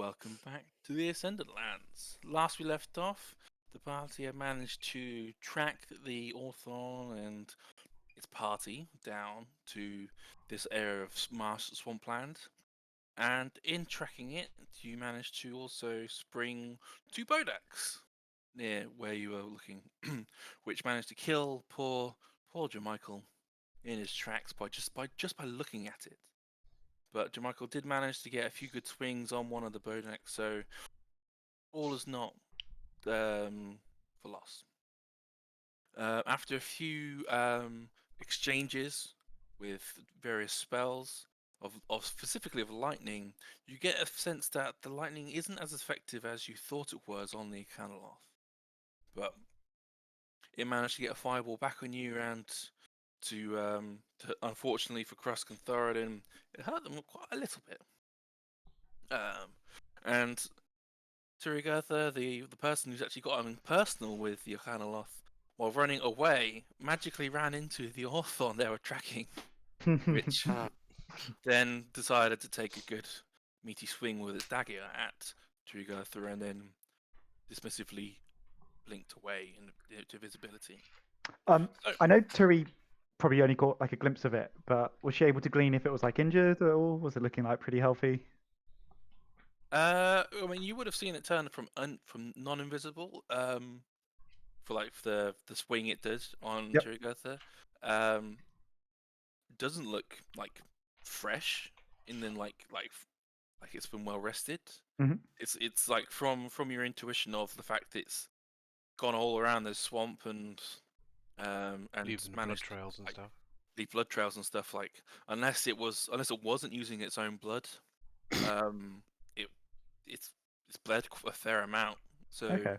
welcome back to the Ascendant lands. Last we left off, the party had managed to track the Orthon and its party down to this area of marsh swampland. And in tracking it, you managed to also spring two Bodaks near where you were looking, which managed to kill poor Jermichael in his tracks by looking at it. But Jermichael did manage to get a few good swings on one of the Bodaks, so all is not for loss. After a few exchanges with various spells of specifically of lightning, you get a sense that the lightning isn't as effective as you thought it was on the Canaloth. But it managed to get a fireball back on you, and to unfortunately for Krusk and Thoradin, it hurt them quite a little bit. And Turygurtha, the person who's actually got personal with the Canaloth, while running away, magically ran into the Orthon they were tracking, which then decided to take a good meaty swing with its dagger at Turygurtha and then dismissively blinked away into visibility. I know Turi probably only caught like a glimpse of it, but was she able to glean if it was like injured at all? Was it looking like pretty healthy? I mean, you would have seen it turn from non-invisible, for like the swing it does on Yep. Turygurtha. Doesn't look like fresh, and then like it's been well rested. Mhm. It's like from your intuition of the fact that it's gone all around the swamp and Leaving the blood trails and stuff. leave blood trails and stuff. Like unless it wasn't using its own blood, it's bled a fair amount. So Okay.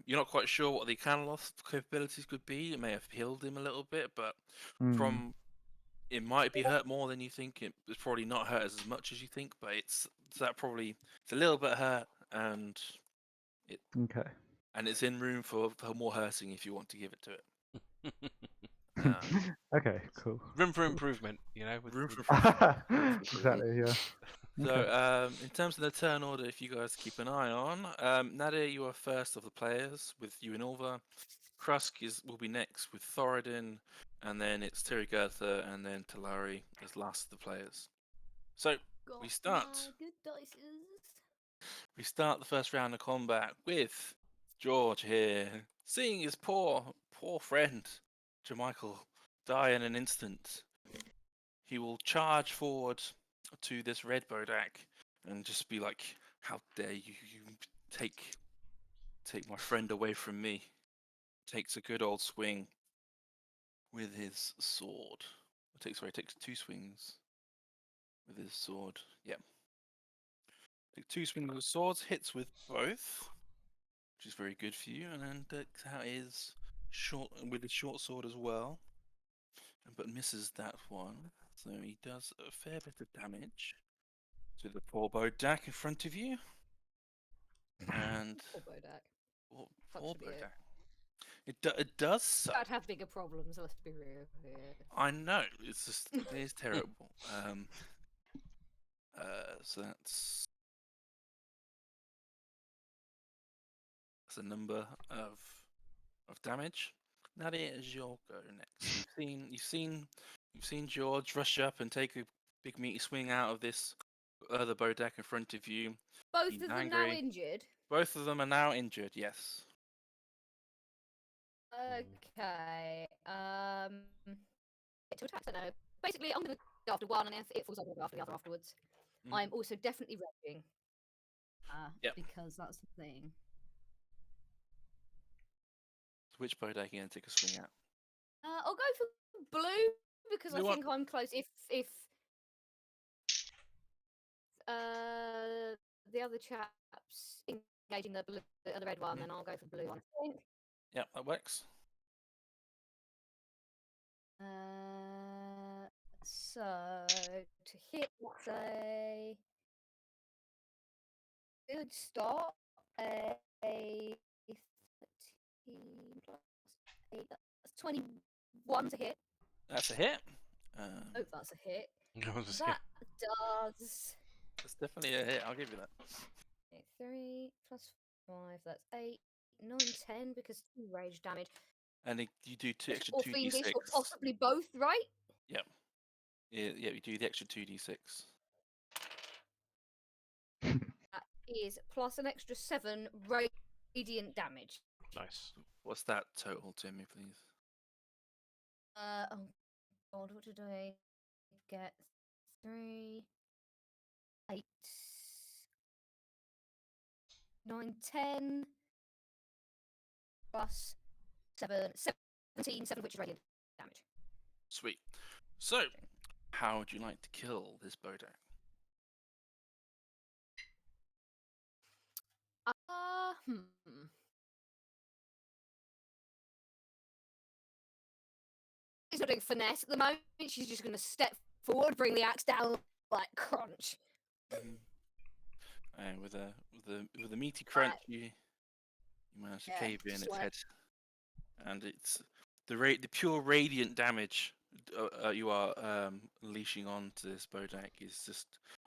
you're not quite sure what the Canaloth capabilities could be. It may have healed him a little bit, but Mm. it might be hurt more than you think. It's probably not hurt as much as you think, but it's a little bit hurt, and Okay. it's in room for more hurting if you want to give it to it. Okay. Cool. Room for improvement, you know. Room for Exactly. Yeah. So, Okay. in terms of the turn order, if you guys keep an eye on, Nadia, you are first of the players with you and Ulva. Krusk will be next with Thoradin, and then it's Turygurtha, and then Talari as last of the players. So we start. We start the first round of combat with George here, seeing his poor friend Jermichael die in an instant. He will charge forward to this red Bodak and just be like, "How dare you take my friend away from me?" Takes a good old swing with his sword. Takes two swings with his sword. Yep. Takes two swings with his swords, hits with both, which is very good for you, and then takes out his his short sword as well, but misses that one. So he does a fair bit of damage to the poor Bodak in front of you. And Poor Bodak. poor Bodak. It does suck. I'd have bigger problems, let's be real here. I know, it's just, it is terrible. So that's a number of damage. Nadia, is your go next. You've seen George rush up and take a big meaty swing out of this other Bodak in front of you. Both He's of them angry. now injured? Both of them are now injured, yes. Okay. To attack, I know. Basically, I'm going to go after one, and if it falls over, I'll go after the other afterwards. I'm also definitely raging. Yep. Because that's the thing. Which Bodak are you going to take a swing at? I'll go for blue, because I think I'm close. If the other chap's engaging the red one, then I'll go for blue, I think. Yep, that works. So to hit, let's say, good start. A 13 plus 8. That's 21 to hit. That's a hit. Oh, that's a hit. That was a That does It's definitely a hit. I'll give you that. 3 plus 5, that's 8, 9, 10 because 2 rage damage. And you do two extra Or 2d6. fiendish, or possibly both, right? Yep. Yeah, you do the extra 2d6. That is plus an extra 7 radiant damage. Nice. What's that total, Timmy, please? Oh god, what did I get? 3, 8, 9, 10 plus 7, 17, 7 which is radiant damage. Sweet. So, how would you like to kill this Bodak? She's not doing finesse at the moment. She's just going to step forward, bring the axe down, like crunch. And with a meaty crunch, you manage to cave in its head, and it's the pure radiant damage you are unleashing onto this Bodak is just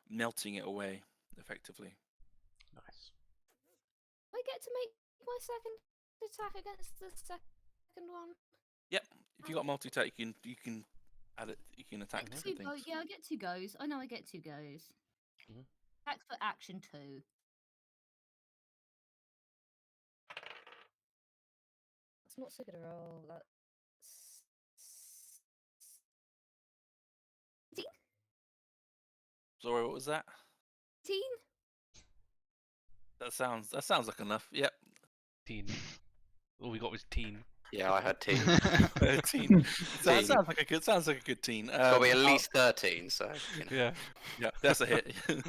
melting it away effectively. Nice. I get to make my second attack against the second one. Yep. If you got multi-attack, you can add it. You can attack different things. Yeah, I get 2 goes. I know I get 2 goes. Mhm. Attack for action 2. That's not so good a roll. That's 18. Sorry, what was that? 18? That sounds like enough. Yep. Teen. All we got was teen. Yeah, I had teen. 13. That sounds like a good teen. Got to be at least 13, so you know. Yeah. Yeah, that's a hit. Okay,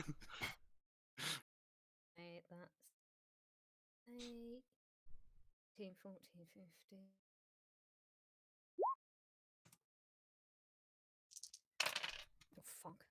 that's 8, 14, 15. Oh, fuck.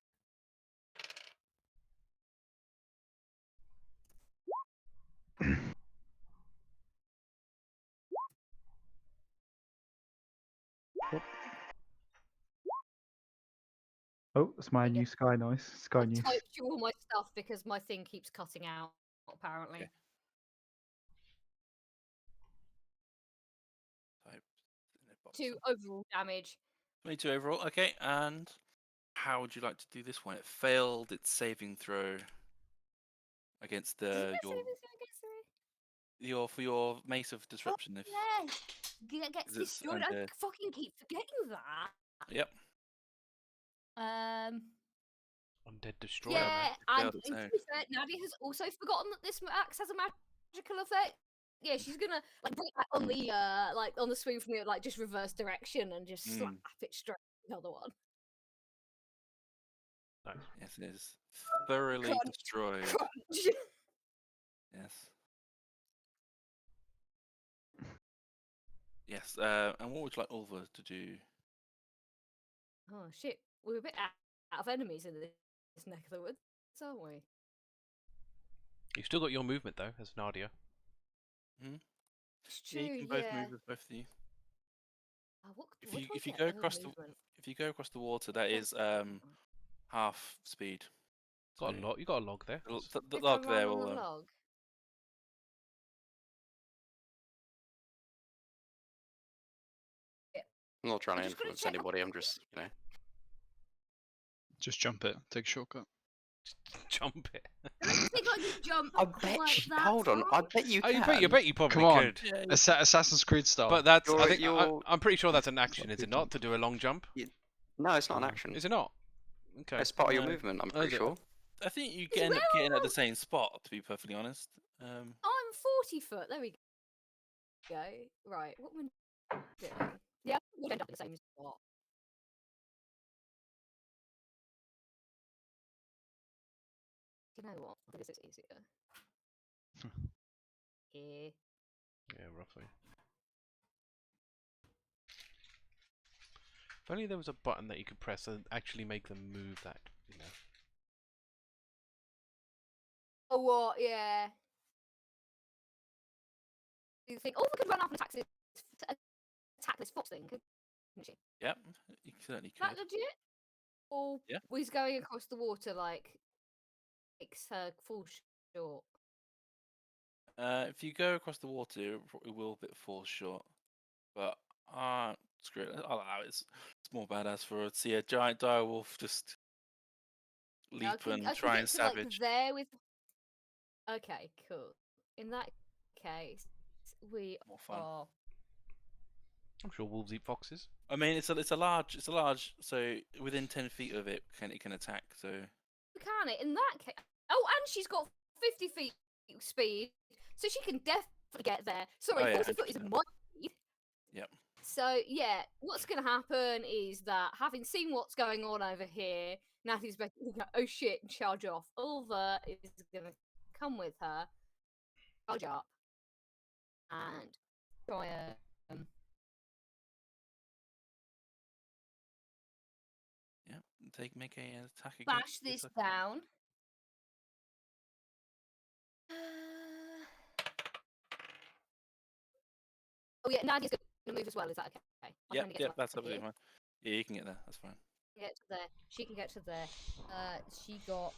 Oh, it's my new Sky Noise. Sky I News. typed you all my stuff because my thing keeps cutting out, apparently. Okay. Type in a box. 2 overall damage. 22 overall. Okay, and how would you like to do this one? It failed its saving throw against your Mace of Disruption. Yes, gets Is it's destroyed. I under- fucking keep forgetting that. Yep. Undead destroyer. Yeah, Man. and failed its to save. be fair, Nadia has also forgotten that this axe has a magical effect. Yeah, she's gonna like bring it back on the on the swing from the just reverse direction and just slap it straight to the other one. Nice. Yes, it is thoroughly Crunch. destroyed. Crunch. Yes. Yes. And what would you like Ulva to do? Oh shit, we're a bit out of enemies in this neck of the woods, aren't we? You've still got your movement though, as Nadia. It's true, Yeah, you can both move with both of you. If you go across the water, that is half speed. Got a log. You got a log there. The log there will. Log. I'm not trying to I'm just gonna influence check my- anybody, I'm just, you know. Just jump it. Take a shortcut. Jump it. I don't think I can jump I bet like you, that hold on, far. I bet you Oh, can. you bet you probably Come on. could. Yeah, Assassin's Creed style. But that's. I think You're- I'm pretty sure that's an action, is good it not, jump. to do a long jump? No, it's not an action. Is it not? Okay. It's part of your No. movement, I'm Oh, pretty is it? sure. I think you It's end up getting at the well- same spot. To be perfectly honest. I'm 40 foot. There we go. Right. What am I doing? Yeah, we'll end up in the same spot. You know what? I think this is easier. Here. Yeah, roughly. If only there was a button that you could press and actually make them move that, you know. Oh, what? Yeah. You think, oh, we could run up and attack this fox thing, couldn't she? Yep, you certainly Is that could. legit? Or Yeah. was going across the water like makes her fall short. If you go across the water, it will fall short. But screw it. I'll allow it. It's more badass for her to see a giant direwolf just I leap can, and I can try get and to, like, savage. there with. Okay, cool. In that case, we More fun. are. I'm sure wolves eat foxes. I mean, it's a large. So within 10 feet of it, it can attack. So Can it? In that case. Oh, and she's got 50 feet speed, so she can definitely get there. Sorry, Oh, yeah, 40 foot is 100%. my speed. Yep. So yeah, what's going to happen is that having seen what's going on over here, Natty's basically going, oh shit, and charge off. Ulva is going to come with her, charge up, and try make a attack again. bash this down. Oh yeah, Nadia's going to move as well. Is that okay? Yep, that's absolutely fine. Yeah, you can get there. That's fine. Get to there. She can get to there. She got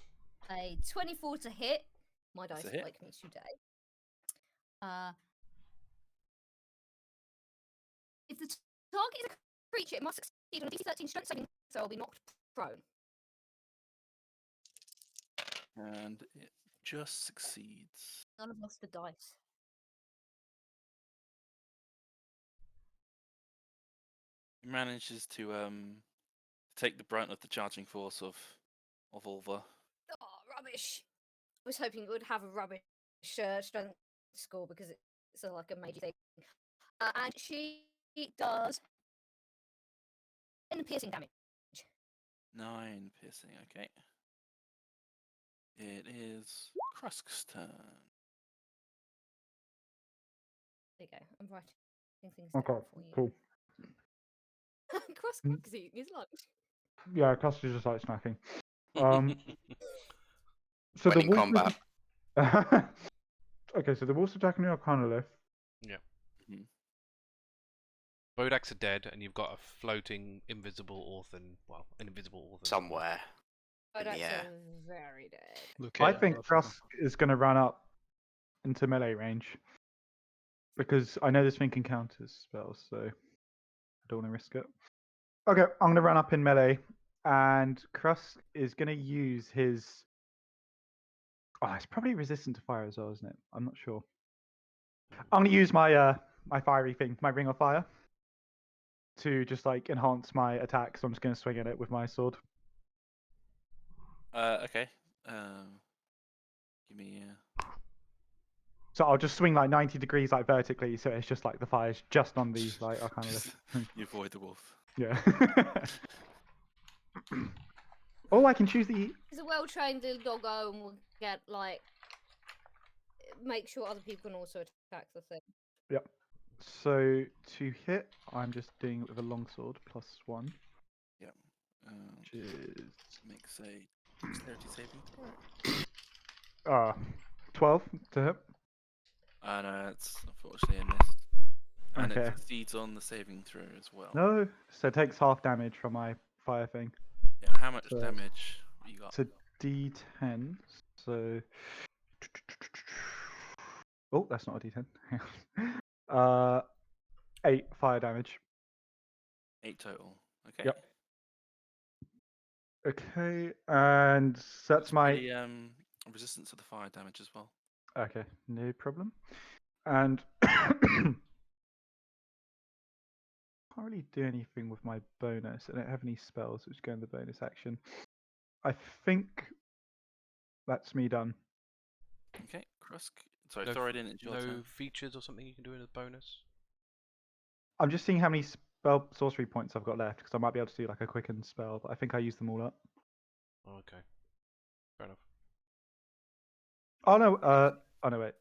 a 24 to hit. My dice like me today. If the target is a creature, it must succeed on a DC 13 strength saving, so I'll be knocked prone. And it just succeeds. None of us the dice. He manages to take the brunt of the charging force of Ulva. Oh, rubbish! I was hoping it would have a rubbish strength score because it's like a major thing. And she does 10 piercing damage. 9 piercing. Okay. It is Krusk's turn. There you go. I'm writing things Okay, down for you. cool. Krusk is eating his lunch. Yeah, Krusk is just like snacking. So Winning the wolf combat. Okay, so the wolf's attacking the Arcana. Yeah. Mhm. Bodaks are dead, and you've got a floating invisible orphan. Well, an invisible orphan. Somewhere. Oh, that's Yeah. very dead. Look I at think it. Krusk is going to run up into melee range because I know this thing can counter spells, so I don't want to risk it. Okay, I'm going to run up in melee, and Krusk is going to use his. Oh, it's probably resistant to fire as well, isn't it? I'm not sure. I'm going to use my my fiery thing, my ring of fire, to just like enhance my attack. So I'm just going to swing at it with my sword. Okay. Give me. So I'll just swing like 90 degrees, like vertically, so it's just like the fire's just on the like Arcana list. You avoid the wolf. Yeah. Oh, I can choose the. He's a well-trained little doggo and will get like make sure other people can also attack the thing. Yep. So to hit, I'm just doing it with a longsword +1. Yep. Which is Makes a dexterity saving throw. 12 to hit. No, it's unfortunately a miss. And Okay. it succeeds on the saving throw as well. No, so it takes half damage from my fire thing. Yeah, how much So- damage you got? It's a D10. So. Oh, that's not a D10. 8 fire damage. 8 total. Okay. Yep. Okay, and that's It's my. pretty, resistant to the fire damage as well. Okay, no problem. And can't really do anything with my bonus. I don't have any spells which go in the bonus action. I think that's me done. Okay, Krusk. Sorry, No, Thoradin, it's your no turn. features or something you can do in a bonus. I'm just seeing how many spell sorcery points I've got left because I might be able to do like a quicken spell, but I think I used them all up. Oh, okay. Fair enough. Oh no, oh no, wait.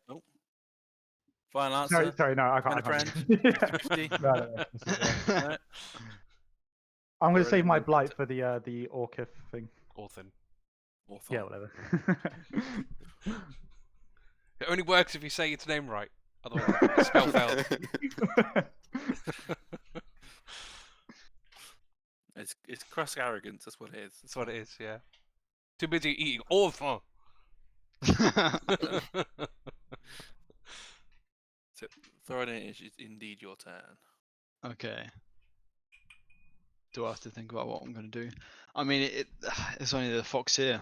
Final answer. Sorry, no, I Kind can't. of I friend. can't. 50. No. No? I'm going to Thoradin save my moved blight into- for the Orcif thing. Orphan. Hawthorne. Yeah, whatever. It only works if you say its name right. Otherwise, the spell failed. It's Krusk arrogance, that's what it is. That's what it is, yeah. Too busy eating orphan. So, Thoradin, it is indeed your turn. Okay. Do I have to think about what I'm going to do? I mean, it's only the fox here.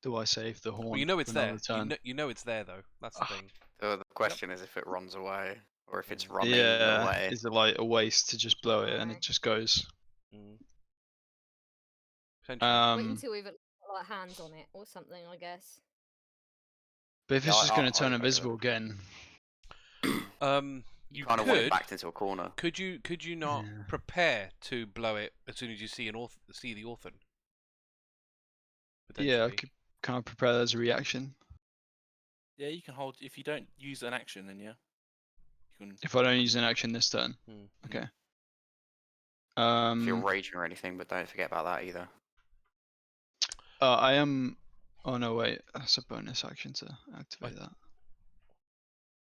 Do I save the horn? Well, you know it's for another there. turn? You know it's there though. That's the Ah. thing. The question is if it runs away or if it's running Yeah. away. Is it like a waste to just blow it and it just goes? Mm. Potentially. Wait Um, until we've got like hands on it or something, I guess. but if Yeah, it's just going to turn I invisible again, You kind of want it could. backed into a corner. Could you not Yeah. prepare to blow it as soon as you see see the orphan? yeah, I Potentially. could kind of prepare that as a reaction. Yeah, you can hold. If you don't use an action, then yeah, you can. If I don't use an action this turn. Hmm. Okay. If you're raging or anything, but don't forget about that either. I am. Oh no, wait. That's a bonus action to activate that.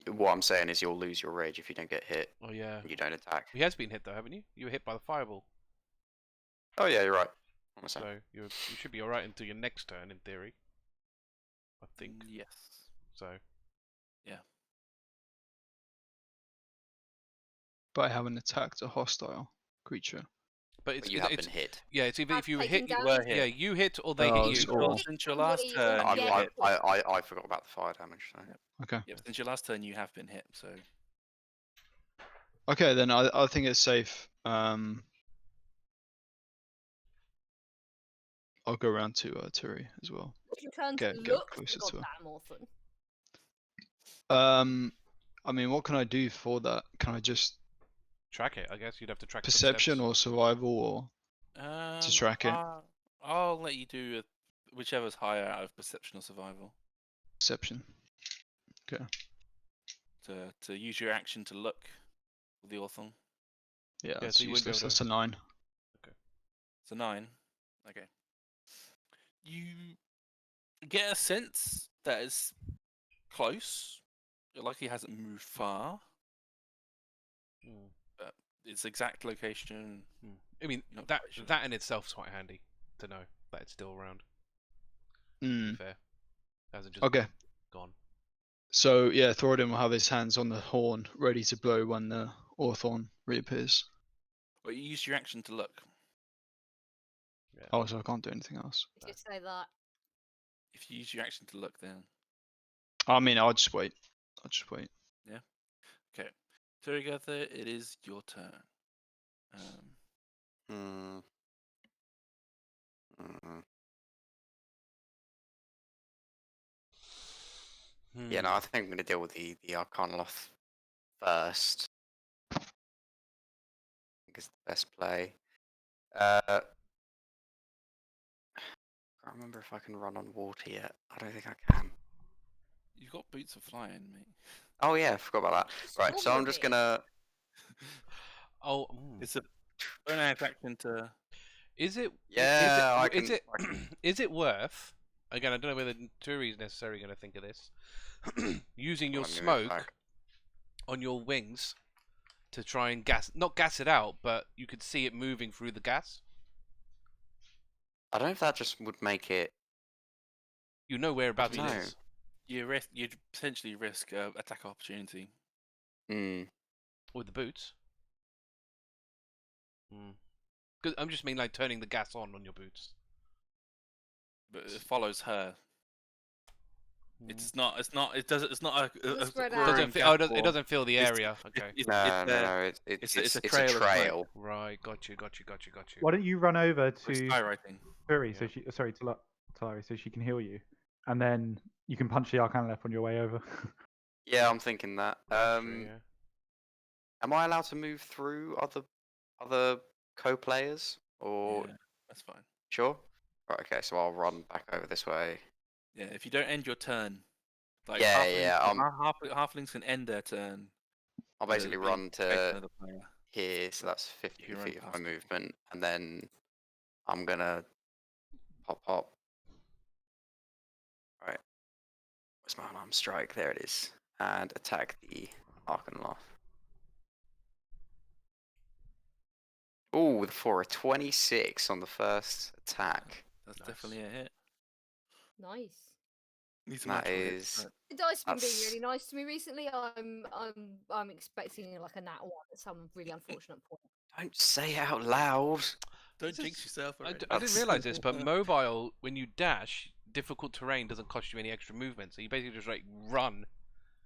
What I'm saying is you'll lose your rage if you don't get hit Oh yeah. and you don't attack. He has been hit though, haven't you? You were hit by the fireball, Oh yeah, you're right. What am I so saying? you should be all right until your next turn, in theory. I think Yes. so. But I haven't attacked a hostile creature. But But you have been hit. yeah. It's either Have if you taken hit, You were damage. hit. yeah, you hit or they Oh, hit it's you. all- Since your What last are you turn, gonna you get? were hit. I forgot about the fire damage. So. Okay. Yep, since your last turn, you have been hit. So Okay, then I think it's safe. I'll go around to Turi as well. It's your turn Get to look closer for to her. goddamn orphan. I mean, what can I do for that? Can I just Track it. I guess you'd have to track perception footsteps. or survival or to track it? I'll let you do whichever's higher out of perception or survival. Perception. To use your action to look for the Orthon. Yeah, Yeah, that's so you wouldn't be useless. able That's a 9. It's a 9. Okay. You get a sense that it's close. It likely hasn't moved far. Hmm. Its exact location. I mean, Not that quite sure. that in itself is quite handy to know that it's still around. To Hmm. be fair, hasn't just Okay. gone. So yeah, Thoradin will have his hands on the horn, ready to blow when the Orthon reappears. Well, you use your action to look. Yeah. Oh, so I can't do anything else. Just say that. If you use your action to look, then I mean, I'll just wait. okay. Turygurtha, it is your turn. Hmm. Yeah, no, I think I'm going to deal with the Arcanoloth first. I think it's the best play. I can't remember if I can run on water yet. I don't think I can. You've got boots of flying, mate. Oh yeah, I forgot about that. Right, so I'm just gonna. Oh, It's a bonus action to. is it? Yeah, I Is can. it? Is it worth? Again, I don't know whether Turi is necessarily going to think of this. Using your Let me move smoke back. on your wings to try and not gas it out, but you could see it moving through the gas. I don't know if that just would make it. You know whereabouts it know. is. You'd potentially risk attack opportunity. Hmm. With the boots. Because I'm just mean like turning the gas on your boots. But it follows her. It's not. It's not. It doesn't. It's not a Spread roaring out. gap It or- doesn't fill the it's- area. Okay. No. it's It's a a trail of smoke. trail. Right. Got you. Why don't you run over Or to skywriting. Fury so Yeah. she Talari so she can heal you, and then you can punch the Arcana on your way over. Yeah, I'm thinking that. True, yeah. Am I allowed to move through other co-players or Yeah, that's fine. sure? Right. Okay, so I'll run back over this way. Yeah, if you don't end your turn, like Yeah, halflings can end their turn. I'll basically being run facing to another player. here, so that's 50 You run feet of my past it. movement, and then I'm gonna pop. Right, where's my unarmed strike? There it is, and attack the Arcanoloth. Ooh, for a 26 on the first attack. That's Nice. definitely a hit. Nice. Need some That natural hits, is. right? The dice have been being That's- really nice to me recently. I'm expecting like a nat 1 at some really unfortunate point. Don't say it out loud. Don't This jinx is- yourself. I Already. didn't That's- realise this, but mobile, when you dash, difficult terrain doesn't cost you any extra movement, so you basically just like run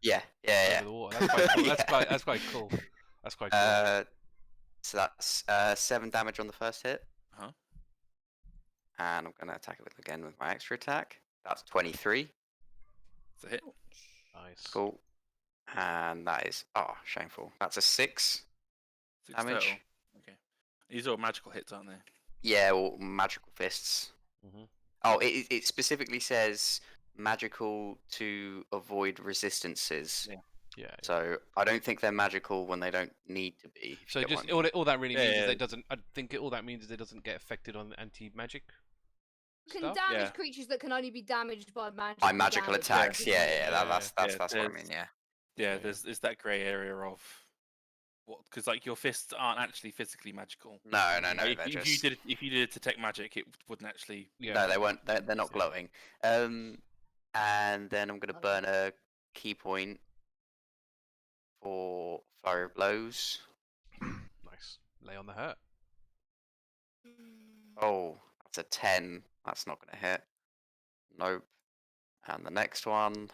Yeah. over the water. That's quite cool. Yeah. That's quite cool. That's quite cool. So that's 7 damage on the first hit. Huh? And I'm going to attack it again with my extra attack. That's 23. It's a hit. Nice. Cool. And that is shameful. That's a 6 6 damage. total. Okay. These are all magical hits, aren't they? Yeah, or magical fists. Mhm. Oh, it specifically says magical to avoid resistances. Yeah. Yeah. So I don't think they're magical when they don't need to be. if So you get just what I mean. all that really Yeah, means is yeah. it doesn't. I think all that means is it doesn't get affected on anti-magic. You can Stuff? damage Yeah. creatures that can only be damaged by magical, By magical damage. attacks, yeah, Yeah, that's yeah, what I there's- mean, yeah. Yeah, Yeah. there's that grey area of what, because like your fists aren't actually physically magical. No, Like, they're if you just did it detect magic, it wouldn't actually. Yeah. no, they weren't. They're not Yeah. glowing. And then I'm gonna burn a key point for flurry of blows. Nice. Lay on the hurt. Oh, that's a 10. That's not gonna hit. Nope. And the next one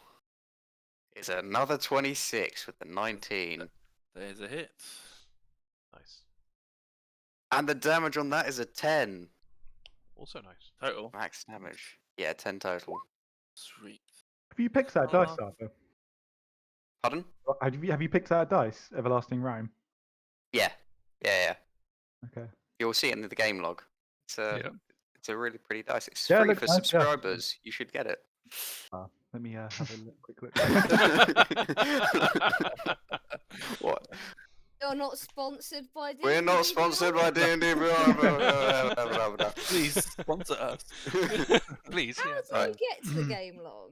is another 26 with the 19. There's a hit. Nice. And the damage on that is a 10. Also nice. Total. Max damage. Yeah, 10 total. Sweet. Have you picked that dice, Uh, Arthur? Pardon? Have you picked that dice, Everlasting Rhyme? Yeah. Okay. You'll see it in the game log. Yeah. It's a really pretty dice. It's Yeah, it free looks for nice, yeah. subscribers. You should get it. Let me have a quick look. What? You're not sponsored by D&D We're not Beyond? sponsored by D&D Beyond. Please sponsor us. Please. How Yeah. do I get to the game log?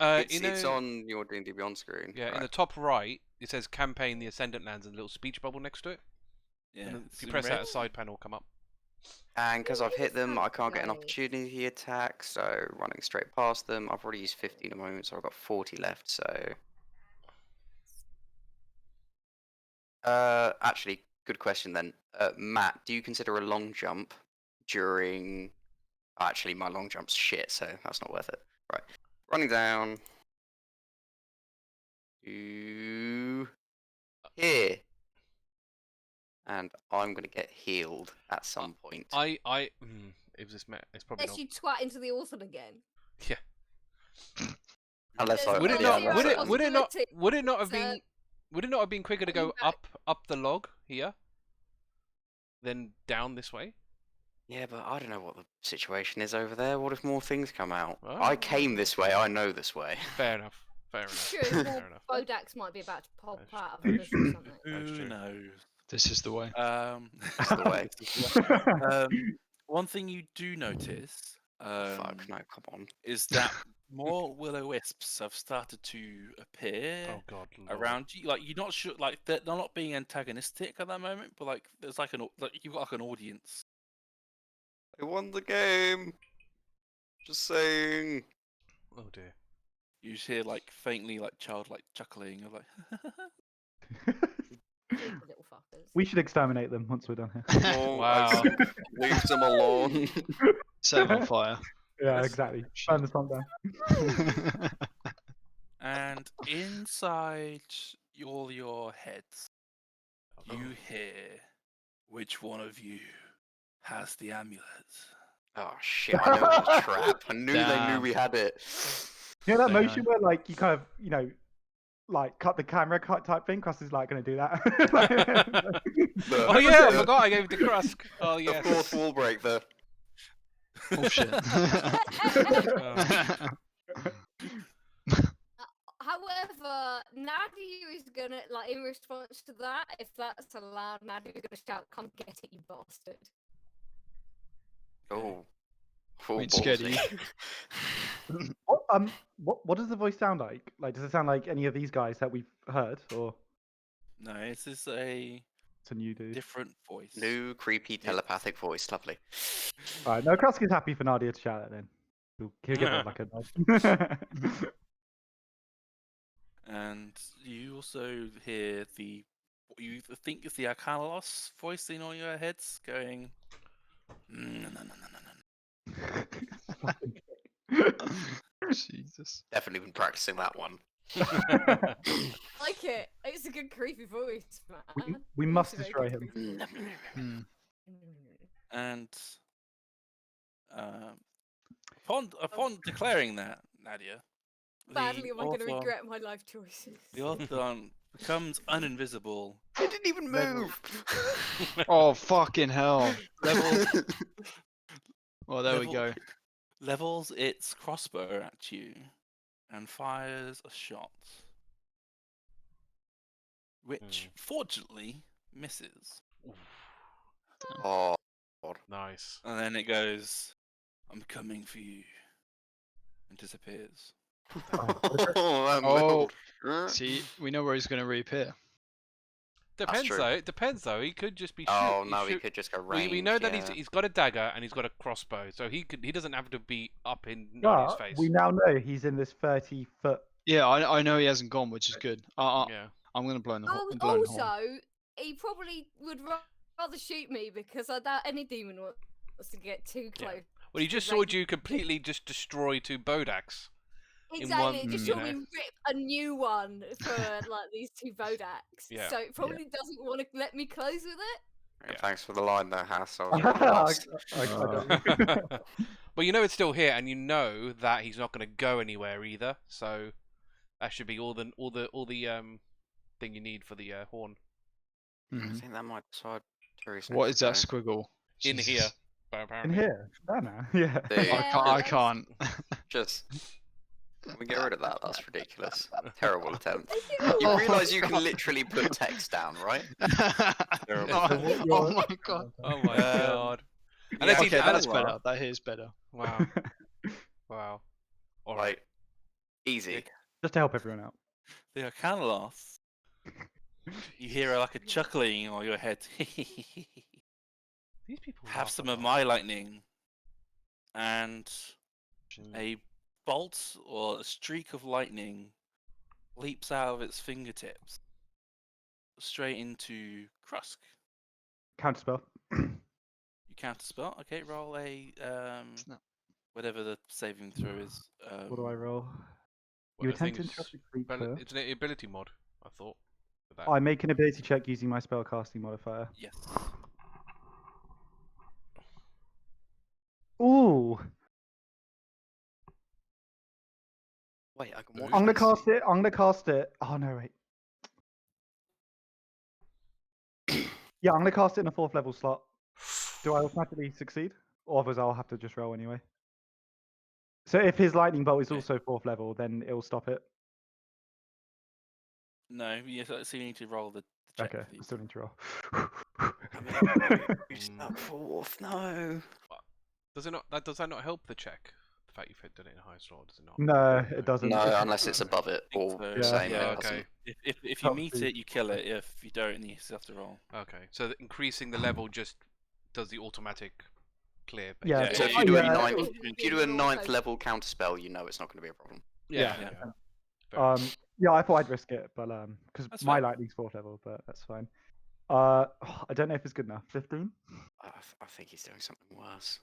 It's on your D&D Beyond screen. Yeah, in right? the top right, it says campaign the Ascendant lands and a little speech bubble next to it. Yeah. And it's if you in press red. that, a side panel will come up. And because I've hit them, I can't get an Right. opportunity attack, so running straight past them. I've already used 15 at the moment, so I've got 40 left, so... Actually, good question then. Matt, do you consider a long jump during... Actually, my long jump's shit, so that's not worth it. Right. Running down... to... here. And I'm going to get healed at some point. If this it's probably Unless not. you twat into the orphan again. Yeah. Unless There's I... Would it no not? unless Would I- it? Would it not? possibility. Would it not have So- been? Would it not have been quicker to Coming go back. up the log here, than down this way? Yeah, but I don't know what the situation is over there. What if more things come out? Oh. I came this way, I know this way. Fair enough. Fair enough. True, Fair more enough. Bodax might be about to pop That's out of true. a bush or something. That's Who true. knows? This is the way. That's the way. One thing you do notice Fuck, no, come on. is that more will-o-wisps have started to appear Oh God. Lord. around you. Like you're not sure, like they're not being antagonistic at that moment, but like there's like you've got like an audience. I won the game! Just saying. Oh dear. You just hear like faintly like childlike chuckling of like. Stupid little fuckers. We should exterminate them once we're done here. Oh, Wow. Leave them alone. Set them on fire. Yeah, Yes. exactly. Burn the sun down. And inside your heads, you hear which one of you has the amulet. Oh shit, I know it was a trap. I knew they knew Damn. we had it. You know that Very motion nice. where like you kind of, like cut the camera cut type thing? Krusk is like going to do that. The- Oh yeah, I the- forgot I gave it to Krusk. Oh The yes. fourth wall break, the... Oh shit. However, Nadia is gonna, like, in response to that, if that's allowed, Nadia is gonna shout, "Come get it, you bastard!" Oh. Full ain't scared of ballsy. what does the voice sound like? Like, does it sound like any of these guys that we've heard, or No, this is a it's a new dude? different voice. New creepy telepathic voice, lovely. Alright, no, Krusk is happy for Nadia to shout that then. He'll give it like a nod. And you also hear what you think is the Arcanos voice in all your heads going, no, no, no, no, no, no. Jesus. Definitely been practicing that one. Like it. It's a good creepy voice, man. we It's must a very destroy good him. creepy voice. Hmm. And upon declaring that, Nadia, Badly am I going to author- regret my life choices. the author becomes uninvisible. It didn't even Level- move. Oh fucking hell! Levels, Oh, there we level- go. levels its crossbow at you and fires a shot, which fortunately misses. Oh, Nice. And then it goes, "I'm coming for you," and disappears. that Oh, moved. see, we know where he's going to reappear. Depends true. though. It depends though. He could just be Oh shoot. no, he shoot- could just go range. we know that yeah. he's got a dagger and he's got a crossbow, so he doesn't have to be up in But Nadia's face. we now know he's in this 30-foot. Yeah, I know he hasn't gone, which is good. Yeah. I'm going to blow in the horn. Also, he probably would rather shoot me because I doubt any demon wants to get too Yeah. close. Well, he to just the saw range. you completely just destroy 2 Bodaks. Exactly, one- it just you saw me know. rip a new one for like these 2 Bodaks. Yeah. So it probably doesn't want to let me close with it. Yeah, thanks for the line there, Haiss. I was I, really lost. I don't. Well, you know it's still here, and you know that he's not going to go anywhere either. So that should be all the thing you need for the horn I think that might decide Tury's What next is that go. squiggle? in Jesus. here. In Apparently. here? No, yeah. Dude, I Yeah, can't. Just can we get rid of that? That's ridiculous. Terrible attempt. Oh You my realise you can God. literally put text down, right? Terrible. Oh my god. Oh my god. Yeah, Unless he Okay, does- that's better. That is better. Wow. Wow. All right. Like, easy. Just to help everyone out. The Arcanos, you hear like a chuckling or your head. These people Have laugh some a of lot. my lightning, and Mm. a bolt or a streak of lightning leaps out of its fingertips straight into Krusk. Counterspell. You counterspell. Okay, roll a Snap. whatever the saving throw is. What do I roll? Well, You I think attempt to it's interrupt a creature. It's an ability mod, I thought. for that. I make an ability check using my spellcasting modifier. Yes. Ooh! Wait, I can watch I'm gonna this. cast it. I'm gonna cast it. Oh no, wait. Yeah, I'm gonna cast it in a 4th level slot. Do I automatically succeed? Or otherwise I'll have to just roll anyway. So if his lightning bolt is Okay. also 4th level, then it'll stop it. No, yes, so you need to roll the check. Okay, I please. still need to roll. Who's Mm. that fourth? No. Does it not? Does that not help the check? The fact you've done it in a high slot, does it not? No, it doesn't. No, It's- unless it's above it think or so. the same. Yeah, it doesn't. okay. If you Top meet two. it, you kill it. If you don't, then you still have to roll. Okay, so increasing the level just does the automatic clear. Yeah, basically. So if Oh, you do a yeah. ninth, It if you do a will 9th also- level counterspell, you know it's not going to be a problem. yeah. yeah. yeah. Fair enough. Yeah, I thought I'd risk it, but because That's my fine. lightning's 4th level, but that's fine. I don't know if it's good enough. 15? I think he's doing something worse.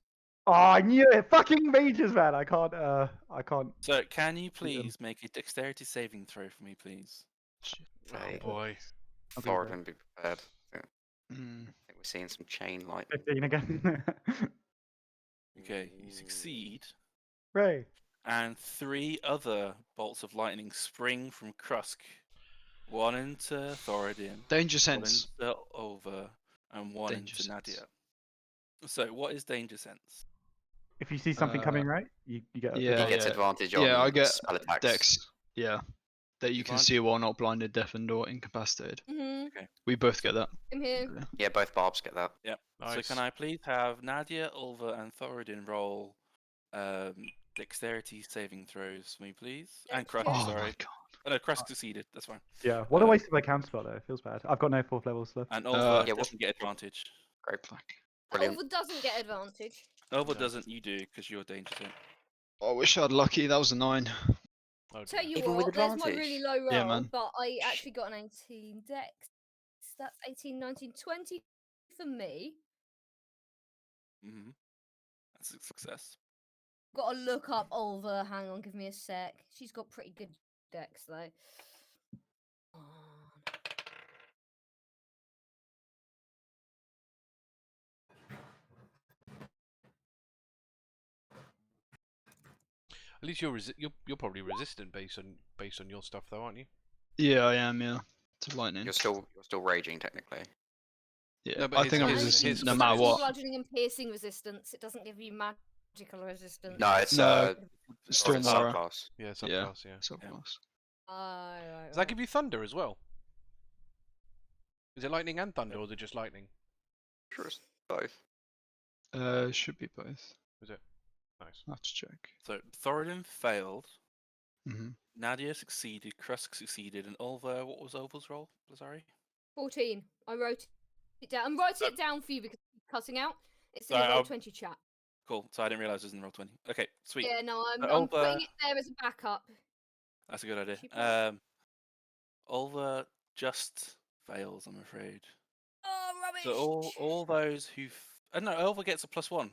Oh, I knew it! Fucking mages, man! I can't. So can you please make a dexterity saving throw for me, please? Oh Hey, boy. I'll do that. Thoradin, be prepared. I Mm. think we're seeing some chain lightning. 15 again. Okay, you succeed, Ray. and 3 other bolts of lightning spring from Krusk. One into Thoradin, Danger one sense. into Over, and one Danger into sense. Nadia. So what is danger sense? If you see something coming right, you get. yeah. He gets advantage on Yeah, I get spell attacks. Dex. Yeah. That you can see Advantage. while not blinded, deafened, or incapacitated. Mhm. We both get that. I'm here. Yeah, both barbs get that. Yep. Nice. So can I please have Nadia, Ulva, and Thoradin roll dexterity saving throws for me, please? And Krusk, Yeah. Oh sorry. my god. Oh, no, Krusk succeeded. That's fine. Yeah. What a waste of my counterspell though. It feels bad. I've got no 4th levels left. And Ulva yeah, what- doesn't get advantage. Great. Fuck. Brilliant. Oliver doesn't get advantage. Ulva No. doesn't, you do, because you're danger zone. I wish I had lucky. That was a 9. Oh Tell dear. you Even what, with there's my really advantage? low roll, Yeah, man. but I actually got an 18 dex. That's 18, 19, 20 for me. Mm-hmm. That's a success. Got to look up Olva. Hang on, give me a sec. She's got pretty good dex though. At least you're probably resistant based on your stuff though, aren't you? Yeah, I am. Yeah, to lightning. You're still raging technically. Yeah, No, but I his- think I'm his- resistant his no was matter just- what. Bludgeoning and piercing resistance. It doesn't give you magical resistance. No, it's No, it's Stormwire. subclass. Yeah, Yeah. subclass. Yeah. Subclass. Right, Does that give you thunder as well? Is it lightning and thunder, or is it just lightning? Sure, it's both. Should be both. Is it? Nice. I have to check. So Thoradin failed. hmm Nadia succeeded. Krusk succeeded, and Ulva. What was Ulva's roll? Sorry. 14. I wrote it down. I'm writing it down for you because it's cutting out. It's in Sorry, the roll I'll- 20 chat. Cool. So I didn't realize it was in roll 20. Okay, sweet. Yeah, no, I'm Ulva- putting it there as a backup. That's a good idea. She passed. Ulva just fails, I'm afraid. Oh, rubbish! So all those who no, Ulva gets a +1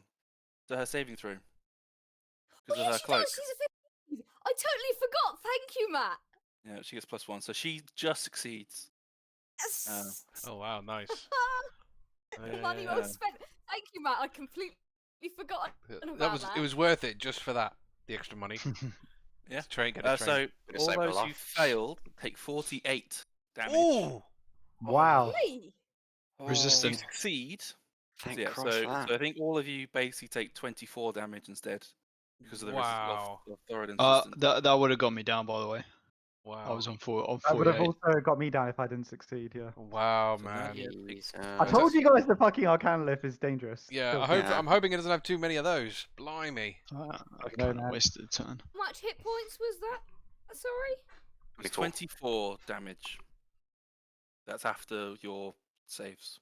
to her saving throw Oh, because yeah, of her she cloak. does. She's a 50. I totally forgot. Thank you, Matt. Yeah, she gets +1, so she just succeeds. Yes. Oh wow, nice. Money well spent. Thank you, Matt. I completely forgot about that. It was worth it just for that. The extra money. Yeah. Train, get a train. So Could've all saved my those who life. failed take 48 damage. Ooh! Wow. Hey. If you Resistant. succeed, Thank yeah, Christ so for that. I think all of you basically take 24 damage instead because of the Wow. of Thoradin's resistance. That would have got me down, by the way. Wow. I was on That would have 48. also got me down if I didn't succeed. Yeah. Wow, So man. Nadia Jeez, takes- I told you guys the fucking Arcanolith is dangerous. Yeah, Kill I hope. people. Yeah. I'm hoping it doesn't have too many of those. Blimey. I know, kind of man. wasted a turn. How much hit points was that? Sorry. It's 24. 24 damage. That's after your saves.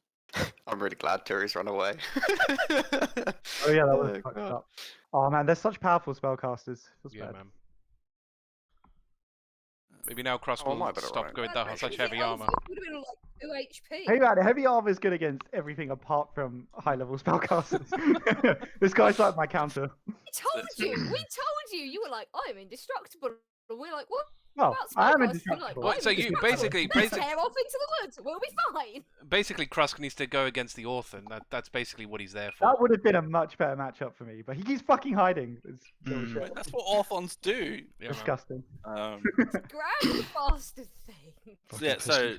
I'm really glad Turi's run away. Oh yeah, that was Oh, fucked God. up. Oh man, they're such powerful spellcasters. Feels Yeah, bad. man. Maybe now Cross Oh, I will might better stop write going that down down. such Is it heavy elf? armor. It would have been like 2 HP. Hey man, heavy armor is good against everything apart from high level spellcasters. This guy's like my counter. We told you. We told you. You were like, I'm indestructible. And we're like, what? Well, about I am spellcasters? You're indestructible. like, Wait, so I'm you indestructible. Let's basically tear off into the woods. We'll be fine. basically Krusk needs to go against the Orphan. That's basically what he's there for. That would have been a much better matchup for me, but he keeps fucking hiding. It's little Mm. shit. Right, that's what Orphans do. Yeah, man. Disgusting. Grab the bastard thing. So, yeah, so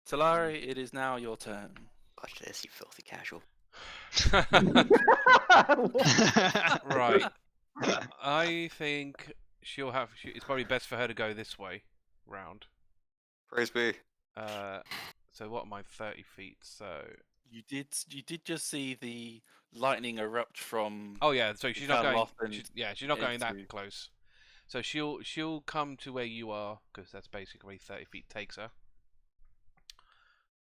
Talari, it is now your turn. Watch this, you filthy casual. Right. I think it's probably best for her to go this way round. Praise be. So what am I? 30 feet. So You did just see the lightning erupt from. oh yeah. So she's not fell going. off and She's not going that into- close. So she'll come to where you are because that's basically 30 feet takes her.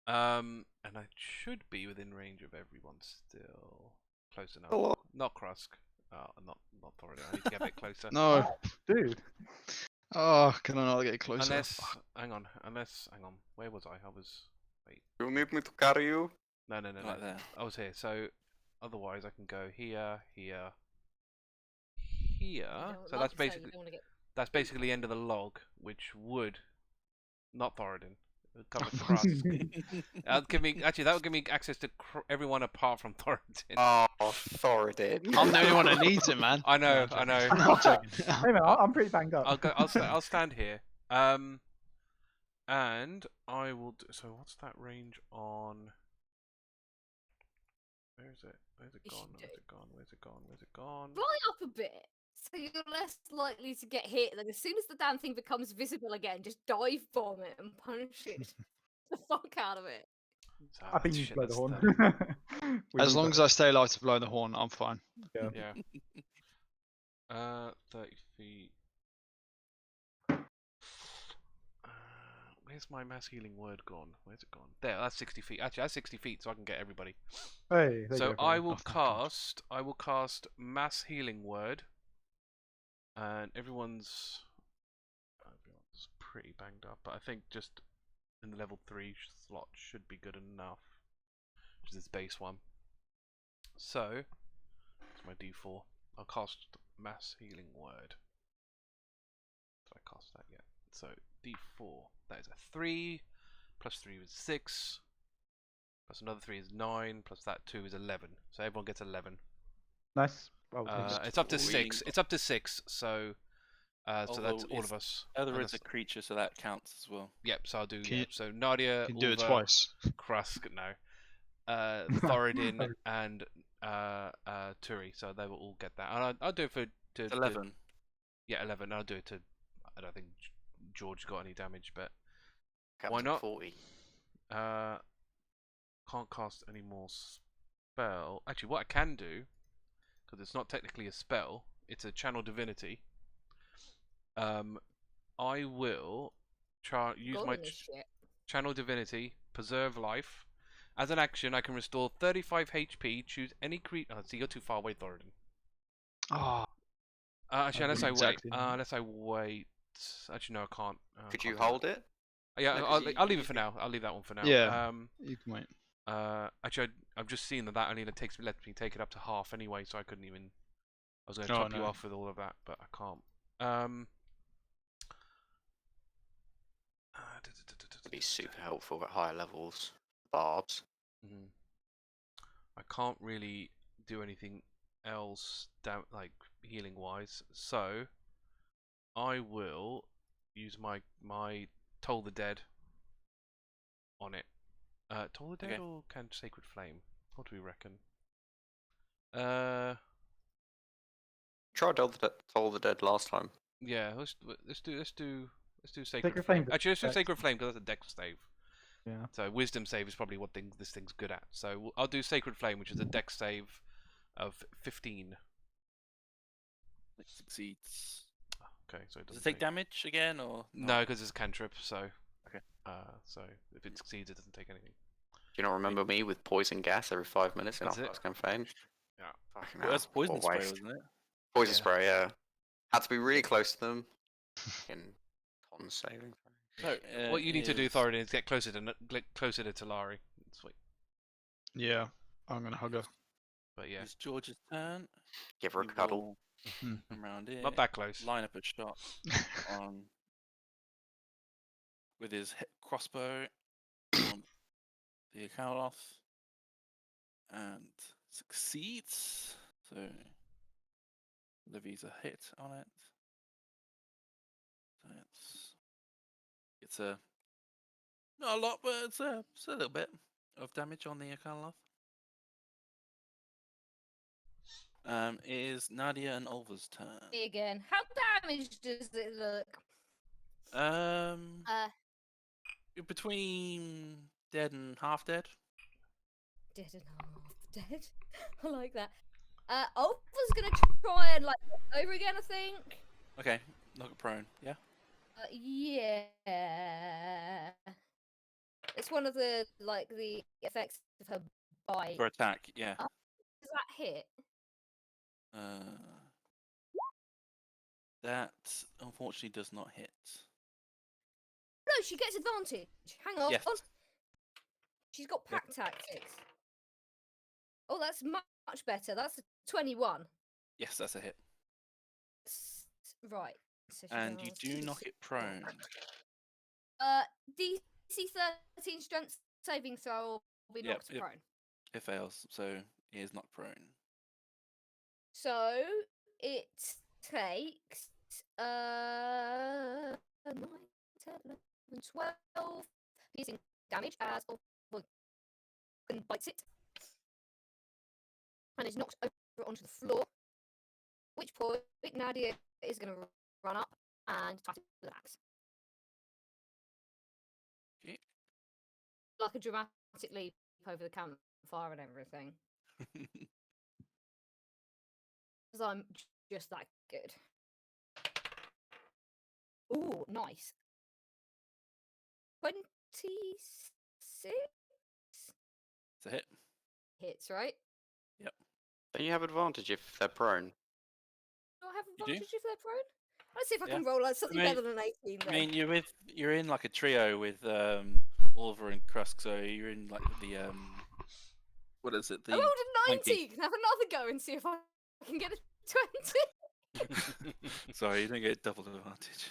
And I should be within range of everyone still. Close enough. Hello. Not Krusk. Not Thoradin. I need to get a bit closer. No. Dude. Oh, can I not get closer? Unless, hang on. Where was I? I was. You need me to carry you? No. Right there. I was here. So, otherwise I can go here. You So don't that's like to say you basically don't wanna get- the end of the log, which would not Thoradin. It would cover Krusk. That would give me access to everyone apart from Thoradin. Oh, Thoradin. I'm the only one that needs it, man. I know. I'm joking. Hey man, I'm pretty banged up. I'll stand here. And I will. So what's that range on? Where is it? Where's it You gone? should Where's it gone? Where's it gone? Where's it gone? Fly up a bit. So you're less likely to get hit. Then as soon as the damn thing becomes visible again, just dive bomb it and punch it the fuck out of it. So I think that's you shit, blow the that's horn. As long as I stay alive to blow the horn, I'm fine. Yeah. 30 feet. Where's my mass healing word gone? Where's it gone? There, that's 60 feet. Actually, that's 60 feet, so I can get everybody. Hey, there you So go, I buddy. will Oh, thank God. cast. I will cast mass healing word and everyone's pretty banged up. But I think just in the level 3 slot should be good enough, which is its base one. So it's my D4. I'll cast Mass Healing Word. Did I cast that yet? So D4. That is a 3. Plus 3 is 6. Plus another 3 is 9. Plus that 2 is 11. So everyone gets 11. Nice. I'll take it. It's up to Reading- 6. It's up to 6. So so that's Although all of it's- us. Other And is a that's- creature, so that counts as well. Yep. So I'll do. Can you- So Nadia, You can do it Ulva, twice. Krusk, no. Thoradin and Turi. So they will all get that. And I'll do it for It's 11. Yeah, 11. I'll do it to. I don't think George got any damage, but Cap Why to not? 40. can't cast any more spell. Actually, what I can do, because it's not technically a spell, it's a channel divinity. I will use God my in this shit. channel divinity, preserve life. As an action, I can restore 35 HP. Choose any creature. Oh, so you're too far away, Thoradin. Oh, Actually, unless I wouldn't exactly. wait. Unless I wait. Actually, no, I can't. Could can't you do that. hold it? Yeah, No, 'cause I'll leave you it for now. I'll leave that one for now. Yeah. you can wait. Actually, I've just seen that only lets me take it up to half anyway, so I couldn't even. I was going to Oh, top you no. off with all of that, but I can't. It'd be super helpful at higher levels. Barbs. I can't really do anything else, like healing wise. So I will use my Toll the Dead on it. Toll the Dead Okay. or can Sacred Flame? What do we reckon? Tried Toll the Dead last time. Yeah, let's do Sacred Sacred Flame. Flame, Actually, let's do dex. Sacred Flame because that's a dex save. Yeah. So Wisdom save is probably what this thing's good at. So I'll do Sacred Flame, which is a dex save of 15. It succeeds. Okay, so it Does doesn't it take take- damage again, or No, because it's a cantrip. So Okay. So if it succeeds, it doesn't take anything. Do you not remember me with poison gas every 5 minutes in our That's it. first campaign? Yeah. Fucking Well, hell, that's poison what a spray, waste. wasn't it? Poison Yeah. spray, yeah. Had to be really close to them. Fucking con saving. So, What you need to do, is- Thoradin, is get closer to Talari. Sweet. Yeah, I'm gonna hug her. But yeah, It's George's turn. Give her a He cuddle. will come around here. not that close. Line up a shot on with his crossbow on the Akaloth and succeeds. So levies a hit on it. So it's a not a lot, but it's a little bit of damage on the Akaloth. It is Nadia and Ulva's turn. Me again. How damaged does it look? Between dead and half dead. Dead and half dead. I like that. Ulva's gonna try and like over again, I think. Okay, knock it prone. Yeah. Yeah. It's one of the the effects of her bite. For attack, yeah. Does that hit? That unfortunately does not hit. No, she gets advantage. Hang on. Yes. Oh, she's got Yeah. pack tactics. Oh, that's much better. That's a 21. Yes, that's a hit. Right. So she And you does do knock it prone. DC 13 strength saving throw will be Yep, knocked yep. prone. It fails, so it is knocked prone. So it takes 9, 10, 11, 12 piercing damage as and bites it. And is knocked over onto the floor. Which point Nadia is going to run up and attack it with an axe. Okay. Like a dramatic leap over the campfire and everything. Because I'm just that good. Ooh, nice. 26 It's a hit. hits, right? Don't you have advantage if they're prone? Do I have You do? advantage if they're prone? Let's see if I Yeah. can roll something mean- better than 18 I then. mean, you're in like a trio with Oliver and Krusk, so you're in like the what is it? I The rolled a 90! flanking. Can I have another go and see if I can get a 20? Sorry, you don't get double advantage.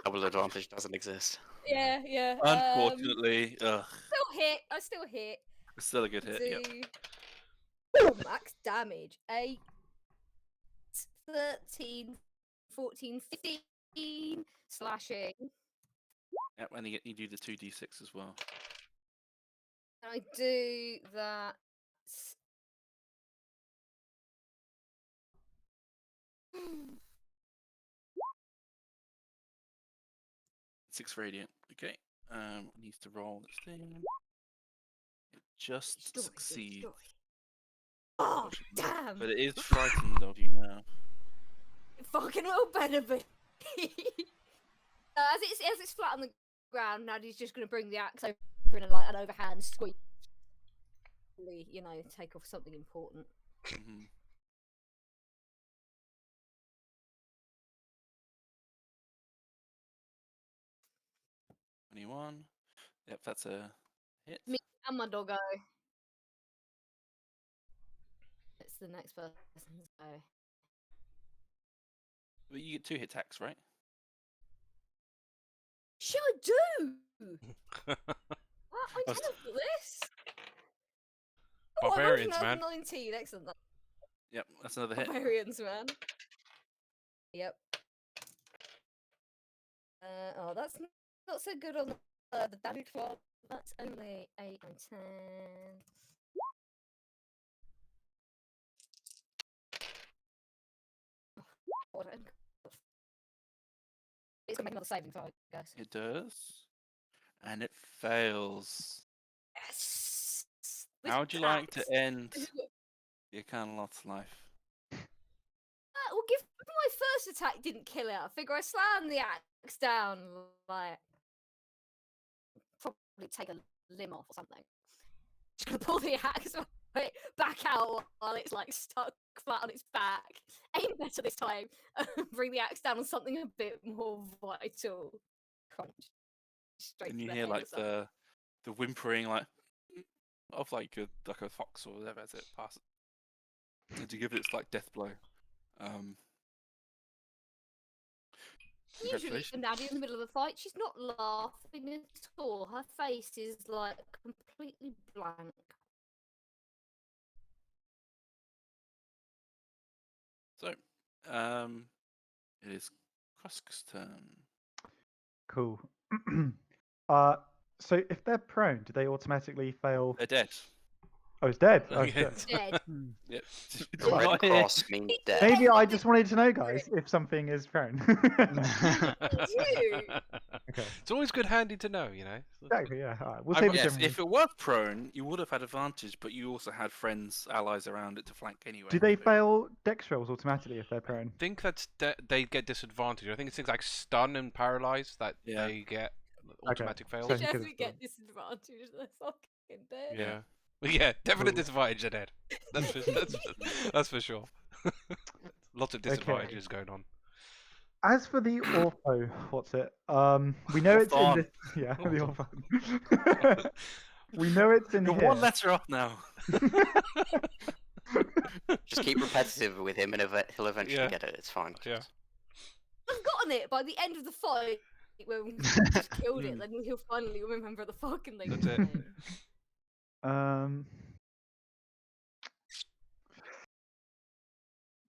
Double advantage doesn't exist. Yeah, yeah. Unfortunately, ugh, Still hit. I still hit. it's still a good hit. Yep. Oh, max damage. 8, 13, 14, 15 slashing. Yep, and you do the 2d6 as well. And I do that. 6 radiant. Okay. Needs to roll this thing. It just Story, succeeds. story. Oh, unfortunately. damn! But it is frightened of you now. It fucking well better be. As it's flat on the ground, Nadia's just gonna bring the axe over in an overhand squeeze. You know, take off something important. Mhm. Anyone? Yep, that's a hit. Me and my doggo. It's the next person's go. But you get 2 hit attacks, right? Sure do! I was- kind of this. Oh, Barbarians, I rolled man. another 19. Excellent. Yep, that's another hit. Barbarians, man. Yep. Oh, that's not so good on the damage roll. That's only 8 and 10. Oh, it's gonna make another saving throw, I guess. It does. And it fails. Yes. How would you like to end your Canalot's life? Well, given my first attack didn't kill it, I figure I slam the axe down, like probably take a limb off or something. Just gonna pull the axe back out while it's like stuck flat on its back. Aim better this time. Bring the axe down on something a bit more vital. Crunch. Straight And to you the hear head or like something. the whimpering like of like a fox or whatever as it passes. And to give it its like death blow. Usually for Congratulations. Nadia in the middle of a fight, she's not laughing at all. Her face is like completely blank. So, it is Krusk's turn. Cool. So if they're prone, do they automatically fail? They're dead. Oh, it's dead. Oh, Oh, yeah. shit. Dead. Yep. The red Not here. cross means death. Maybe I just wanted to know, guys, if something is prone. You. Okay. It's always good handy to know, you know. Exactly. Yeah. All right. We'll I save would- it Yes, generally. if it was prone, you would have had advantage, but you also had friends, allies around it to flank anyway. Do they so- fail dex rolls automatically if they're prone? I think that's they get disadvantage. I think it's things like stun and paralyze that Yeah. they get automatic fails. So he could've Definitely get done. disadvantage. They're fucking dead. Yeah. Yeah, definite Cool. disadvantage, they're dead. That's for sure. Lots of Okay. disadvantages going on. As for the ortho, what's it? We know it's in Orthon. this. Yeah, the ortho. We know it's in You're here. one letter off now. Just keep repetitive with him, and he'll eventually Yeah. get it. It's fine. Yeah. I've gotten it by the end of the fight. When we just killed it, then he'll finally remember the fucking thing. That's it.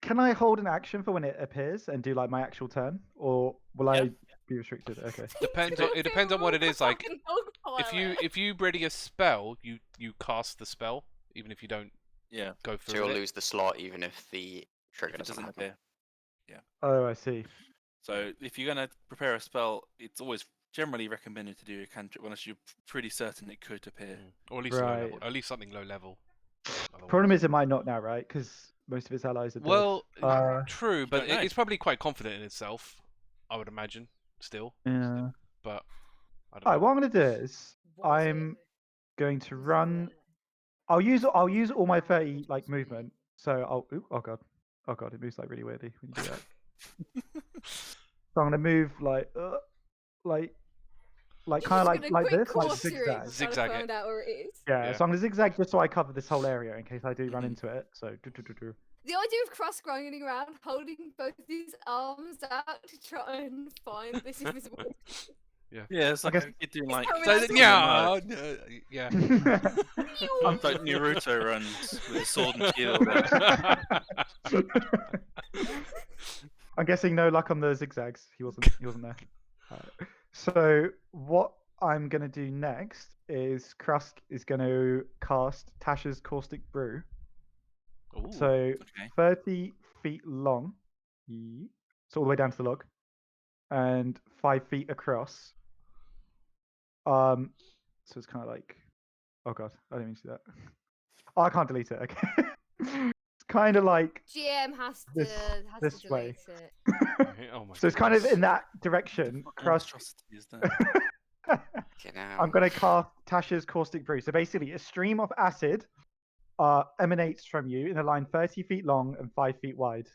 Can I hold an action for when it appears and do like my actual turn, or will Yeah. I be restricted? Okay. It depends on what it is, like, If you ready a spell, you cast the spell, even if you don't Yeah, go So through you'll it. lose the slot even if the trigger if it doesn't doesn't happen. appear. Oh, I see. So if you're going to prepare a spell, it's always generally recommended to do a cantrip unless you're pretty certain it could appear. Or at least low Right. level, at least something low level. Otherwise- Problem is, it might not now, right? Because most of its allies are dead. well, Uh, true, but don't know. it's probably quite confident in itself. I would imagine, still, yeah. but I don't Alright, know. what I'm gonna do is I'm going to run. I'll use all my 30 like movement. So oh god. Oh god, it moves like really weirdly when you do that. So I'm gonna move like kind of like this, like zigzag. Zigzag it. Find out where it is. Yeah, Yeah. so I'm gonna zigzag just so I cover this whole area in case I do run Mhm. into it. So The idea of Krusk running around holding both his arms out to try and find this invisible. Yeah, it's like guess- a kid doing like. Sorry, So, that's yeah, yeah. I'm like Naruto runs with a sword and shield. I'm guessing no luck on the zigzags. He wasn't there. Alright. So what I'm gonna do next is Krusk is gonna cast Tasha's Caustic Brew. Ooh. So Okay. 30 feet long, so all the way down to the log, and 5 feet across. So it's kind of like, oh god, I didn't mean to do that. Oh, I can't delete it. Okay. It's kind of like GM has This- to this delete way. it. Oh my so it's kind of goodness. in that direction. Krusk. Monstrosities there. Get out. I'm gonna cast Tasha's Caustic Brew. So basically, a stream of acid emanates from you in a line 30 feet long and 5 feet wide.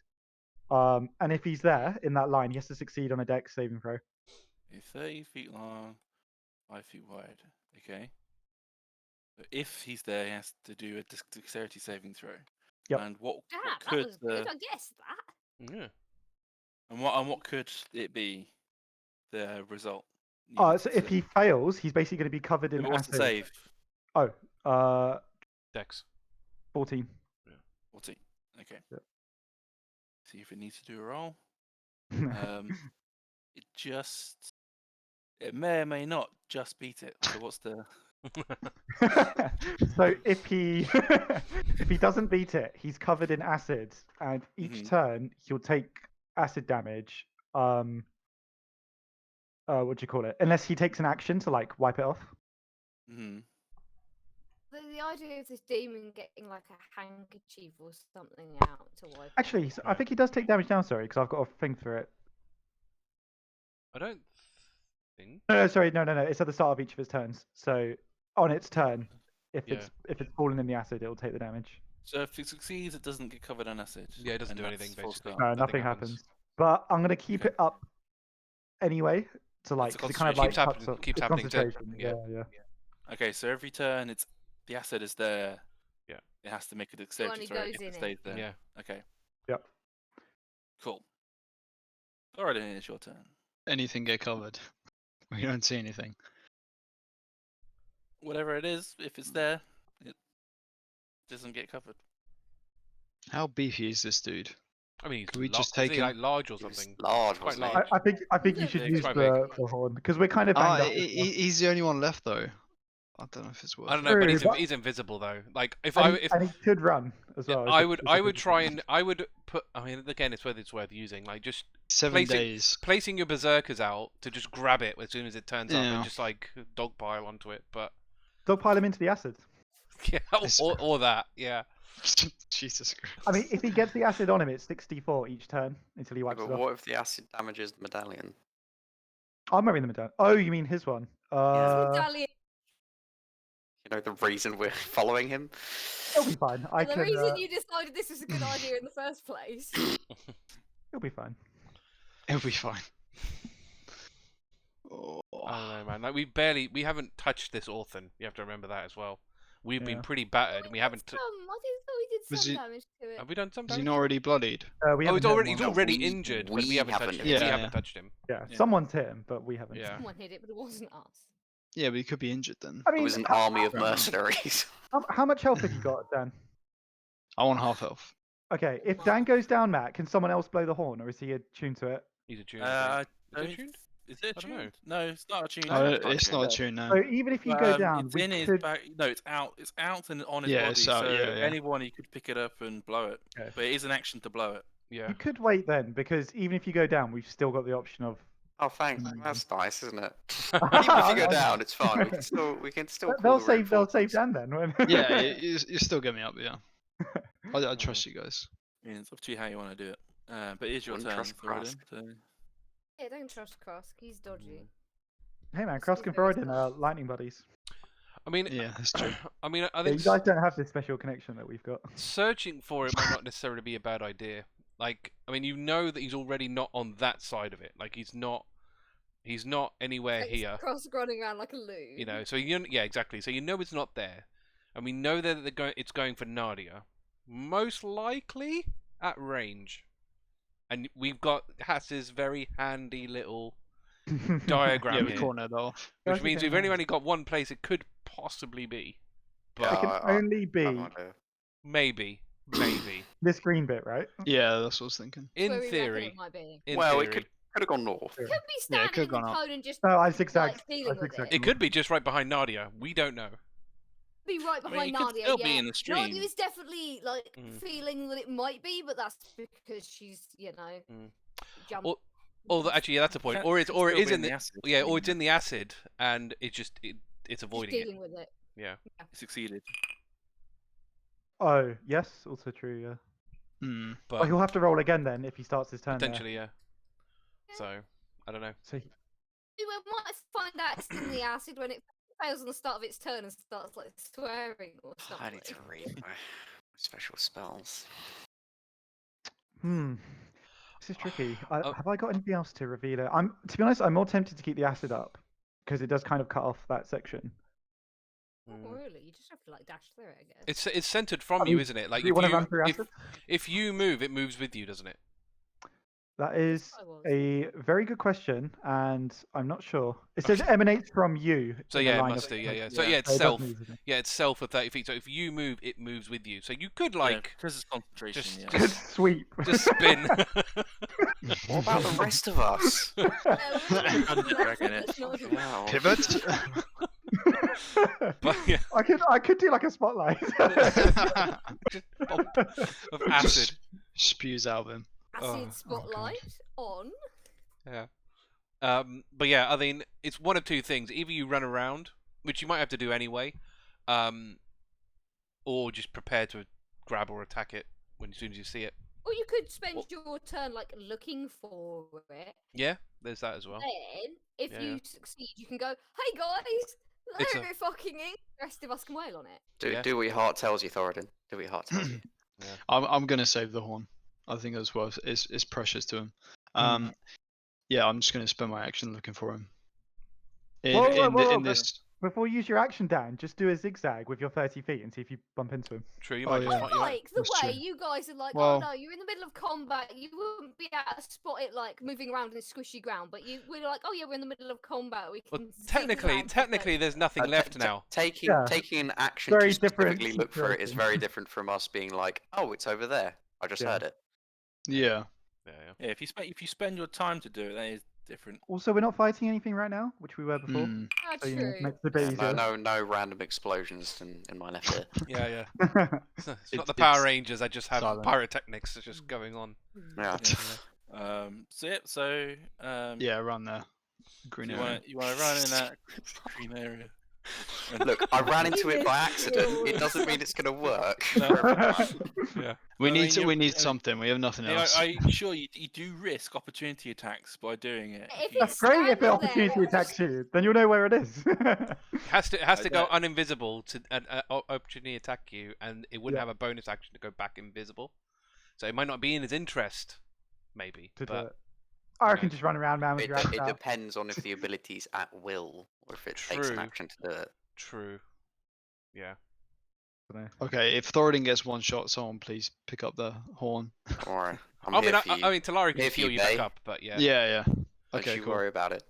And if he's there in that line, he has to succeed on a Dex saving throw. 30 feet long, 5 feet wide. Okay. So if he's there, he has to do a dexterity saving throw. Yep. And what Damn, that could was good. I guessed that. Yeah. and what could it be? The result. So if he fails, he's basically going to be covered in what's acid. the save? Oh, Dex. 14. 14. Okay. Yep. See if it needs to do a roll. It may or may not just beat it. So what's the? So if he if he doesn't beat it, he's covered in acid, and each Mhm. turn he'll take acid damage. What do you call it? Unless he takes an action to like wipe it off. Mm-hmm. The idea of this demon getting like a handkerchief or something out to wipe. Actually, it. I think he does take damage now. Sorry, because I've got a thing for it. I don't think. No, sorry, no. It's at the start of each of his turns. So on its turn, if Yeah. it's fallen in the acid, it'll take the damage. So if it succeeds, it doesn't get covered in acid. Yeah, it doesn't and do that's anything, full basically. stop. No, nothing happens. happens. But I'm gonna keep Okay. it up anyway to like a 'cause it kind of concentration. like Keeps cuts off- keeps it's happening too. concentration, Yeah. yeah. Okay, so every turn the acid is there. Yeah. It has to make a dexterity only throw goes if in it it. stays there. Yeah. Okay. Yep. Cool. Thoradin, it's your turn. Anything get covered? We don't see anything. Whatever it is, if it's there, it doesn't get covered. How beefy is this dude? I mean, he's Can we lo- just is take he him? like large or He was something? large, Quite wasn't he? large. I think you Yeah, should it's use quite the horn because we're kind of banged up. as well. He's the only one left though. I don't know if it's worth I don't it. know, but True, he's but- he's invisible though. Like if and, I he, if and he could run as well. I It's a- would it's a I would good try thing. and I would put. I mean, again, it's worth using. Like just 7 placing- days. placing your berserkers out to just grab it as soon as it turns up Yeah. and just like dogpile onto it. But Dogpile him into the acid. yeah, or that. Yeah. Jesus Christ. I mean, if he gets the acid on him, it's 64 each turn until he Yeah, wipes but it off. what if the acid damages the medallion? I'm marrying them down. Oh, you mean his one? Medallion. You know the reason we're following him. It'll be fine. I The can. reason you decided this was a good idea in the first place. It'll be fine. It'll be fine. Oh. I don't know, man. Like we haven't touched this orphan. You have to remember that as well. We've been Yeah. pretty battered. and We haven't. I thought we did Was some he- damage to it. Have we done some Is he damage? not already bloodied? We Oh, haven't hit him he's once. already we- injured, but we we haven't haven't touched him. hit We him. haven't Yeah. touched him. Yeah, Yeah. someone's hit him, but we haven't. Yeah. Someone hit it, but it wasn't us. Yeah, but he could be injured then. I It mean, was an how, army of fair enough. mercenaries. how much health have you got, Dan? I want half health. Okay, if Dan goes down, Matt, can someone else blow the horn, or is he attuned to it? He's a tune. I Is it don't- tuned? Is it I don't know. tuned? No, it's not a tune. Oh, it's not it's tuned. not a tune now. So even if you go down, it's we in his could. back. No, it's out. It's out and on his Yeah, body. it's out, So yeah, yeah. anyone you could pick it up and blow it. Okay. But it is an action to blow it. Yeah. You could wait then, because even if you go down, we've still got the option of. Oh, thanks. Mm. That's nice, isn't it? Even if you go down, it's fine. We can still. They'll call the save. They'll save reinforcements. Dan then. When... Yeah, you still get me up, yeah. I trust you guys. Yeah, it's up to you how you want to do it. But it is your Wouldn't turn, trust Thoradin. Krusk. So... Yeah, don't trust Krusk. He's dodgy. Hey man, Still Krusk and very Thoradin are lightning buddies. I mean, Yeah, that's true. I mean, I Yeah, think you guys don't have this special connection that we've got. searching for it might not necessarily be a bad idea. Like, I mean, you know that he's already not on that side of it. Like, he's not anywhere Like, here. Krusk running around like a loon. You know, so yeah, exactly. So you know it's not there, and we know that it's going for Nadia, most likely at range, and we've got Hass's very handy little diagram Yeah, we here, cornered off. which Guys, means okay, we've nice. only got one place it could possibly be, It but can only I've be no idea. maybe. this green bit, right? Yeah, that's what I was thinking. That's In where we reckon theory, it might be. in Well, theory, it could have gone north. Could be Yeah, it standing could've in the gone up. cone and just No, I like zigzagged. dealing with zigzagged it. it could be just right behind Nadia. We don't know. Be right I mean, behind it could Nadia. still yeah. be in the stream. Nadia is definitely like Mm. feeling that it might be, but that's because she's Mm. jumped. Although actually, yeah, that's a point. Can- Or can it still is be in the acid yeah, or stream, it's in the acid, and it's just it's Just avoiding it. dealing with it. Yeah. Succeeded. Oh, yes, also true, yeah. Hmm. But But he'll have to roll again then if he starts his turn there. potentially, yeah. So I don't know. So We might find out it's in the acid when it fails on the start of its turn and starts like swearing or something. I need to read my special spells. This is tricky. Oh. Have I got anything else to reveal it? To be honest, I'm more tempted to keep the acid up because it does kind of cut off that section. Not Mm. really. You just have to like dash through it, I guess. It's centered from I you, mean, isn't it? Like do you want to run through if, acid? if you move, it moves with you, doesn't it? That is I was. a very good question, and I'm not sure. It says emanates from you. So in the yeah, it line must of do. Yeah, it. yeah. So Yeah. yeah, it's So it does self. move, doesn't it? Yeah, it's self for 30 feet. So if you move, it moves with you. So you could Yeah, like because it's concentration. just- yeah. Good sweep. just spin. What about the rest of us? Dragon it. Fucking hell. Pivot. But yeah, I could do like a spotlight. just bump of acid. Spews out of him. Acid Oh, spotlight on. Yeah. But yeah, I mean, it's one of two things. Either you run around, which you might have to do anyway, or just prepare to grab or attack it as soon as you see it. Or you could spend Well- your turn like looking for it. Yeah, there's that as well. Then, if Yeah, you yeah. succeed, you can go, "Hey guys, It's they're a- a bit fucking in." The rest of us can wail on it. Yeah. Do what your heart tells you, Thoradin. Do what your heart tells you. I'm gonna save the horn. I think as well. It's precious to him. Mm. Yeah, I'm just gonna spend my action looking for him. In, Whoa, in, whoa, in whoa, this. Before you use your action, Dan, just do a zigzag with your 30 feet and see if you bump into him. True, you Oh, might yeah. just I find, you might- like the That's way true. you guys are like, Well- "Oh no, you're in the middle of combat. You wouldn't be able to spot it like moving around in squishy ground." But we're like, "Oh yeah, we're in the middle of combat. We Well, can." zig technically, around technically, there's nothing left now. Taking Yeah. taking an action Very to different specifically look for it is situation. very different from us being like, oh, it's over there. I just Yeah. heard it. Yeah. Yeah, yeah. Yeah, if you spend your time to do it, that is different. Also, we're not fighting anything right now, which we were before. Hmm. That's So, true. makes it a bit Yeah, easier. no random explosions in my left ear. Yeah, yeah. It's not It's- the Power it's Rangers. I just have silent. pyrotechnics that's just going on. Yeah. So Yeah, around there. Green you area. want to run in that green area. Look, I ran into it by accident. It doesn't mean it's gonna work. for everyone. Yeah. We I need mean, to. you- We need I mean- something. We have nothing Yeah, else. I'm sure you do risk opportunity attacks by doing it. If you- That's great if the Stand opportunity there. attacks you. Then you'll know where it is. It has to go that- uninvisible to an opportunity attack you, and it wouldn't Yeah. have a bonus action to go back invisible. So it might not be in his interest, maybe. to do But it. I reckon know. just run around, man, with It, your axe it out. depends on if the ability's at will or if it takes an True. action to do it. true. Yeah. Dunno. Okay, if Thoradin gets one shot, someone please pick up the horn. Don't worry. I'm I here mean, for you. I mean, Talari can Here for heal you, you back Bay. up, but yeah. Yeah. Don't Okay, you cool. worry about it.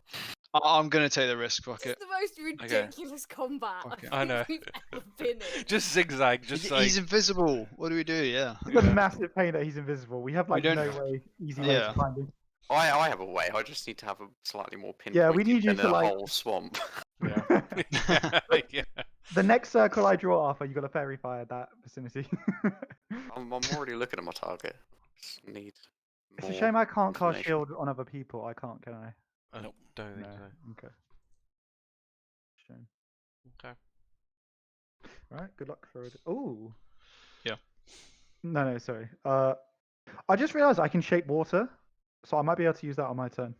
I'm gonna take the risk. Fuck This it. is the most ridiculous combat Okay. I I know. think we've ever been in. Just zigzag, just He's, like he's invisible. What do we do? Yeah. It's a massive pain that he's invisible. We have like don't- no way, easy way Yeah. to find him. I have a way. I just need to have a slightly more pinpointed Yeah, we need you than to, a like- whole swamp. yeah. The next circle I draw, Arthur, you got to fairy fire that vicinity. I'm already looking at my target. Just need It's a more shame I can't cast information. shield on other people. I can't, can I? I Nope. don't think No. so. Okay. Shame. Okay. Right. Good luck for it. Oh. Yeah. No, sorry. I just realised I can shape water, so I might be able to use that on my turn.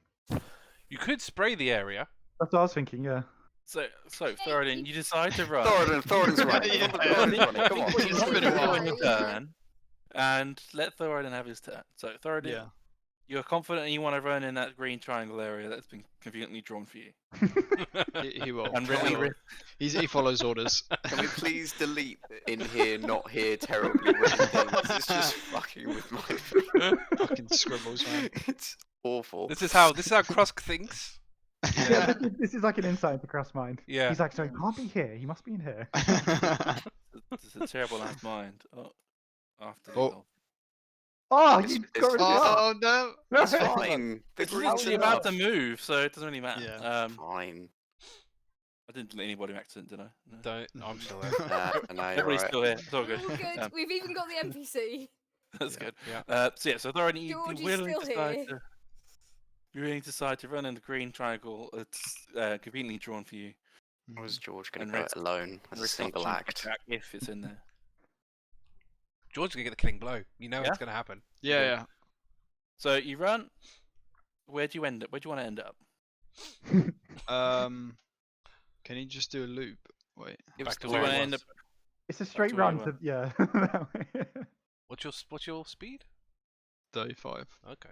You could spray the area. That's what I was thinking. Yeah. So Thoradin, you decide to run. Thoradin's running. Yeah. Thoradin's running. Come on. He's been a while. On your turn, and let Thoradin have his turn. So Thoradin, Yeah. you're confident you want to run in that green triangle area that's been conveniently drawn for you. He will. And he really, will. He follows orders. Can we please delete in here, not here, terribly written things? It's just fucking with my Fucking scribbles, man. It's awful. This is how Krusk thinks. Yeah, this is like an insight into Krusk's mind. Yeah. He's like, so he can't be here. He must be in here. it's a terrible last mind. Oh, after the Oh. goal. Oh, It's- you it's got rid of Oh no! It's fine. The It's green's literally about enough. to move, so it doesn't really matter. Yeah. Fine. I didn't delete anybody by accident, did I? No. Don't. I'm still there. No, you're Everybody's right. still here. It's all good. All good. Um, We've even got the NPC. That's Yeah, good. yeah. So yeah, so Thoradin, you George is really still decide here. to. You really decide to run in the green triangle. It's conveniently drawn for you. How was George going And to go Red's- it alone as a Risk single option to act? attack if it's in there. George's gonna get the killing blow. You know Yeah? it's gonna happen. Yeah, So you run. Where do you end up? Where do you want to end up? yeah. Can you just do a loop? Wait. Back to So where you it want to end was. up. It's a straight where you run were. to yeah. that way. What's your speed? 35. Okay.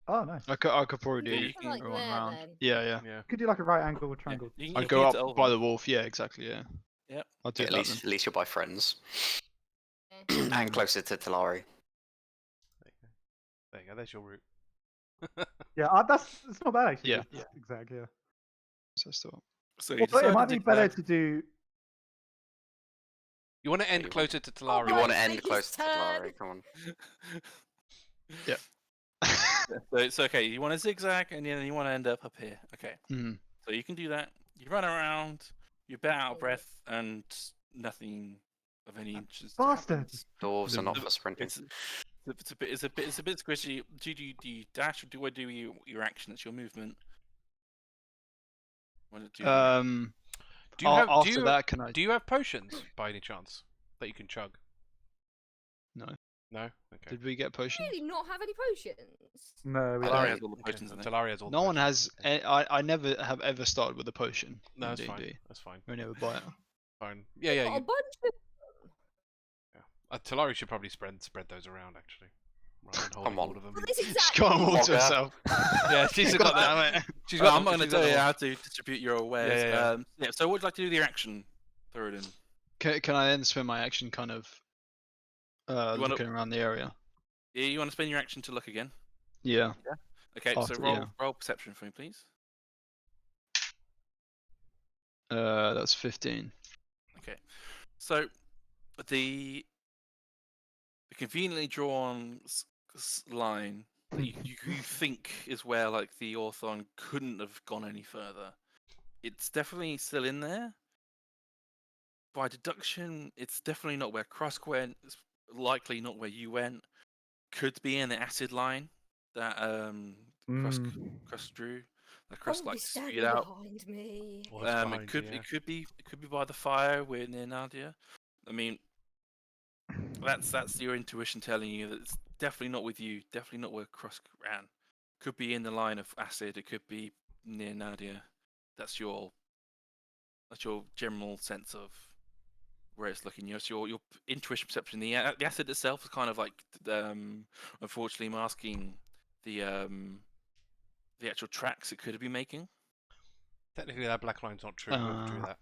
Oh, nice. I could probably Yeah, do you can Like run there, around. then. Yeah, yeah. Yeah. Could do like a right angle Yeah, triangle. you can I'd get go to up by Elven. the wolf. Yeah, exactly. Yeah. Yep. I'll do At that least you'll buy friends. Eh. And closer to Talari. There you go. There's your route. Yeah, it's not bad actually. Yeah. Exactly. Yeah. then. So still. So you Well, it decide might to be do better that. to do. You want to end you want- closer to Oh, Talari. You Right, want to take end his closer to turn. Talari, come on. So it's okay. You want to zigzag, and then you want to end up here. Okay. Mhm. So you can do that. You run around. You're a bit out of breath, and nothing of any interest Bastard. happens. Dwarves are not The- for sprinting. It's a bit squishy. Do you dash or do I do your action? That's your movement. Want to do? Do you have? After do you, that, can I? do you have potions by any chance that you can chug? No. No. Okay. Did we get potions? Really not have any potions. No, we Talari don't. has all the potions in it. Talari has all. No the one potions. has. I never have ever started with a potion. No, in that's fine. D&D. That's fine. We never buy it. Fine. Yeah, yeah. Got a You, bunch of Talari should probably spread those around actually. Rather than holding Come on. hold of them. well, this She's exact got them all to Logger. herself. Yeah, she's got that. Damn it. She's Well, got I'm not going to she's got tell you them all. how to distribute your wares. Yeah. Yeah. So what would you like to do with your action, Thoradin? Can I then spend my action kind of wanna- looking around the area? Yeah, you want to spend your action to look again? Yeah. Okay, so After- roll yeah. roll perception for me, please. That's 15. Okay, so the conveniently drawn line that you think is where like the Orthon couldn't have gone any further. It's definitely still in there. By deduction, it's definitely not where Krusk went. It's likely not where you went. Could be in the acid line that Krusk drew. That Krusk probably like standing spewed out. behind me. Well, that's behind It could you, yeah. it could be by the fire we're near Nadia. I mean, that's your intuition telling you that it's definitely not with you. Definitely not where Krusk ran. Could be in the line of acid. It could be near Nadia. That's your general sense of where it's looking. Your intuition perception. The acid itself is kind of like unfortunately masking the actual tracks it could be making. Technically, that black line's not true. Whoever drew that.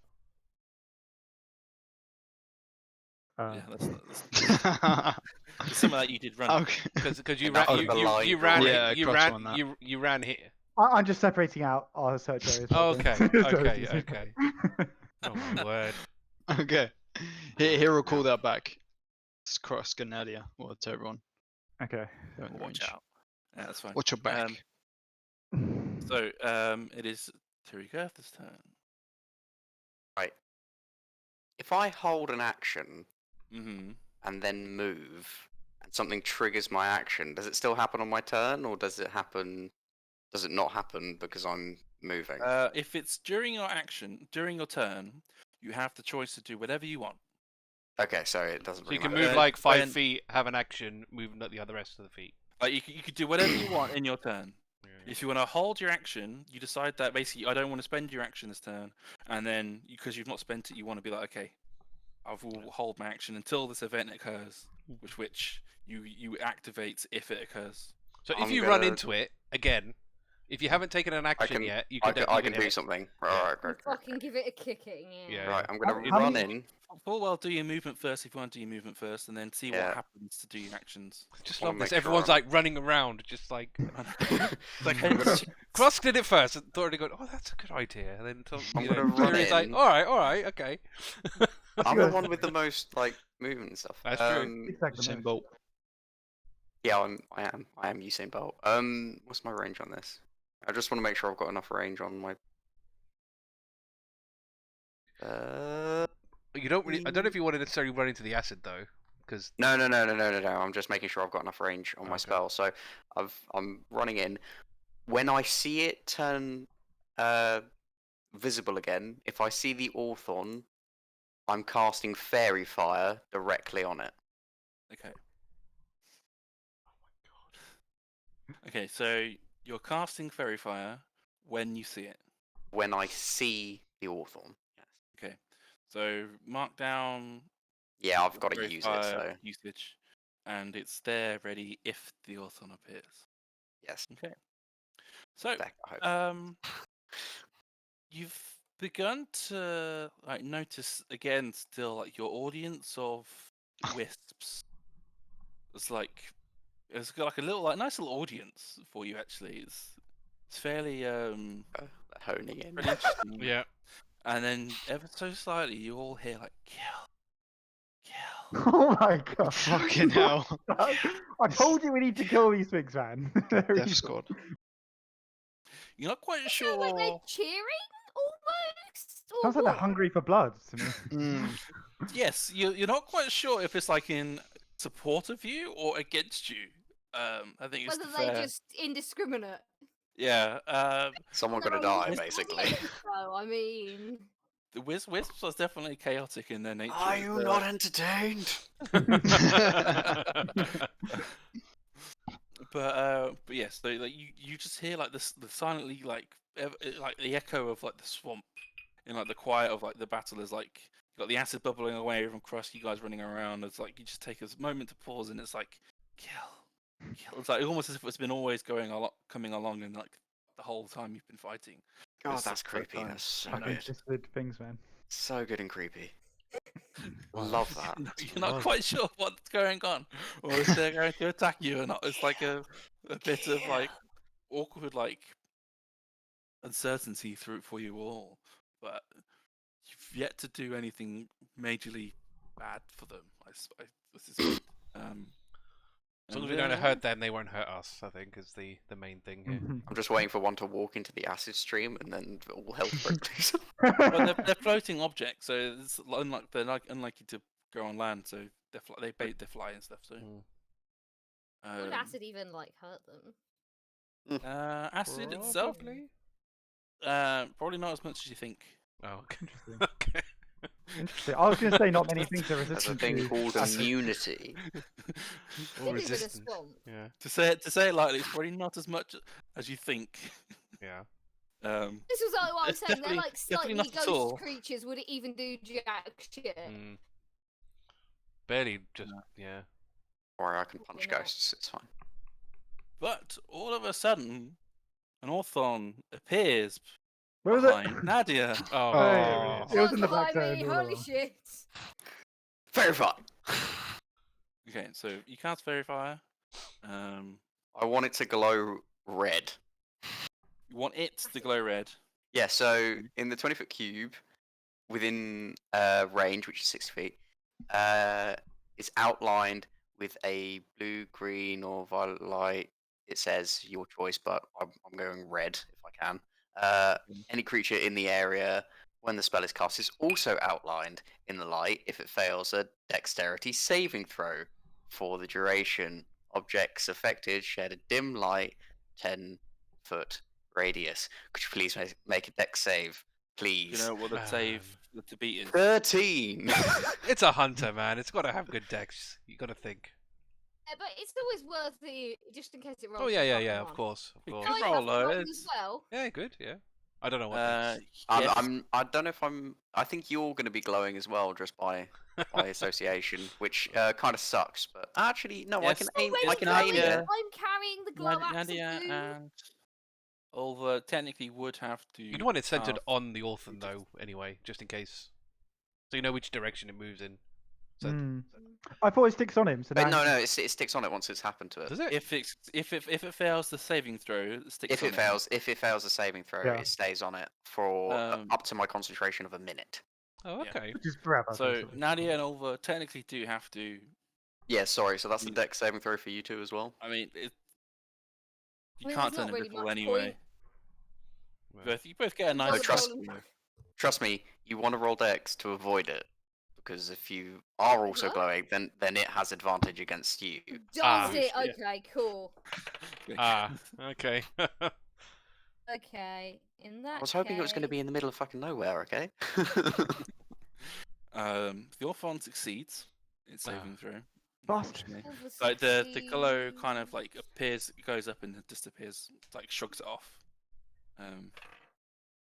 Yeah, that's some of that you did run. Okay. Because you And that ran was the line you ran Yeah, you Krusk ran won that. you ran here. I'm just separating out our search areas. Oh, for okay, things. So okay, it's- okay. Oh my word. Okay. Here, call that back. It's Krusk and Nadia. Well, to everyone. Okay. They're in the Watch range. out. Yeah, that's fine. Watch your back. So it is Turygurtha's turn. Right. If I hold an action Mm-hmm. and then move, and something triggers my action, does it still happen on my turn, or does it not happen because I'm moving? If it's during your action, during your turn, you have the choice to do whatever you want. Okay, so it doesn't So you really can matter. move like 5 when- feet, have an action, move the other rest of the feet. Like you could do whatever you want in your turn. Yeah. If you want to hold your action, you decide that basically I don't want to spend your action this turn, and then because you've not spent it, you want to be like, okay, I will hold my action until this event occurs, which you activate if it occurs. So if I'm you run gonna- into it again, if you haven't taken an action can- yet, you I can, can, I you can hit do it. something. Yeah. Right. Fucking give it a kicking. Yeah. Right, I'm gonna How run many- in. Full well, do your movement first if you want to do your movement first, and then see Yeah. what happens to do your actions. Just wanna love this. make sure Everyone's I'm- like running around, just like. Like, I'm gonna- Krusk did it first, and Thoradin going, "Oh, that's a good idea." And then I'm you gonna know, run Tiri's like, in. "All right, okay." I'm the one with the most like movement and stuff. That's true. Exactly. Usain Bolt. Yeah, I am Usain Bolt. What's my range on this? I just want to make sure I've got enough range on my. You don't really. I don't know if you want to necessarily run into the acid though, because No. I'm just making sure I've got enough range on my Okay. spell. So I'm running in. When I see it turn visible again, if I see the Orthon, I'm casting Fairy Fire directly on it. Okay. Okay, so you're casting Fairy Fire when you see it. When I see the Orthon. Yes. Okay. So mark down Yeah, I've got to Fairy use it. Fire So usage, and it's there ready if the Orthon appears. yes, Okay. So Beck, I hope. you've begun to like notice again still like your audience of wisps. It's got like a little like nice little audience for you actually. It's fairly Honing in. pretty interesting. yeah. And then ever so slightly you all hear like kill. Oh my god. Fucking hell. I told you we need to kill these things, man. Death Squad. You're not quite Sounds like they're sure. cheering almost. Or Sounds like they're what? hungry for blood to me. Mm. Yes, you're not quite sure if it's like in support of you or against you. I think it's Whether the they're fair. just indiscriminate. Yeah. Someone They're gonna on die, the basically. side, So I mean, The wisps are definitely chaotic in their nature. Are you not entertained? But yes, like you just hear like this the silently like like the echo of like the swamp in like the quiet of like the battle is like you got the acid bubbling away from Krusk, you guys running around. It's like you just take a moment to pause and it's like kill. It's like almost as if it's been always coming along and like the whole time you've been fighting. God, It's that's the first creepy. time. That's so I know. Fucking good. twisted things, man. So good and creepy. Wow. Love that. You're not Love. quite sure what's going on, or if they're going to attack you or not. It's like a bit of like awkward like uncertainty through for you all, but you've yet to do anything majorly bad for them. This is As long as and, we don't uh, hurt them, they won't hurt us. I think is the main thing here. I'm just waiting for one to walk into the acid stream and then all hell breaks loose. Well, they're floating objects, so it's unlikely to go on land. So they fly and stuff. So Mm. would acid even like hurt them? acid itself, Probably. probably not as much as you think. Oh, okay. Interesting. Okay. Interesting. I was going to say not many things are There's a resistant thing to called acid. immunity. Or Live in a resistance. swamp. Yeah. To say it lightly, it's probably not as much as you think. Yeah. This was like what I was It's saying. They're definitely- like definitely slightly not at ghost all. creatures. Would it even do jack shit? Mm. Barely. Just yeah. Or I can punch Probably not. ghosts, it's fine. But all of a sudden, an Orthon appears Where was it? behind Nadia. Oh. Hey, there it was in the Behind back me, there. holy shit! Very fun! Okay, so you cast Fairy Fire. I want it to glow red. You want it to glow red. Yeah, so in the 20-foot cube, within range, which is 60 feet, it's outlined with a blue, green, or violet light. It says your choice, but I'm going red if I can. Any creature in the area when the spell is cast is also outlined in the light. If it fails a dexterity saving throw for the duration, objects affected shed a dim light 10-foot radius. Could you please make a dex save, Do you please? know what the save to beat is? 13. It's a hunter, man. It's got to have good decks. You got to think. Yeah, but it's always worth the just in case it rolls. Oh a yeah, fucking yeah. Of one. course, of Good course. roll, I have though, one it's- as well. Yeah, good. Yeah. I don't know what these. Yes. I don't know if I'm. I think you're going to be glowing as well, just by association, which kind of sucks. But actually, no, I Yes. can Oh, aim. wait, I can Nadia- aim Nadia- it. I'm carrying the glow axe Nadia of doom. and Ulva technically would have to. You'd want it centered have- on the orphan though, anyway, just in case, so you know which direction it moves in. So I thought it sticks on him. So now No, he- no, it sticks on it once it's happened to it. does it? If it fails the saving throw, it sticks If on it fails, if it fails a saving throw, Yeah. it stays on it for up to my concentration of a minute. Oh, yeah. okay. Which is forever. So basically. Nadia and Ulva technically do have to. Yeah, sorry. So that's a Mm. dex saving throw for you two as well. I mean, you I mean, can't there's turn not really invisible much anyway. Well, You both get a nice. No, Does trust roll me. and- Trust me, you want to roll dex to avoid it, because if you are also What? glowing, then it has advantage against you. Does Ah. it? Yeah. Okay, cool. okay. Okay, in that I was hoping it was going to be in the middle of fucking nowhere. Okay. The Orphan succeeds its saving throw. Bastard. Unfortunately. Like the glow kind of like appears, goes up and disappears, like shrugs it off.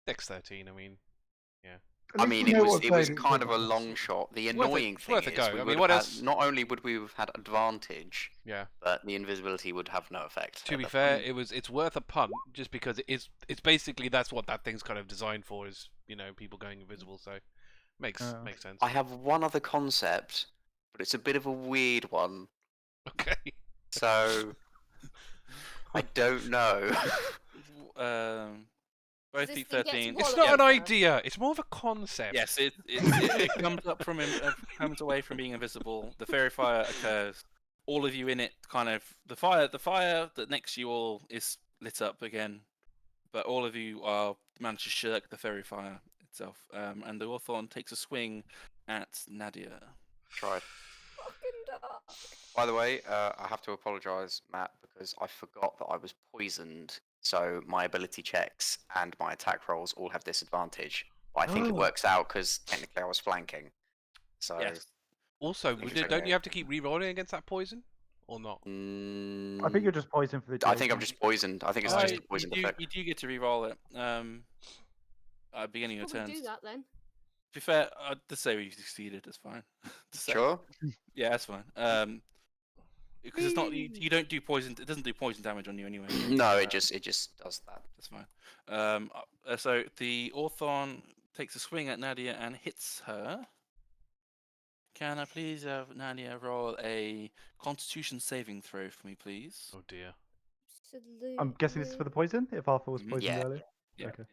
Dex 13. I mean, At I least mean, we it know was what it was saving kind of a throw is. long shot. The It's worth a- annoying it's thing worth a is, go. we I mean, would what have else- had, not only would we have had advantage, yeah. but the invisibility would have no effect. To at be the fair, point. it's worth a punt just because it's basically that's what that thing's kind of designed for, is people going invisible. So makes sense. I have one other concept, but it's a bit of a weird one. Okay. So I don't know. Both This the thing gets 13. It's Well, not an yeah. idea. It's more of a concept. Yes, it comes up from comes away from being invisible. The fairy fire occurs. All of you in it, kind of the fire that next to you all is lit up again, but all of you are managed to shirk the fairy fire itself. And the Hawthorn takes a swing at Nadia. Tried. Fucking dark. By the way, I have to apologise, Matt, because I forgot that I was poisoned. So my ability checks and my attack rolls all have disadvantage. But I think it Oh. works out because technically I was flanking. So Yes. Also, Interesting, don't you yeah. have to keep re-rolling against that poison, or not? I think you're just poisoned for the. I think I'm duration. just poisoned. I think it's Oh, just you a poison you effect. do get to re-roll it. At the beginning of your Probably turns. do that then. To be fair, I'd just say you succeeded. It's fine. Just say- Sure. Yeah, that's fine. Because it's not you don't do poison. It doesn't do poison damage on you anyway. No, it just does that. That's fine. So the Orthon takes a swing at Nadia and hits her. Can I please have Nadia roll a Constitution saving throw for me, please? Oh dear. Absolutely. I'm guessing this is for the poison. If Arthur was Mhm. poisoned Yeah. earlier. Yeah. Okay.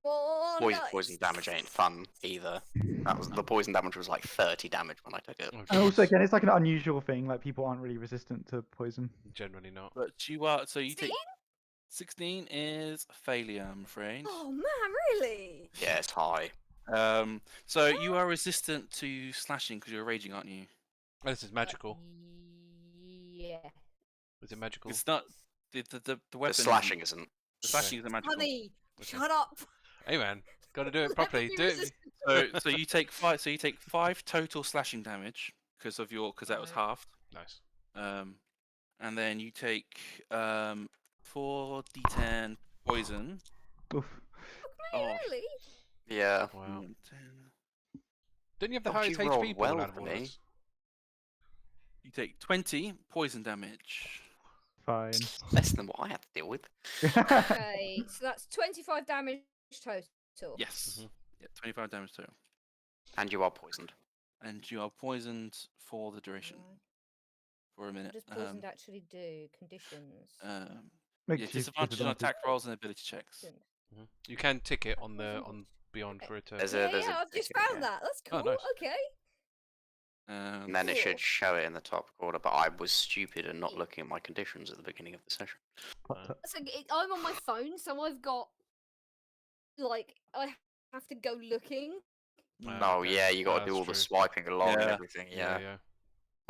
Oh, Poison damage ain't fun either. That was the poison damage was like 30 damage when I took it. Oh, And also, jeez. again, it's like an unusual thing. Like people aren't really resistant to poison. Generally not. But you are. So you take 16? 16 is a failure, I'm afraid. Oh man, really? Yeah, it's high. So you are resistant to slashing because you're raging, aren't you? Oh, this is magical. Yeah. Is it magical? It's not the weapon. The slashing isn't. The slashing isn't magical. Honey, Okay. shut up. Hey man, gotta do it Let properly. me Do it. resist- So you take five. So you take 5 total slashing damage because that was Right. halved. Nice. And then you take 4d10 poison. Oof. Mate, Oh. really? Yeah. Wow. 10. Didn't you have the Oh, highest you rolled HP pool well out of for all of me. us? You take 20 poison damage. Fine. Less than what I had to deal with. Okay, so that's 25 damage total. Yes. Mhm. Yeah, 25 damage total. And you are poisoned. And you are poisoned for the duration, Right. for a What minute. does poisoned actually do? Conditions. Makes Yeah, you disadvantage on disadvantage. attack rolls and ability checks. Conditions. You can tick it on the Poisoned. beyond Okay. for a turn. There's Yeah, a- yeah, I've just ticket, found yeah. that. That's Oh, cool. nice. Okay. And then it should Cool. show it in the top corner, but I was stupid and not looking at my conditions at the beginning of the session. So I'm on my phone, so I've got like I have to go looking. Oh okay. yeah, you got to That's do all the true. swiping along and Yeah. everything. Yeah. Yeah.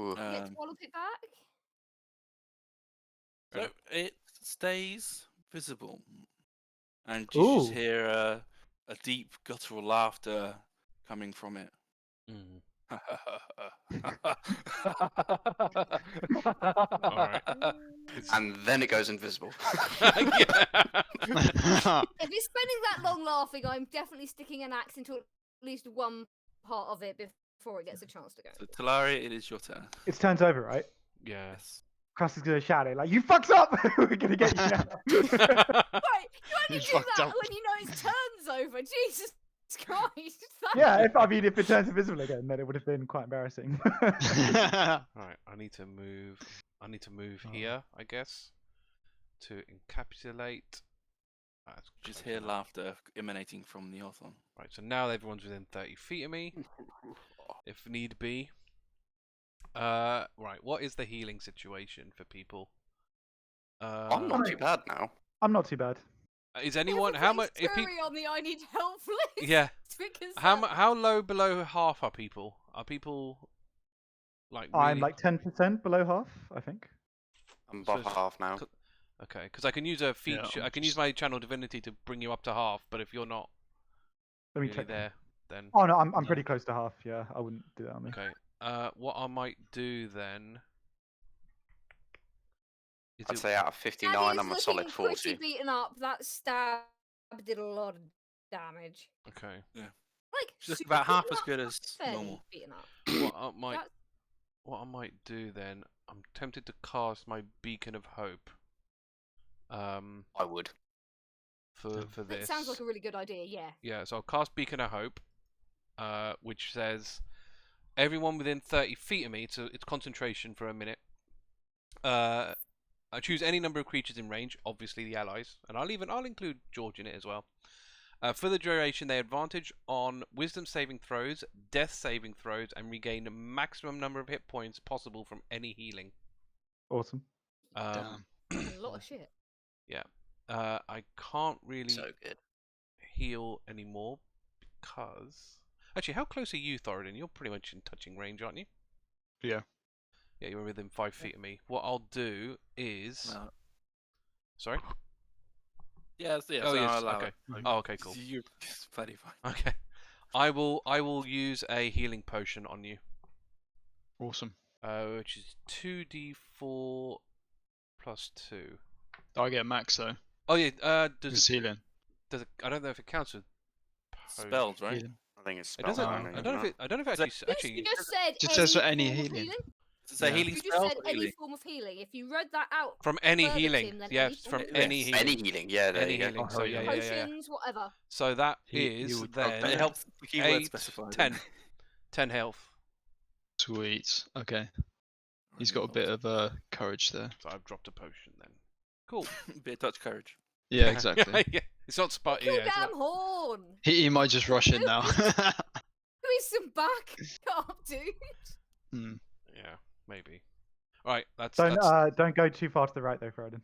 Ooh. You get to wallop it back. So it stays visible, and you just Ooh. hear a deep guttural laughter coming from it. Mm. Alright. and then it goes invisible. Yeah. If it's spending that long laughing, I'm definitely sticking an axe into at least one part of it before it gets a chance to go. So Talari, it is your turn. It's turns over, right? Yes. Krusk is gonna shout it like, "You fucked up! We're gonna get you now." Right, you only You do fucked that up. when you know it's turns over. Jesus Christ. Yeah, if it turns invisible again, then it would have been quite embarrassing. Right, I need to move. Oh. Here, I guess, to encapsulate. That's Just close hear enough. laughter emanating from the Hawthorn. Right, so now everyone's within 30 feet of me, if need be. Right, what is the healing situation for people? I'm not too bad now. I'm not too bad. Is anyone how much? If Turi people, on the I need help list. yeah, Because how low below half are people? Are people like really? I'm like 10% below half, I think. I'm So above it's- half now. Okay, because I can use a feature. I'm I can use just- my channel divinity to bring you up to half. But if you're not Let me really check. there, then Oh no, I'm No. pretty close to half. Yeah, I wouldn't do that on me. okay. What I might do then is I'd it- say out of 59, Nadia's I'm a looking solid pretty 40. beaten up. That stab did a lot of damage. okay. Like Just super about half beaten as up, good as fairly normal. beaten up. What I might do then, I'm tempted to cast my Beacon of Hope. I would. For this. It sounds like a really good idea. Yeah. Yeah, so I'll cast Beacon of Hope, which says everyone within 30 feet of me. It's concentration for a minute. I choose any number of creatures in range, obviously the allies, and I'll include George in it as well. For the duration, they advantage on Wisdom saving throws, Death saving throws, and regain a maximum number of hit points possible from any healing. Awesome. Um, A lot of shit. I can't really So good. heal anymore because actually, how close are you, Thoradin? You're pretty much in touching range, aren't you? Yeah. Yeah, you're within 5 feet of me. What I'll do is, No. sorry. Yes, yes. Oh, yes, I'll allow okay. it. Oh, okay, cool. You're bloody fine. Okay, I will use a healing potion on you, Awesome. which is 2d4 plus 2. I get max though. Oh yeah, It's healing. I don't know if it counts with Spells, right? Healing. I think it's It doesn't. Oh, spellbinding, I don't know if isn't it. I don't know if Is that- it actually. You just said Just says for any form of healing. It's a Yeah. healing You just spell. said or any healing? form of healing. If you read that out, From any verbatim, healing, then yes, any form from of any healing. healing. Any healing, yeah, there Any you go. healing. So Oh, yeah, yeah. yeah, yeah. Potions, whatever. So that He is would then But it helps the keyword 8, specified. 10. 10 health. Sweet. Okay. He's got a bit of courage there. So I've dropped a potion then. Cool. bit of touch courage. Yeah, exactly. yeah, it's not spot. Kill Yeah, it's damn not. horn. He might just rush in now. Give me some back up, dude. Hmm. Yeah, maybe. All right, that's. Don't go too far to the right though, Froden.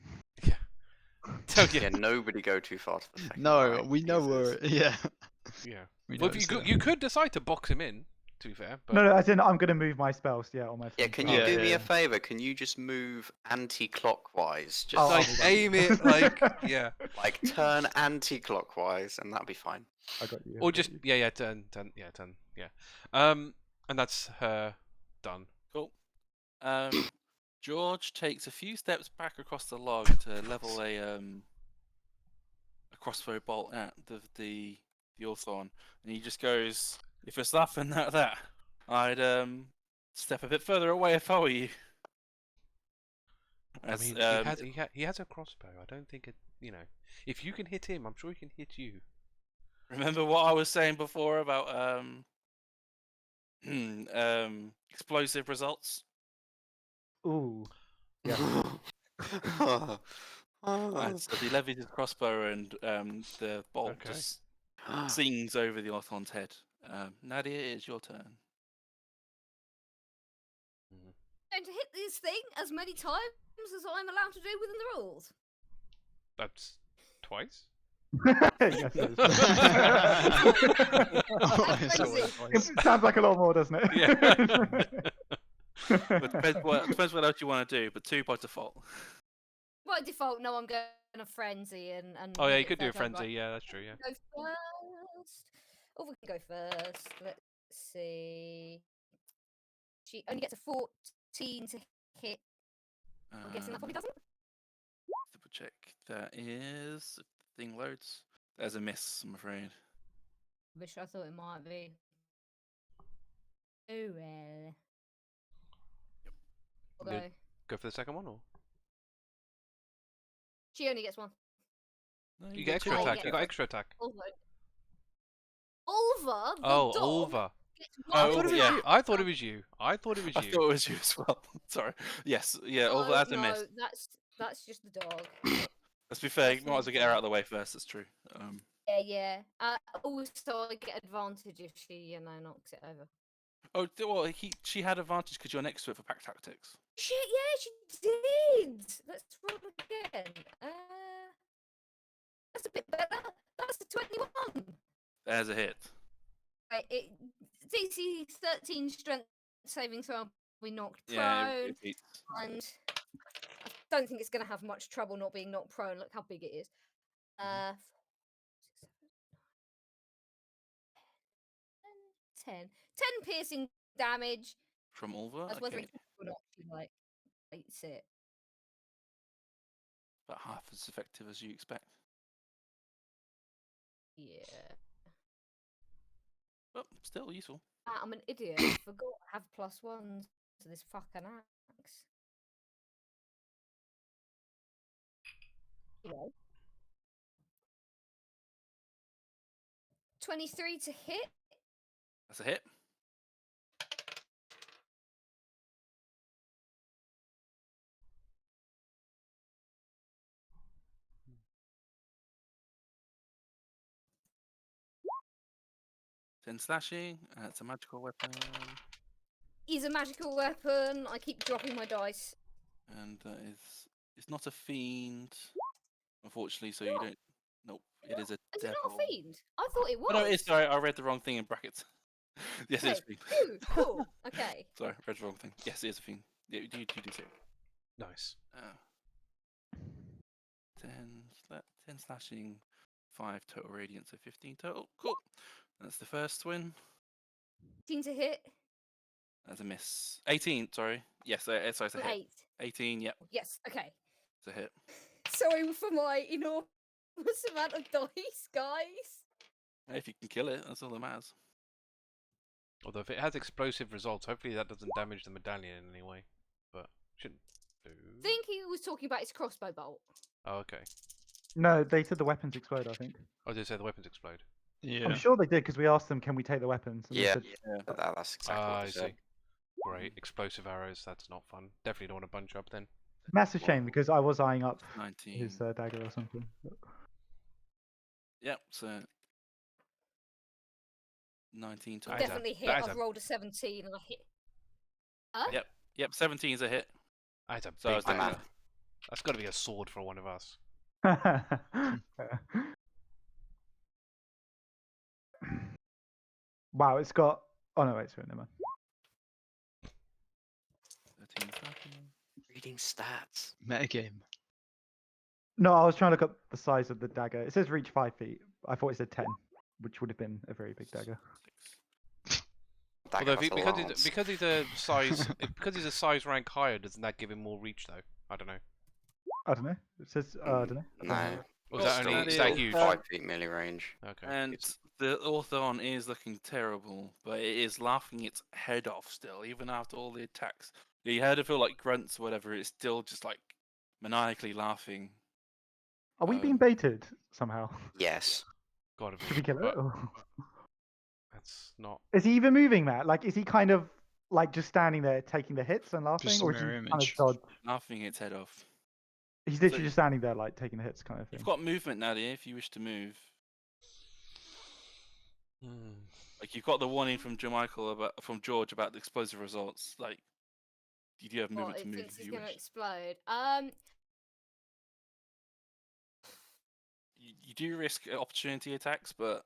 Oh, Yeah, nobody go too far to the second No, right, we know because where. Yeah. yeah. We Well, know if it's you could, there. you could decide to box him in. To be fair, but No, as in I'm gonna move my spells. Yeah, on my. Yeah, turn. can Oh, you Yeah, do me yeah. a favour? Can you just move anti-clockwise? Just Oh, like hold on. aim it, like yeah, like turn anti-clockwise, and that'll be fine. I got you. I or got just you. yeah, 10, yeah. And that's her done. Cool. George takes a few steps back across the log to level a crossbow bolt at the Hawthorn, and he just goes, "If it's nothing like that, I'd step a bit further away if I were you." I As, mean, he has a crossbow. I don't think it. You know, if you can hit him, I'm sure he can hit you. remember what I was saying before about explosive results? Ooh. Yeah. So he levies his crossbow, and the bolt Okay. just sings over the Hawthorn's head. Nadia, it's your turn. Going to hit this thing as many times as I'm allowed to do within the rules. That's twice. Yes, it is. Oh, it's Crazy. always twice. It sounds like a lot more, doesn't it? But depends what else you want to do, but 2 by default. By default, no, I'm going to frenzy and. Oh yeah, hit you could do a third time, frenzy. right? Yeah, that's true. Yeah. Go first. Oh, we can go first. Let's see. She only gets a 14 to hit. I'm guessing that probably doesn't. check. That is if the thing loads. There's a miss, I'm afraid. Wish I thought it might be. Oh well. We'll Yeah. go. Go for the second one, or She only gets one. No, you get extra two. attack. Yeah. You got extra attack. Ulva, the Oh, dog, Ulva. gets I Oh, thought it was yeah. you. I thought it was you. I thought it was I you. thought it was you as well. Sorry. Yes, yeah, No, over as a no, miss. that's just the dog. Let's be fair, you That's might as well get her out of the way first, that's true. Yeah. Also, I get advantage if she, knocks it over. Oh, well, she had advantage because you're next to it for pack tactics. Shit, yeah, she did. Let's roll again. That's a bit better. That's a 21. There's a hit. Right, DC 13 strength saving throw. We knocked Yeah, prone, it beats. and I don't think it's going to have much trouble not being knocked prone. Look how big it is. 10 piercing damage. From Ulva? That's whether Okay. it or not. She bites it. About half as effective as you expect. Yeah. But still useful. I'm an idiot. I forgot I have +1 to this fucking axe. Anyway. 23 to hit. That's a hit. Ten slashing. It's a magical weapon, Is a magical weapon. I keep dropping my dice. and it's not a fiend, unfortunately. So you don't. Nope. It is a Is it devil. not a fiend? I thought it was. Oh, no, it is. Sorry, I read the wrong thing in brackets. Yes, it is a Okay. fiend. Ooh, cool. Okay. Sorry, I read the wrong thing. Yes, it is a fiend. Yeah, you do see it. Nice. 10 slashing, 5 total radiant, so 15 total. Cool. That's the first win. 18 to hit. That's a miss. 18, sorry. Yes, sorry, it's a hit. 8. 18, yep, Yes. Okay. it's a hit. Sorry for my enormous amount of dice, guys. If you can kill it, that's all that matters. Although if it has explosive results, hopefully that doesn't damage the medallion in any way. But shouldn't do. I think he was talking about his crossbow bolt. Oh, okay. No, they said the weapons explode, I think. Oh, did they say the weapons explode? Yeah. I'm sure they did because we asked them, can we take the weapons? And they Yeah. said, That's exactly Ah, what I they see. said. Great. Explosive arrows, that's not fun. Definitely don't want to bunch up then. massive shame because I was eyeing up 19. his dagger or something. But... Yep, so 19 total. That is a- Definitely hit. that is I've a- rolled a 17 and I hit. Huh? Yep, 17 is a hit. That's a So big is that dagger. math? That's got to be a sword for one of us. Wow, it's got. Oh no, wait, sorry, never mind. 13 slashing. Reading stats. Metagame. No, I was trying to look up the size of the dagger. It says reach 5 feet. I thought it said 10, which would have been a very big dagger. Although Dagger, because that's a lance. because he's a size because he's a size rank higher, doesn't that give him more reach though? I don't know. I don't know. It says. I don't know. No. Or is Well, that still- only is still that huge? 5 feet melee range. Okay. And the Orthon is looking terrible, but it is laughing its head off still, even after all the attacks. You heard it feel like grunts or whatever, it's still just like maniacally laughing. Are we being baited somehow? Yes. Gotta be. Should we kill it? but or- That's not. Is he even moving, Matt? Like, is he kind of like just standing there taking the hits and laughing, Just or is he mirror kind of image. dodge? Laughing its head off. He's literally just standing there, like taking the hits, kind of thing. You've got movement, Nadia, if you wish to move. Hmm. Like you've got the warning from George about the explosive results. Like you do have Well, movement it to move thinks if it's you going to wish. explode. You do risk opportunity attacks, but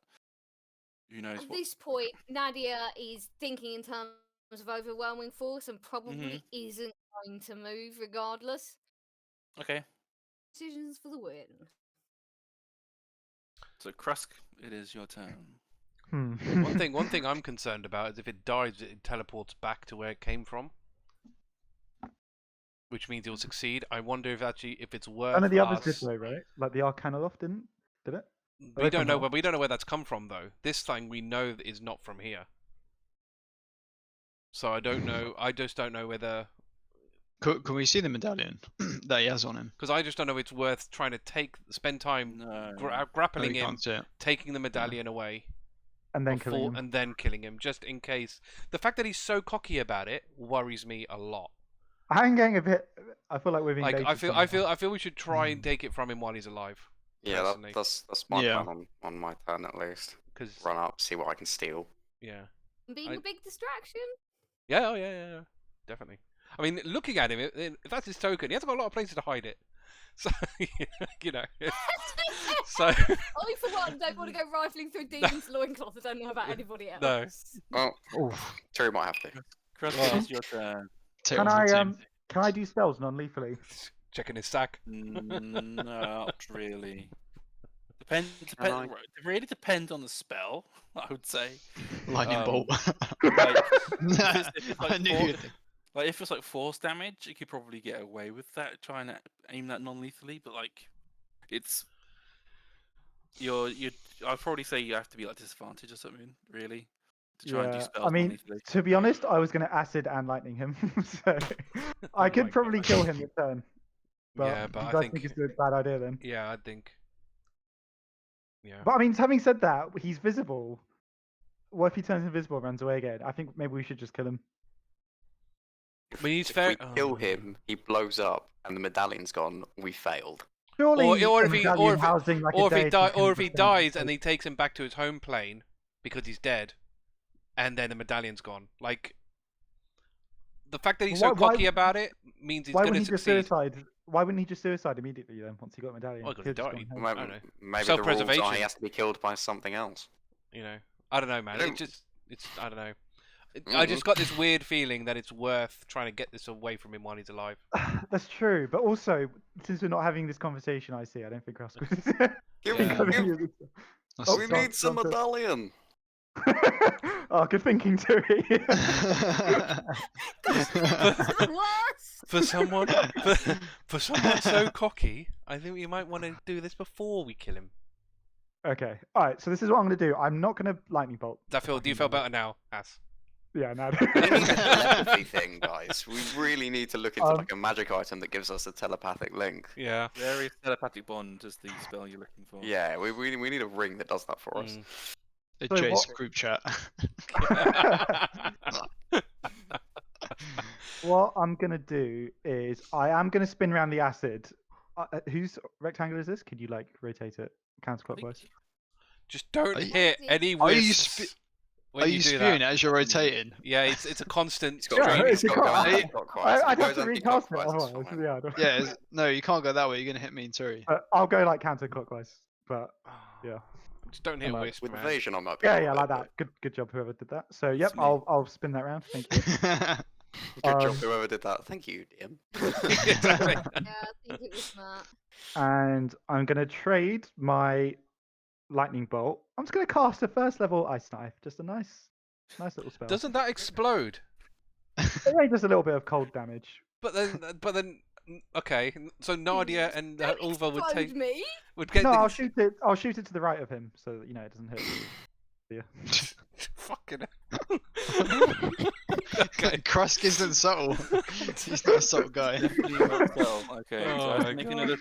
who knows At what. this point, Nadia is thinking in terms of overwhelming force and probably isn't going to move regardless. Okay, Decisions for the win. so Krusk, it is your turn. One thing I'm concerned about is if it dies, it teleports back to where it came from. which means he'll succeed. I wonder if it's worth None of the others did us. though, right? Like the Arcanoloft didn't, did it? Are We they don't from know, here? but we don't know where that's come from though. This thing we know is not from here. So I don't know. I just don't know whether, Can we see the medallion that he has on him? because I just don't know if it's worth trying to spend time No. No, grappling we him, can't see it. taking the medallion away, And then killing him. and then killing him, just in case. The fact that he's so cocky about it worries me a lot. I'm getting a bit. I feel like we're being Like baited I somehow. feel we should try and take it from him while he's alive. Yeah, personally. that's my Yeah. plan on my turn at least. Because Run up, see what I can steal. yeah, Being a big distraction. yeah, oh yeah, definitely. I mean, looking at him, if that's his token, he hasn't got a lot of places to hide it. So you know, so I, for one, don't want to go rifling through demons' loincloth. I don't know about anybody else. no. Well, Terry might have to. Krusk, Well- it's your turn. Take Can one for the team. can I do spells non-lethally? Checking his sack. Not really. Depend. I- It really depends on the spell. I would say. Lightning bolt. Like, if it's I like knew four- you'd think. Like if it's like force damage, you could probably get away with that. Trying to aim that non-lethally, but like, it's I'd probably say you have to be like disadvantage or something, really, to try and do Yeah, spells I mean, non-lethally. to be honest, I was going to acid and lightning him, so I Oh could my probably God. kill him this turn. But Yeah, but you I guys think think it's a bad idea then? yeah, I think yeah. But I mean, having said that, he's visible. What if he turns invisible and runs away again? I think maybe we should just kill him. We need If fair. we kill him, he blows up, and the medallion's gone. We failed. Surely, Or a if he- medallion or if he- housing like a or if he deity can or if he withstand dies the and he takes him back to his home plane because he's dead, and then the medallion's gone. Like the fact that he's so Why- cocky about it means he's Why going to wouldn't he just succeed. suicide? Why wouldn't he just suicide immediately then once he got a medallion? Well, 'cause Could've he just died. gone home. I Maybe, don't know. maybe the rules are Self-preservation. he has to be killed by something else. You know, I don't know, man. don't- It's I don't know. I just got this weird feeling that it's worth trying to get this away from him while he's alive. That's true, but also since we're not having this conversation, I don't think Krusk was. Give, Yeah. give, That's Oh, we the sorry. need some Don't- medallion. Oh, good thinking, Turi. Worse. For someone for someone so cocky, I think we might want to do this before we kill him. Okay, all right. So this is what I'm gonna do. I'm not gonna lightning bolt. Do you feel better now, Ass? Yeah, no. We need a telepathy thing, guys. We really need to look into Um, like a magic item that gives us a telepathic link. Yeah. Very telepathic bond is the spell you're looking for. Yeah, we need a ring that does that for us. Mm. A So Jace what- group chat. What I'm gonna do is I am gonna spin around the acid. Whose rectangle is this? Could you like rotate it counterclockwise? Just don't Are you- hit any Are you wisps when Are you you do spewing that. it as you're rotating? Yeah, it's a constant It's got, Yeah, stream. it's it's got got- to go anti-clockwise. I'd If it have to goes recast it. anti-clockwise, it's Otherwise, fine. yeah, I don't- Yeah. No, you can't go that way. You're gonna hit me and Turi. I'll go like counterclockwise. But yeah, Just don't hit I'm wisp, With man. evasion, I might be. yeah, alright, like but that. Good job, whoever did that. So yep, me. I'll spin that round. Thank you. Good job, Um, whoever did that. Thank you, DM. Exactly. Yeah, I think it was smart. And I'm gonna trade my lightning bolt. I'm just gonna cast a first level ice knife. Just a nice little spell. Doesn't that explode? It only does a little bit of cold damage. But then, okay. So Nadia and Don't Ulva would explode take me. would get. No, the- I'll shoot it. I'll shoot it to the right of him, so that it doesn't hit. Yeah. Fucking. Okay. Krusk isn't subtle. He's not a subtle guy. Definitely not spell. Okay, so Oh I have my to make God. another.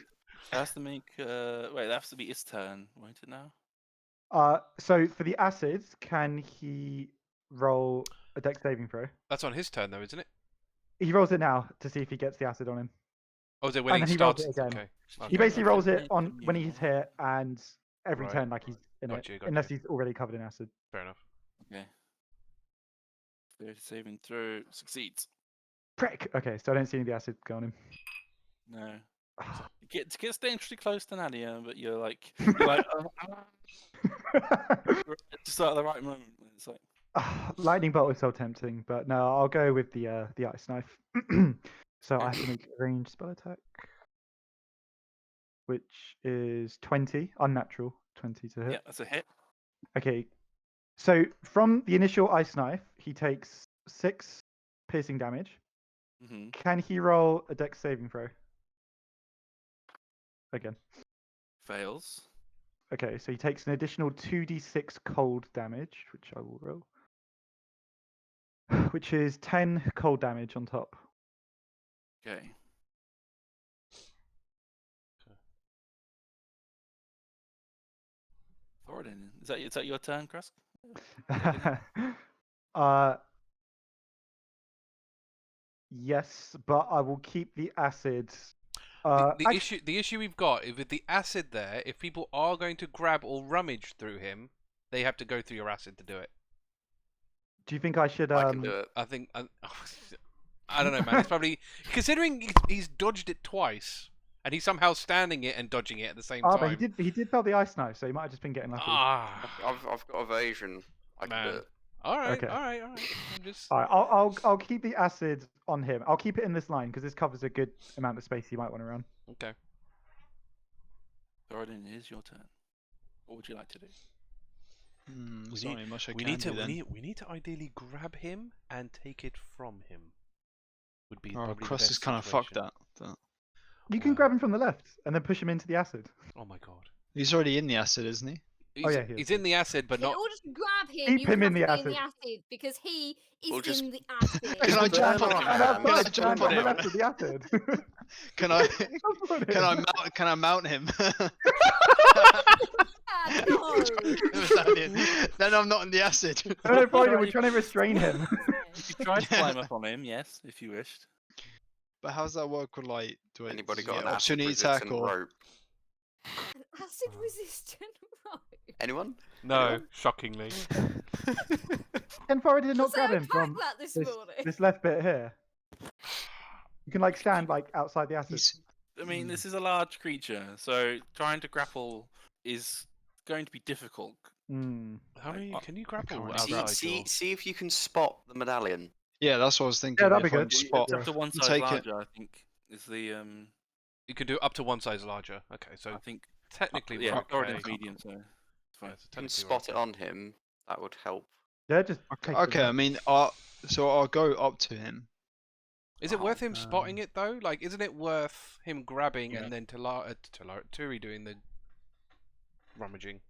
I have to make. Wait, that has to be his turn, won't it now? So for the acid, can he roll a dex saving throw? That's on his turn, though, isn't it? He rolls it now to see if he gets the acid on him. Oh, is it when And he then he rolls starts? it again. Okay. He Okay. basically Okay. rolls it on when he's hit, and every Right. turn like he's in Gotcha, it, gotcha. unless he's already covered in acid. Fair enough. Okay. Spirit saving throw succeeds. Prick. Okay, so I don't see any of the acid go on him. No. It gets dangerously close to Nadia, but you're like just at the right moment. It's like Lightning bolt is so tempting, but no, I'll go with the ice knife. So I have to make a ranged spell attack, which is 20, unnatural 20 to hit. yeah, that's a hit. Okay, so from the initial ice knife, he takes 6 piercing damage, Hmm. Can he roll a dex saving throw? Again. Fails. Okay, so he takes an additional 2d6 cold damage, which I will roll. Which is 10 cold damage on top. Okay. Thoradin, is that your turn, Krusk? Yes, but I will keep the acid. The issue we've got is with the acid there. If people are going to grab or rummage through him, they have to go through your acid to do it. Do you think I should? I can do it. I think I don't know, man. It's probably considering he's dodged it twice, and he's somehow standing it and dodging it at the same time. But he did fail the ice knife, so he might have just been getting lucky. I've got evasion. I can do it. All right, Okay. all right. I'm just. All right, I'll keep the acid on him. I'll keep it in this line because this covers a good amount of space you might want to run. Okay. Thoradin, it is your turn. What would you like to do? There's not really much I we can need to do then. we need to ideally grab him and take it from him. Would be Oh, probably the Krusk best is kind of fucked situation. that. You can grab him from the left and then push him into the acid. Oh my god. He's already in the acid, isn't he? He's, yeah, he is. he's in the acid, but In not. order to grab him, Keep you him have in to the be in the acid. acid because he is We'll just- in the acid. Can I jump on Burn him? on And him. Can I outside, jump stand on on the him? left of the acid. Can I? Can Can I mount him? No. Then I'm not in the acid. No, Friday, we're trying to restrain him. You could try to climb up on him, yes, if you wished. But how's that work with like? Anybody does he got get an acid opportunity attack resistant or? rope? Acid resistant rope. Anyone? No, shockingly. Can Friday not So grab I him packed from that this this, morning. this left bit here? You can like stand like outside the acid. He's- I mean, this is a large creature, so trying to grapple is going to be difficult. Hmm. How do you? Can you grapple really outside? See if you can spot the medallion. Yeah, that's what I was thinking. Yeah, that'd be if I good. can It's spot. up to one and size take it. larger, I think, is the You can do up to one size larger. Okay, so I think technically, yeah, we're okay. Thoradin's medium, so it's fine. Yeah, so If you can technically we're spot it okay. on him, that would help. Yeah, just Okay, take it okay, I down. mean, so I'll go up to him. Is it worth him spotting it though? Like, isn't it worth him grabbing Yeah. and then Turi doing the rummaging,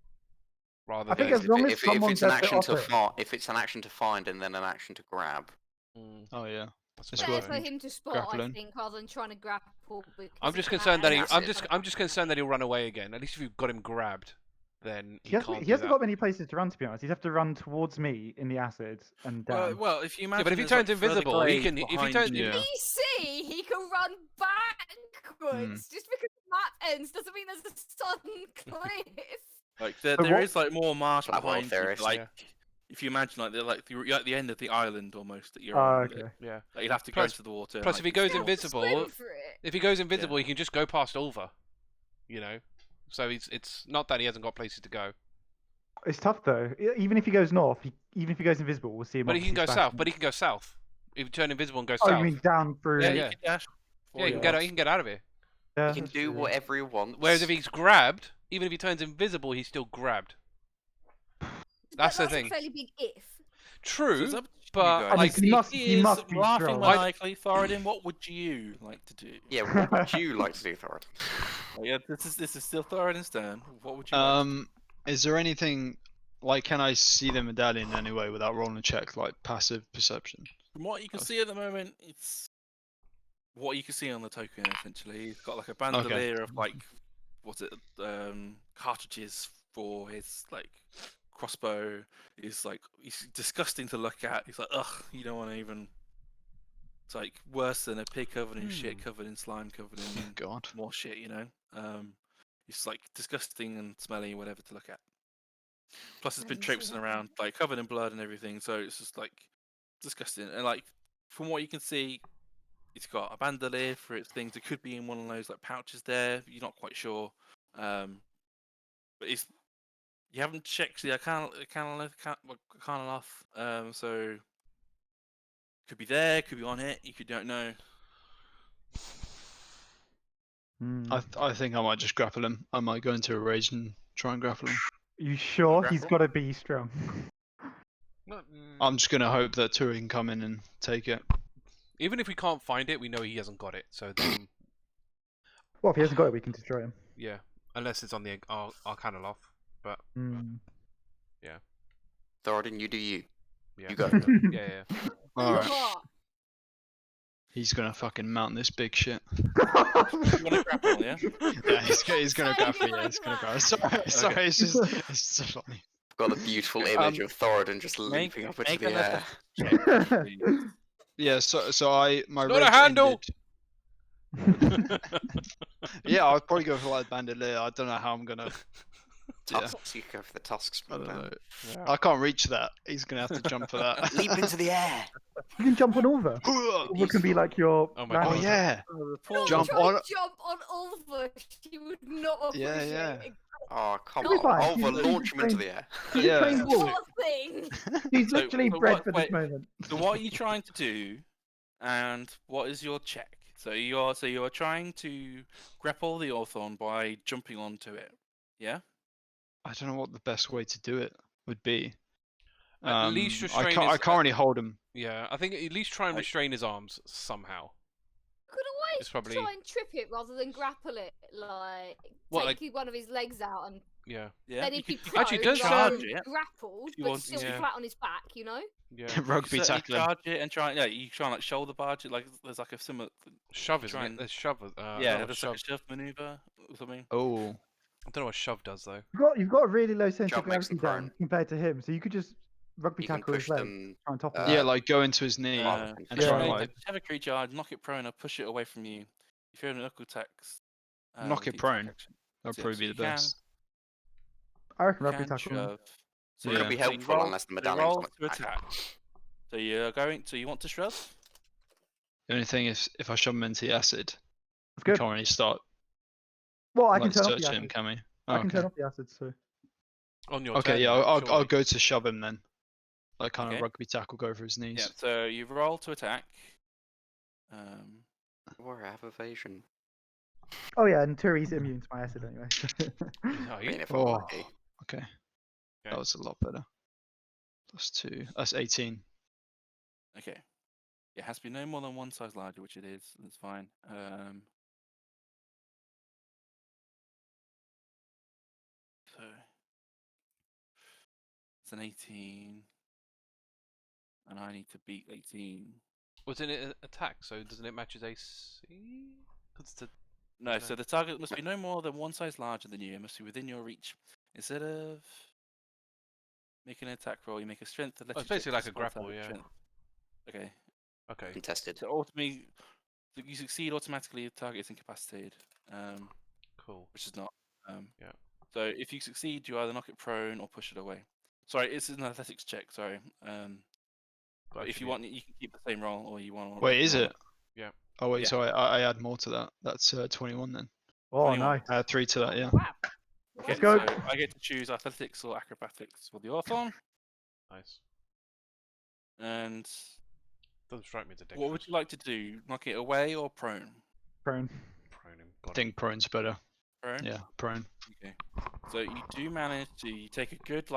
rather I think than? as long as if someone it's an gets it action off to it. if it's an action to find and then an action to grab. Mm, Oh yeah. I It's suppose Better worth so. for it. him to spot, I Grappling. think, rather than trying to grapple. I'm just concerned that I'm just concerned that he'll run away again. At least if you've got him grabbed, then He he hasn't, can't he do hasn't that. got many places to run, to be honest. He'd have to run towards me in the acid and down. Well, if you imagine, Yeah, but if he there's, like, turns further invisible, he glades can. If he behind turns, you. Yeah. DC, he can run backwards. Just because the map ends doesn't mean there's a sudden cliff. Like So there what- is like more marsh Flat world behind you. theorist, Like yeah. if you imagine like you're at the end of the island almost that you're Oh, on. okay. yeah. Like, you'd have to Plus- go into the water. Plus, like, if he goes Still, invisible, swim for it. if he goes invisible, he can just go past over. You know, so it's not that he hasn't got places to go. It's tough though. Even if he goes north, even if he goes invisible, we'll see him. But he can go obviously south. splashing. But he can go south. If you turn invisible and go Oh, south. you mean down through? yeah, yeah. you can dash. Yeah, he can forward. get. He can get out of here. Yeah, You can that's do true. whatever he wants. Whereas if he's grabbed, even if he turns invisible, he's still grabbed. That's the thing. A fairly big if. So True, it's up to you but guys. I mean, like he must- he he is must be laughing strong. maniacally. Thoradin, what would you like to do? Yeah, what would you like to do, Thoradin? Oh, yeah, this is still Thoradin's turn. What would you like to do? Is there anything like? Can I see the medallion anyway without rolling a check, like passive perception? From what you can see at the moment, it's what you can see on the token. Essentially, he's got like a bandolier of like, what's it? Cartridges for his like crossbow. He's disgusting to look at. He's like, ugh, you don't want to even. It's like worse than a pig covered in shit, covered in slime, covered in God. more shit. You know, it's like disgusting and smelly, whatever to look at. Plus, it's been traipsing around, like covered in blood and everything. So it's just like disgusting. And like from what you can see, it's got a bandolier for its things. It could be in one of those like pouches there. You're not quite sure. But it's you haven't checked the kind of off. So could be there, could be on it. You don't know. Hmm. I think I might just grapple him. I might go into a rage and try and grapple him. You sure? He's Grapple? got to be strong. I'm just gonna hope that Turi can come in and take it. Even if we can't find it, we know he hasn't got it. So then, Well, if he hasn't got it, we can destroy him. yeah, unless it's on the Arcana loft. But Mm. Thoradin, you do you. yeah, You go. yeah. Alright. What? He's gonna fucking mount this big shit. You want to grapple, yeah? Yeah, he's gonna Say go for it yeah, he's gonna like go. Sorry, it's just it's so funny. I've got a beautiful image of Thoradin just Make- leaping up into make the an air. athletics check, please. Yeah, so my It's not a rage handle! ended. Yeah, I'd probably go for like bandolier. I don't know how I'm gonna. Yeah, Tusks, you go for the tusks. I don't know. Yeah. I can't reach that. He's gonna have to jump for that. Leap into the air. You can jump on Ulva. Ulva can be like your. Oh my Oh God. yeah, Not Jump try on- jump on Ulva. She would not appreciate Yeah, yeah. it. Oh, come It'll be on. fine. Over, He's launch him into trained- the air. He's Yeah. trained wolf. Poor thing. He's So- literally so bred what- for wait. this moment. So what are you trying to do, and what is your check? So you're trying to grapple the Orthon by jumping onto it. Yeah. I don't know what the best way to do it would be. At least I restrain can't. I his- can't really hold him. Yeah, I think at least try and Like- restrain his arms somehow. Could always It's probably- try and trip it rather than grapple it. Like What, take one of his legs out and Yeah, Yeah. then you if he could- prone, Actually, does rather charge than it. grappled, you but want- still yeah. flat on his back, you know? yeah. Rugby certainly tackle him. charge it and try. Yeah, you try and like shoulder barge it. Like there's like a similar. Shove, isn't try it? and- There's shove. yeah, not there's shove. like a shove maneuver or something. Oh, I don't know what shove does though. You've got a really low center of Jump makes gravity them down prone. compared to him, so you could just rugby You can tackle his push leg, them. try on top of Uh, yeah, him. like go into his knee. Uh, and yeah. try If and you like have a creature, knock it prone or push it away from you. If you're in an knuckle attacks, Knock it with the prone. action. that'd Yeah, probably so be you the best. I reckon You rugby can tackle. him. shove. It could be so you helpful roll- unless the so you medallion's roll on to its back. attack. So you're going. So you want to shove? The only thing is, if I shove him into the acid, That's we good. can't really start Well, I can like turn off the searching him, acid. can we? I Oh, can okay. turn off the acid, so. On your Okay, turn, yeah, though, I'll surely. go to shove him then. Like kind Okay. of rugby tackle, go for his knees. Yeah. So you roll to attack. Don't worry, I have evasion. Oh yeah, and Turi's immune to my acid anyway. Are I you? mean, if I'm Oh, lucky. okay. Okay. That was a lot better. +2. That's 18. Okay. It has to be no more than one size larger, which it is. That's fine. So it's an 18, and I need to beat 18. Wasn't it an attack? So doesn't it match his AC? 'Cause it's a... No, Okay. so the target must be no more than one size larger than you. It must be within your reach. Instead of making an attack roll, you make a strength. Oh, it's basically like a grapple, yeah. Okay. Okay. Contested. So ultimately, you succeed automatically. The target is incapacitated. Cool. Which is not. Yeah. So if you succeed, you either knock it prone or push it away. Sorry, it's an athletics check. Sorry. But if you want, you can keep the same roll, or you want. Wait, is it? Yeah. Oh wait, Yeah. sorry, I add more to that. That's 21 then. Oh 21. nice. I add 3 to that, yeah. Wow. Okay, Let's go. So I get to choose athletics or acrobatics for the Orthon. Nice. And Doesn't strike me as a what would you like to do? Knock it away or prone? Prone. Prone him. I Got it. think prone's better. Prone. Yeah, prone. Okay. So you do manage to you take a good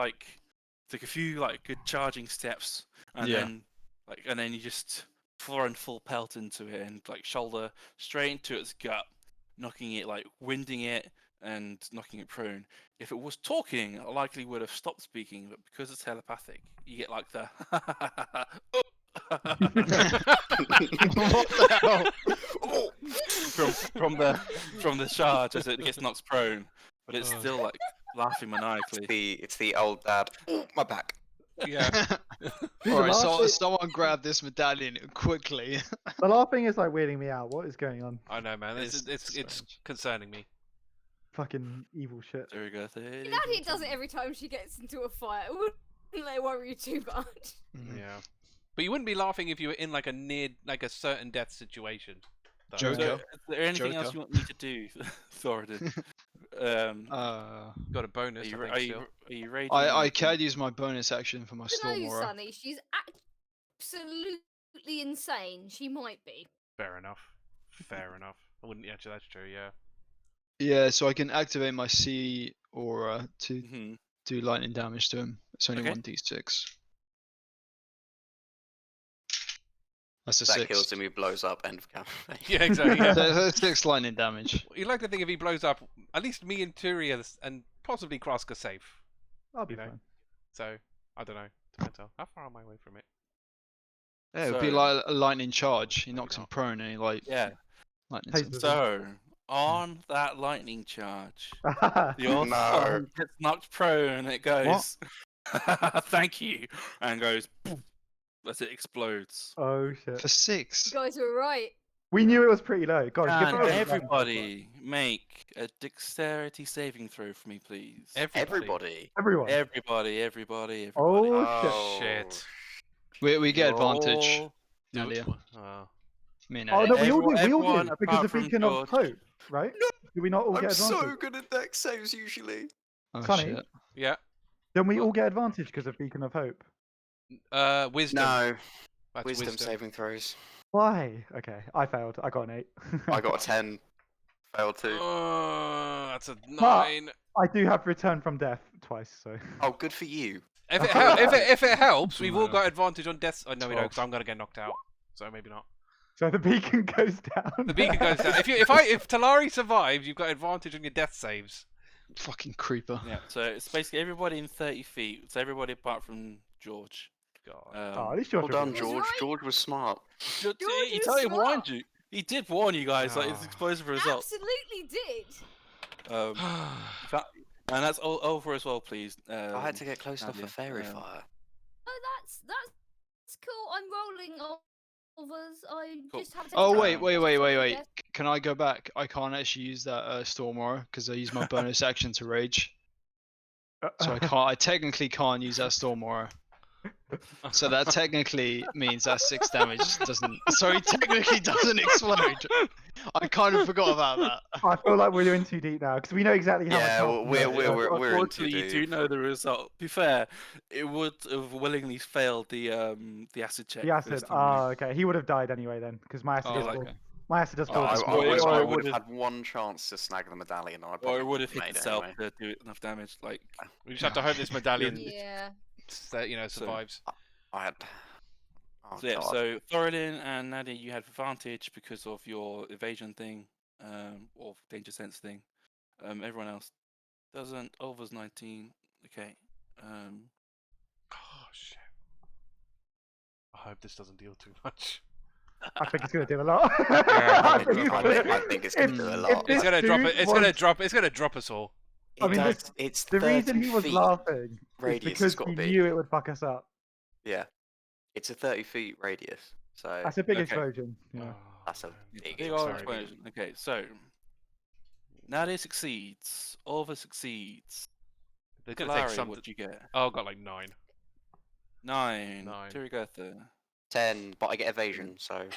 take a few good charging steps, and Yeah. then you just run full pelt into it and shoulder straight into its gut, knocking it winding it and knocking it prone. If it was talking, I likely would have stopped speaking, but because it's telepathic, you get the What the hell? from the charge as it gets knocked prone, but it's Oh. still laughing maniacally. It's the old dad. Oh, my back. Yeah. Dude, Alright, the, so laughing, someone grab this medallion quickly. the laughing is weirding me out. What is going on? I know, man. It's strange. concerning me. Fucking evil shit. Turygurtha. Nadia does it every time she gets into a fight. It wouldn't let it worry you too much. Yeah. But you wouldn't be laughing if you were in a certain death situation. though. Joker. So, is there anything else Joker. you want me to do, Thoradin? Got a bonus. Are you, I think, are you, still. are you ready? I can use my bonus action for my I Storm don't know, Aura. Sonny. She's absolutely insane. She might be. Fair enough. Fair enough. I wouldn't. Actually, that's true. Yeah. Yeah, so I can activate my C Aura to Hmm. do lightning damage to him. It's only Okay. 1d6. That's a That 6. kills him. He blows up. End of campaign. Yeah, exactly. Yeah. So that's 6 lightning damage. You like to think if he blows up, at least me and Turi and possibly Krusk are safe. I'll be You know. fine. So I don't know. Depends on how far am I away from it. Yeah, it would be So- like a lightning charge. He Maybe knocks him not. prone and he like Yeah. lightnings Hey, him. So on that lightning charge, the No. author gets knocked prone. And it goes, "Thank you," and goes "Poof," as it explodes. Oh shit. For 6. You guys were right. We knew it was pretty low. God, Can give us a- everybody make a dexterity saving throw for me, please? Everybody. Everyone. Everybody. Oh, Shit. We get You're advantage. all- Nadia. Me and Oh Nadia. no, we all did. We all Everyone did because apart of from Beacon of George. Hope, right? Did we not all I'm get advantage? so good at dex saves usually. Oh Sonny? shit. Yeah. Then we What? all get advantage because of Beacon of Hope. Wisdom. No. That's Wisdom saving throws. Why? Okay, I failed. I got an 8. I got a 10. Failed too. That's a 9. I do have return from death twice, so. Oh, good for you. If it helps, we've all No. got advantage on death. Oh no, we don't, 12. because I'm gonna get knocked out. So maybe not. So the beacon goes down. The beacon goes down. If Talari survives, you've got advantage on your death saves. Fucking creeper. Yeah, so it's basically everybody in 30 feet. So everybody apart from George. God. Oh, at least you're Well done, was George. right. George was smart. George, George he was totally smart. warned you. He did warn you guys. Like it's Ah. explosive result. Absolutely did. And that's all over as well, please. I had to get close enough for Nadia, fairy fire. Oh, that's cool. I'm rolling overs. I Cool. just have to. Oh wait, wait. Can I go back? I can't actually use that Storm Aura because I used my bonus action to rage. So I can't. I technically can't use that Storm Aura. So that technically means that 6 damage doesn't. Sorry, technically doesn't explode. I kind of forgot about that. I feel like we're in too deep now because we know exactly how Yeah, much. well, health we're in too Unfortunately, you do deep. know the result. To be fair, it would have willingly failed the acid check. The acid. first time Oh, okay. He would have died anyway then because my acid Oh, does like- fall. okay. My acid does I, fall. I, this Or- way. would, or I it would have would've- had one chance to snag the medallion, and I Or probably it would have hit made it itself anyway. to do enough damage. Like, We just have to hope this medallion, Yeah. survives. I had. Oh, so yeah. God. So Thoradin and Nadia, you had advantage because of your evasion thing, or danger sense thing. Everyone else doesn't. Over's 19. Okay. Oh shit. I hope this doesn't deal too much. I think it's gonna do a lot. Yeah, I think think it's gonna do a if lot. this It's gonna drop dude it. It's was- gonna drop. It's gonna drop us all. I mean, Does- it's The 30 reason he was feet laughing is radius because has got he to be. knew it would fuck us up. Yeah, it's a 30 feet radius, so That's a big Okay. explosion. Yeah. Oh, that's a man. big Big It's old very big. explosion. Okay, so Nadia succeeds. Over succeeds. They're gonna take Talari, some. what do you get? Oh, I got like 9. 9. Nine. Turygurtha. 10, but I get evasion, so. With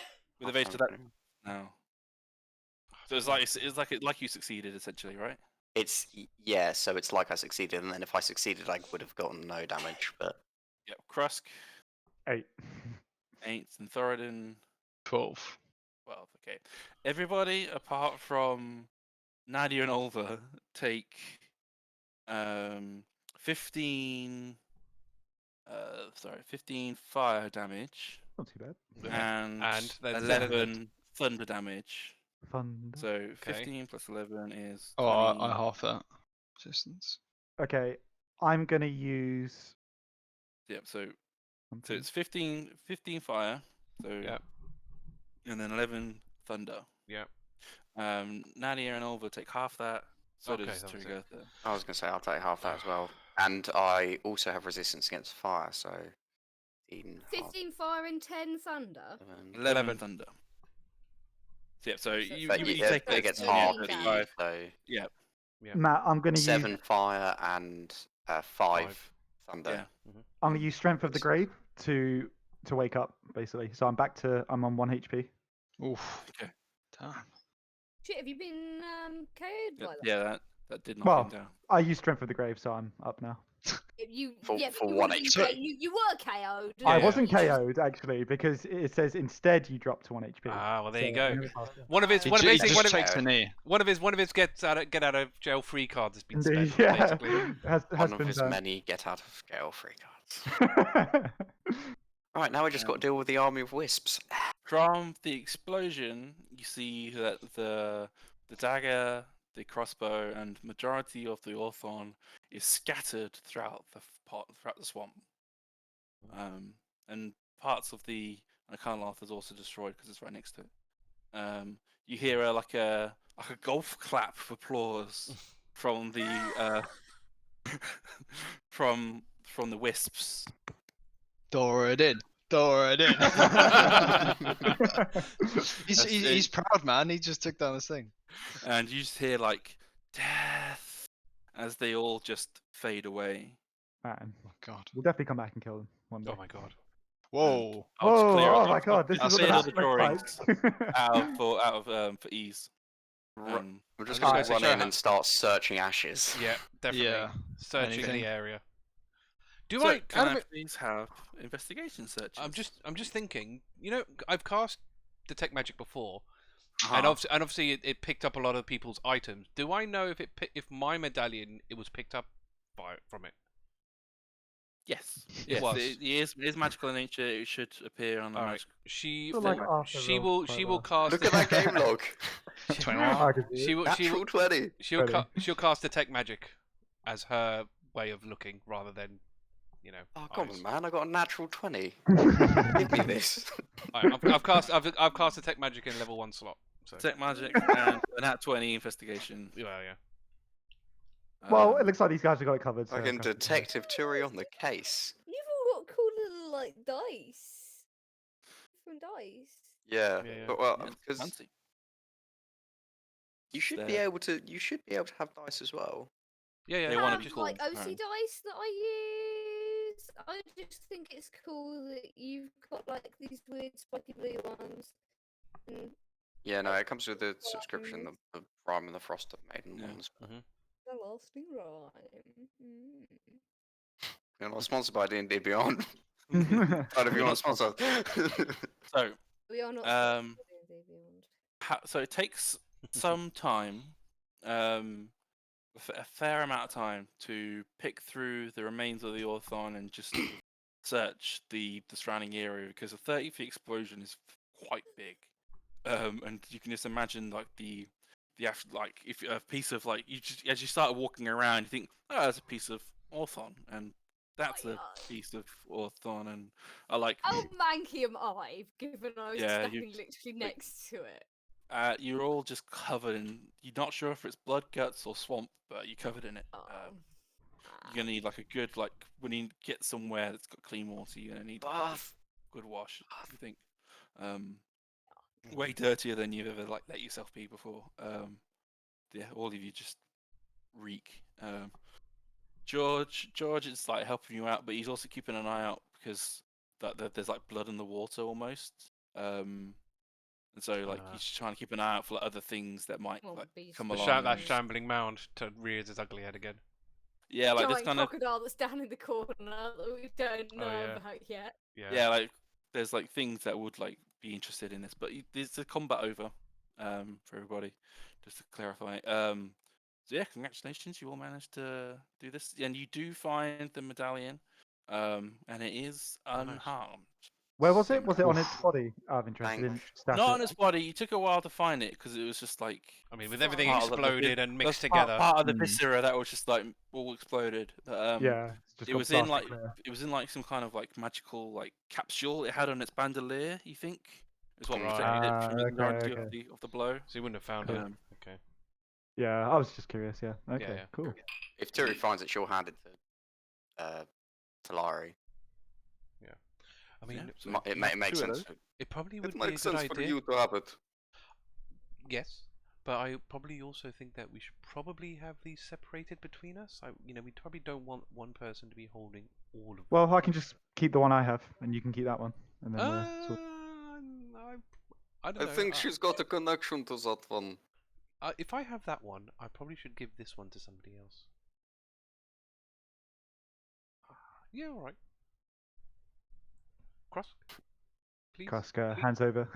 I'll evasion to find that it. now. So it's like you succeeded essentially, right? It's yeah, so it's like I succeeded, and then if I succeeded, I would have gotten no damage. But Yep. Krusk, 8. 8, and Thoradin, 12. 12. Okay. Everybody apart from Nadia and Olva take 15 15 fire damage Not too bad. and, And there's 11 thunder damage. Fun. So 15 plus 11 is Oh, I 20. half that resistance. Okay, I'm gonna use. Yep, so something. it's 15 fire. So Yep. and then 11 thunder. Yep. Nadia and Olva take half that. So Okay, does that was it. Turygurtha. I was gonna say I'll take half that as well, and I also have resistance against fire, so 15 fire and 10 thunder. 11 11. thunder. So, yeah, so you, But you, you, you take it gets that, half yeah, for you, 35. so Yeah. Yeah. Matt, I'm gonna 7 use. fire and 5 thunder. Yeah. I'm gonna use Strength of the Grave to wake up basically. So I'm on 1 HP. Oof. Okay. Damn. Shit, have you been KO'd by that? Yeah, that did knock Well, him down. I use Strength of the Grave, so I'm up now. You, For- yeah, but for you one would've been HP. K- You were KO'd. I Yeah. wasn't KO'd actually because it says instead you drop to 1 HP. Ah, well there you So go. I never passed it. One of his He, one of ju- he his just one of, takes the knee. one of his get out of jail free cards has been Indeed, spent. yeah, Basically. has One of been his done. many get out of jail free cards. Right, now we just got to deal with the army of wisps. From the explosion, you see that the dagger, the crossbow, and majority of the Orthon is scattered throughout throughout the swamp. And parts of the Arcana is also destroyed because it's right next to it. You hear like a golf clap of applause from the from the wisps. Thoradin. He's proud, man. He just took down this thing. And you just hear like death as they all just fade away. Man, Oh god. we'll definitely come back and kill them one day. Oh my god. Whoa. I'll just Oh, clear oh up- my god, this I'll is what clear the all the map looks drawings like. out for ease. Ru- Um, I'm just I was gonna gonna run say, in show and start searching ashes. Yeah, definitely. Yeah. Searching Anything. the area. Do so, I? can Out I of it, please have investigation searches? I'm just thinking. You know, I've cast detect magic before, Uh-huh. and obviously it picked up a lot of people's items. Do I know if my medallion it was picked up from it? Yes, It yes, was. it is magical in nature. It should appear on the All right. magic. She Feel like after she roll will quite cast. Look at that game log. 21. I could see She it. will Natural 20. she'll cast detect magic as her way of looking rather than, you know. Oh, come eyes. on, man. I got a natural 20. Give me this. Alright, I've cast detect magic in level 1 slot. So Detect magic and an at 20 investigation. yeah. Well, Um, it looks like these guys have got it covered. So Fucking trust me. Detective Turi on the case. You've all got cool little like dice. From dice. Yeah, Yeah. but well, yeah, it's because fancy. you should be There. able to. You should be able to have dice as well. Yeah. They no, wanna Have, be just- cool. like OC Alright. dice that I use. I just think it's cool that you've got like these weird spiky blue ones. And Yeah, no, it comes with the subscription, the Rime and the Frost of Maiden Yeah. ones. the lasting rhyme. Mm. You're not sponsored by D&D Beyond. We're But if you not want to sponsor, So, We are not. Um, sponsored by D&D Beyond. so it takes some time, a fair amount of time to pick through the remains of the Orthon and just search the surrounding area because a 30-feet explosion is quite big, and you can just imagine like the like if a piece of like you just as you start walking around you think, oh, there's a piece of Orthon and that's a piece of Orthon, and I like How manky am I, given I was Yeah, standing literally next to it? you're all just covered in. You're not sure if it's blood, guts, or swamp, but you're covered in it. Oh. You're gonna need like a good like when you get somewhere that's got clean water. You're gonna need like, a Bath. good wash. I think. Way dirtier than you've ever like let yourself be before. Yeah, all of you just reek. George is like helping you out, but he's also keeping an eye out because there's like blood in the water almost. And so like he's trying to keep an eye out for like, other things that might Well, like bees come for along. That and- shambling mound rears its ugly head again. Yeah, like this Giant kind of crocodile that's down in the corner that we don't know yeah. about yet. yeah, like there's like things that would like be interested in this, but there's the combat over for everybody, just to clarify. So yeah, congratulations, you all managed to do this, and you do find the medallion, and it is Nice. unharmed. Where was it? So Was it on its nice. body? I've interest in Thank- stat Not it. on its body. You took a while to find it because it was just like I mean, with everything part of the exploded and mixed that's part- together. Part of the Hmm. viscera that was just like all exploded. But, Yeah, it's just it got was in plastic like clear. it was in like some kind of like magical like capsule it had on its bandolier. You think is what Right. protected it from the Okay, majority okay. of the blow. So you wouldn't have found Cool. it. Okay. Yeah, I was just curious. Yeah. Okay. yeah. Cool. If Turi finds it, she'll hand it to Talari. I mean, Yeah, so It you have makes two of sense. those. it probably would It be a makes good sense for idea. you to have it. Yes, but I probably also think that we should probably have these separated between us. We probably don't want one person to be holding all of them. Well, I can just keep the one I have, and you can keep that one, and then we're sort- I don't I know. think she's got a connection to that one. If I have that one, I probably should give this one to somebody else. Yeah, all right. Krusk, please. Krusk, hands over.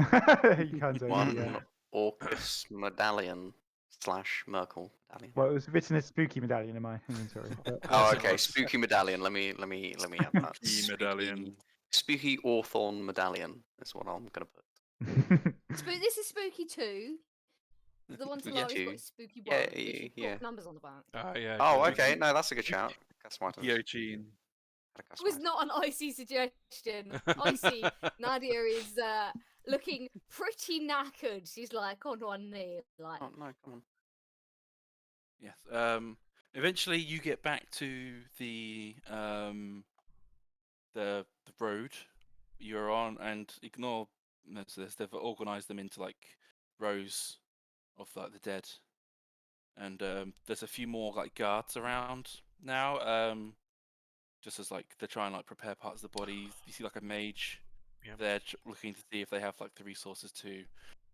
He hands over. One Yeah. Orcus medallion / Merkel medallion. Well, it was written as spooky medallion in my inventory. But... Oh, Yes, it okay. was. Spooky medallion. Let me add that. Spooky medallion. Spooky Orthorn medallion is what I'm gonna put. This is Spooky 2. The one Yeah. Talari's got is Spooky 1. Yeah, Which has yeah. got numbers on the back. Yeah. Oh, good. okay. No, that's a good shout. Customize. Eugene. It was not an icy suggestion. Icy. Nadia is looking pretty knackered. She's like on one knee. Like, Oh no, come on. Yes. Eventually, you get back to the road you're on, and ignore most of this. They've organised them into like rows of like the dead, and there's a few more like guards around now. Just as like they're trying to like prepare parts of the body. You see like a mage. Yep. They're looking to see if they have like the resources to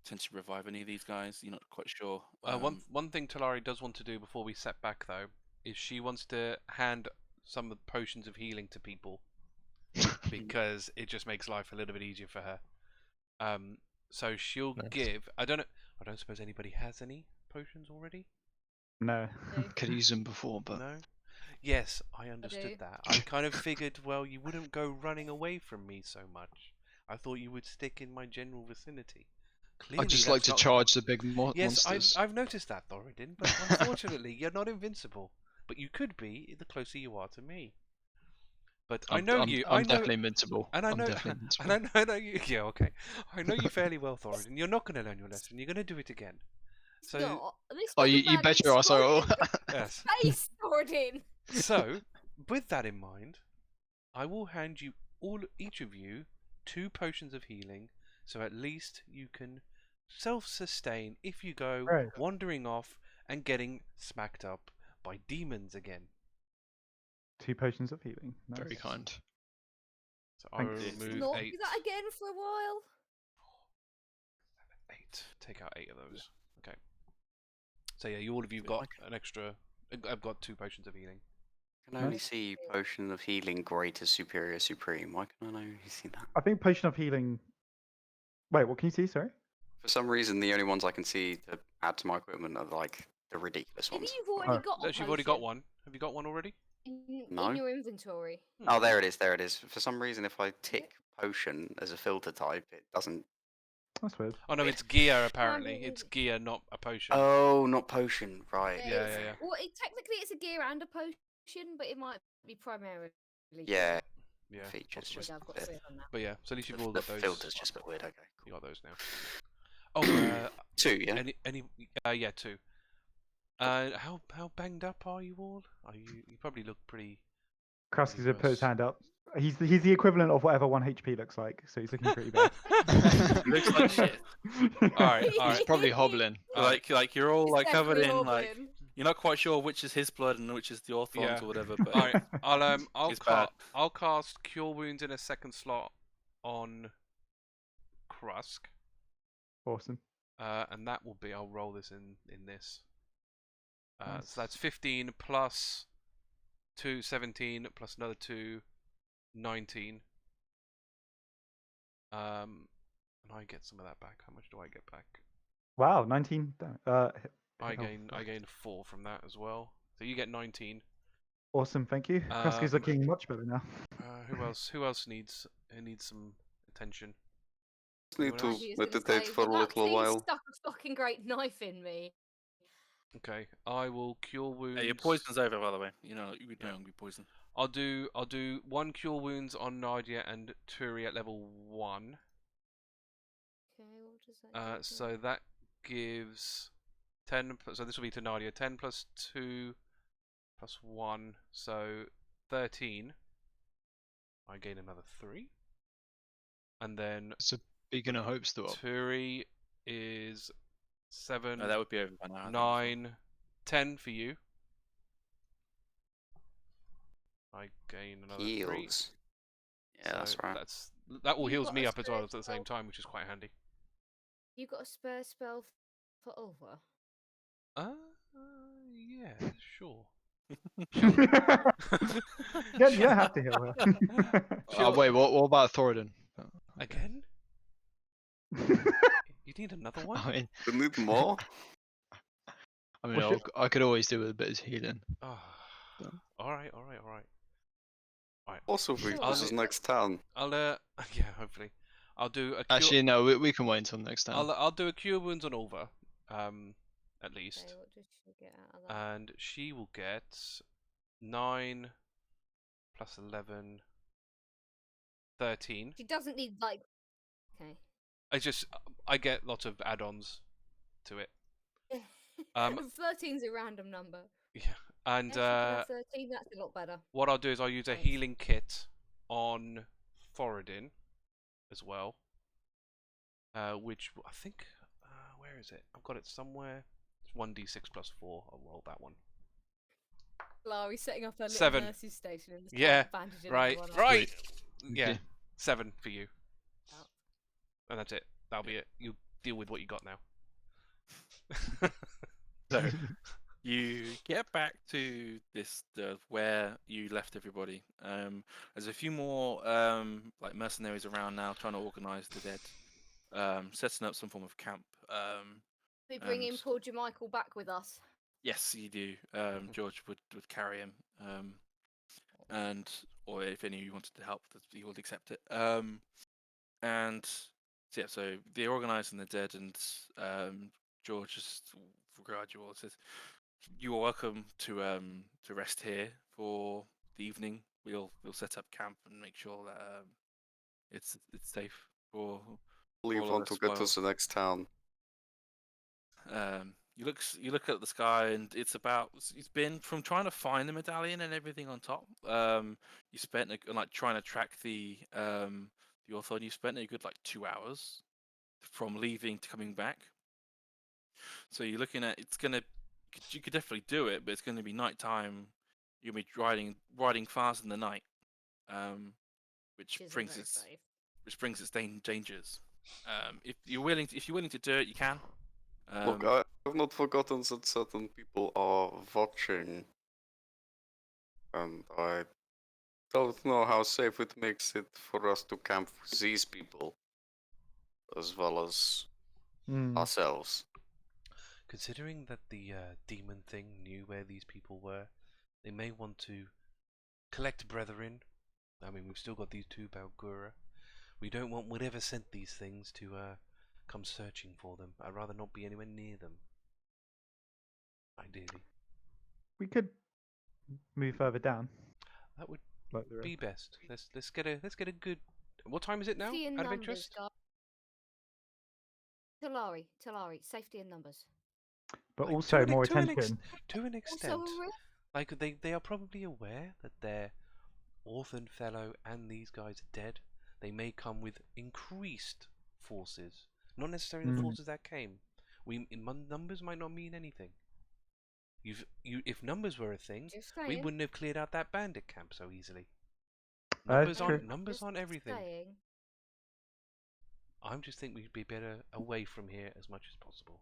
potentially revive any of these guys. You're not quite sure. One thing Talari does want to do before we set back though is she wants to hand some of the potions of healing to people because it just makes life a little bit easier for her. So she'll give. I don't suppose anybody has any potions already. No. Could use them before, but No. Yes, I understood do. that. I kind of figured, well, you wouldn't go running away from me so much. I thought you would stick in my general vicinity. Clearly, I just like that's to not- charge the big Yes, monsters. I've noticed that, Thoradin, but unfortunately, you're not invincible. But you could be the closer you are to me. But I know you. I'm I know, definitely invincible. and I know, I'm definitely invincible. and I know you. Yeah, okay. I know you fairly well, Thoradin. You're not going to learn your lesson. You're going to do it again. it's So not. This Oh, you fucking man bet gets your ass I will. swallowed yes. Face Thoradin. So, with that in mind, I will hand you each of you 2 potions of healing, so at least you can self-sustain if you go Right. wandering off and getting smacked up by demons again. 2 potions of healing. Nice. Very kind. So I will Thanks. remove Not 8. do that again for a while. 8. Take out 8 of those. Okay. So yeah, all of you've got an extra. I've got 2 potions of healing. I can only Nice. see potion of healing greater, superior, supreme. Why can I only see that? I think potion of healing. Wait, what can you see? Sorry. For some reason, the only ones I can see to add to my equipment are like the ridiculous Maybe ones. you've already got a Actually, you've already got potion one. Have you got one already? in No. your inventory. Oh, there it is. There it is. For some reason, if I tick potion as a filter type, it doesn't. That's weird. Oh no, it's gear apparently. Standard- It's gear, not a potion. Oh, not potion. Right. Yeah, it's- yeah, yeah. Well, technically it's a gear and a potion, but it might be primarily. Yeah. Yeah. Features Possibly. just I've a got bit. three on that. But yeah, so at least you've all The got those. filter's just a bit weird. Okay. You got those now. Oh, 2, yeah. yeah, 2. How banged up are you all? Are you? You probably look pretty. Krusk has put his worse. hand up. He's the equivalent of whatever 1 HP looks like, so he's looking pretty bad. Looks like shit. Alright, He's alright. probably hobbling. Like you're all It's like covered definitely in like hobbling. you're not quite sure which is his blood and which is the Orthon's Yeah. or whatever. But Alright, I'll It's bad. I'll cast Cure Wounds in a second slot on Krusk, Awesome. and that will be. I'll roll this in this. Nice. So that's 15 plus 2, 17 plus another 2, 19. And I get some of that back. How much do I get back? Wow, 19. I gain 4 from that as well. So you get 19. Awesome, thank you. Krusk is looking much better now. Who else needs some attention? Just need Anyone else? to He was gonna meditate say, for a "Well, that little thing while. stuck a fucking great knife in me. Okay, I will cure wounds. yeah, your poison's over, by the way. You know you Yeah. don't be poisoned. I'll do 1 cure wounds on Nadia and Turi at level 1. Okay, what does that do? So that gives 10. So this will be to Nadia. 10 plus 2 plus 1. So 13. I gain another 3. And then It's a beacon of hope still up. Turi is 7, No, that would be over by now. I think, so. 9, 10 for you. I gain another 3. Heals. Yeah, that's So right. That will You heals got me a up as well spare at the same spell? time, which is quite handy. You got a spare spell for over? Yeah, sure. Yeah, you don't have to heal her. Sure. Wait, what about Thoradin? Again? You need another one? I mean, We need more. Well, I could always do with a bit of healing. Oh. Alright. Also, Sure. this is next turn. I'll yeah, hopefully. I'll do a cure. Actually, no, we can wait until next time. I'll do a cure wounds on Ulva, at least, Okay, what does she get out of that? and she will get 9 plus 11, 13. She doesn't need like. Okay. I get lots of add-ons to it. 13's a random number. Yeah, and Yeah, she can have 13. That's a lot better. what I'll do is I'll use a Thanks. healing kit on Thoradin as well. Which I think, where is it? I've got it somewhere. It's 1d6 plus 4. I'll roll that one. Lari's setting up her little 7. nurse's station and Yeah, bandaging right, everyone up. right. Okay. Yeah, 7 for you. Oh. And that's it. That'll be it. You deal with what you got now. So you get back to this where you left everybody. There's a few more like mercenaries around now trying to organise the dead, setting up some form of camp. We bring in and- poor Jermichael back with us. Yes, you do. George would carry him, and or if any of you wanted to help, he would accept it. And so, yeah, so they're organising the dead, and George just regard you all says, "You are welcome to rest here for the evening. We'll set up camp and make sure that it's safe for Leave all of want to us get to while- the next town. You look at the sky, and it's been from trying to find the medallion and everything on top. You spent like trying to track the author, and you spent a good like 2 hours from leaving to coming back. So you're looking at you could definitely do it, but it's going to be nighttime. You'll be riding fast in the night, which Which isn't brings very its safe. dangers. If you're willing to do it, you can. Look, I have not forgotten that certain people are watching, and I don't know how safe it makes it for us to camp with these people, as well as ourselves. Considering that the demon thing knew where these people were, they may want to collect brethren. I mean, we've still got these 2 Balgura. We don't want whatever sent these things to come searching for them. I'd rather not be anywhere near them. Ideally, We could move further down. that would Like the be best. Let's get a good. What time is it now? Safety in Out of numbers, interest. guys. Talari, safety in numbers. but Like, also to more an attention. to an Also, extent. a risk. Like they are probably aware that their orphan fellow and these guys are dead. They may come with increased forces, not necessarily the forces that came. Numbers might not mean anything. If numbers were a thing, Just we saying. wouldn't have cleared out that bandit camp so easily. That's true. Numbers aren't everything. Saying. I just think we'd be better away from here as much as possible.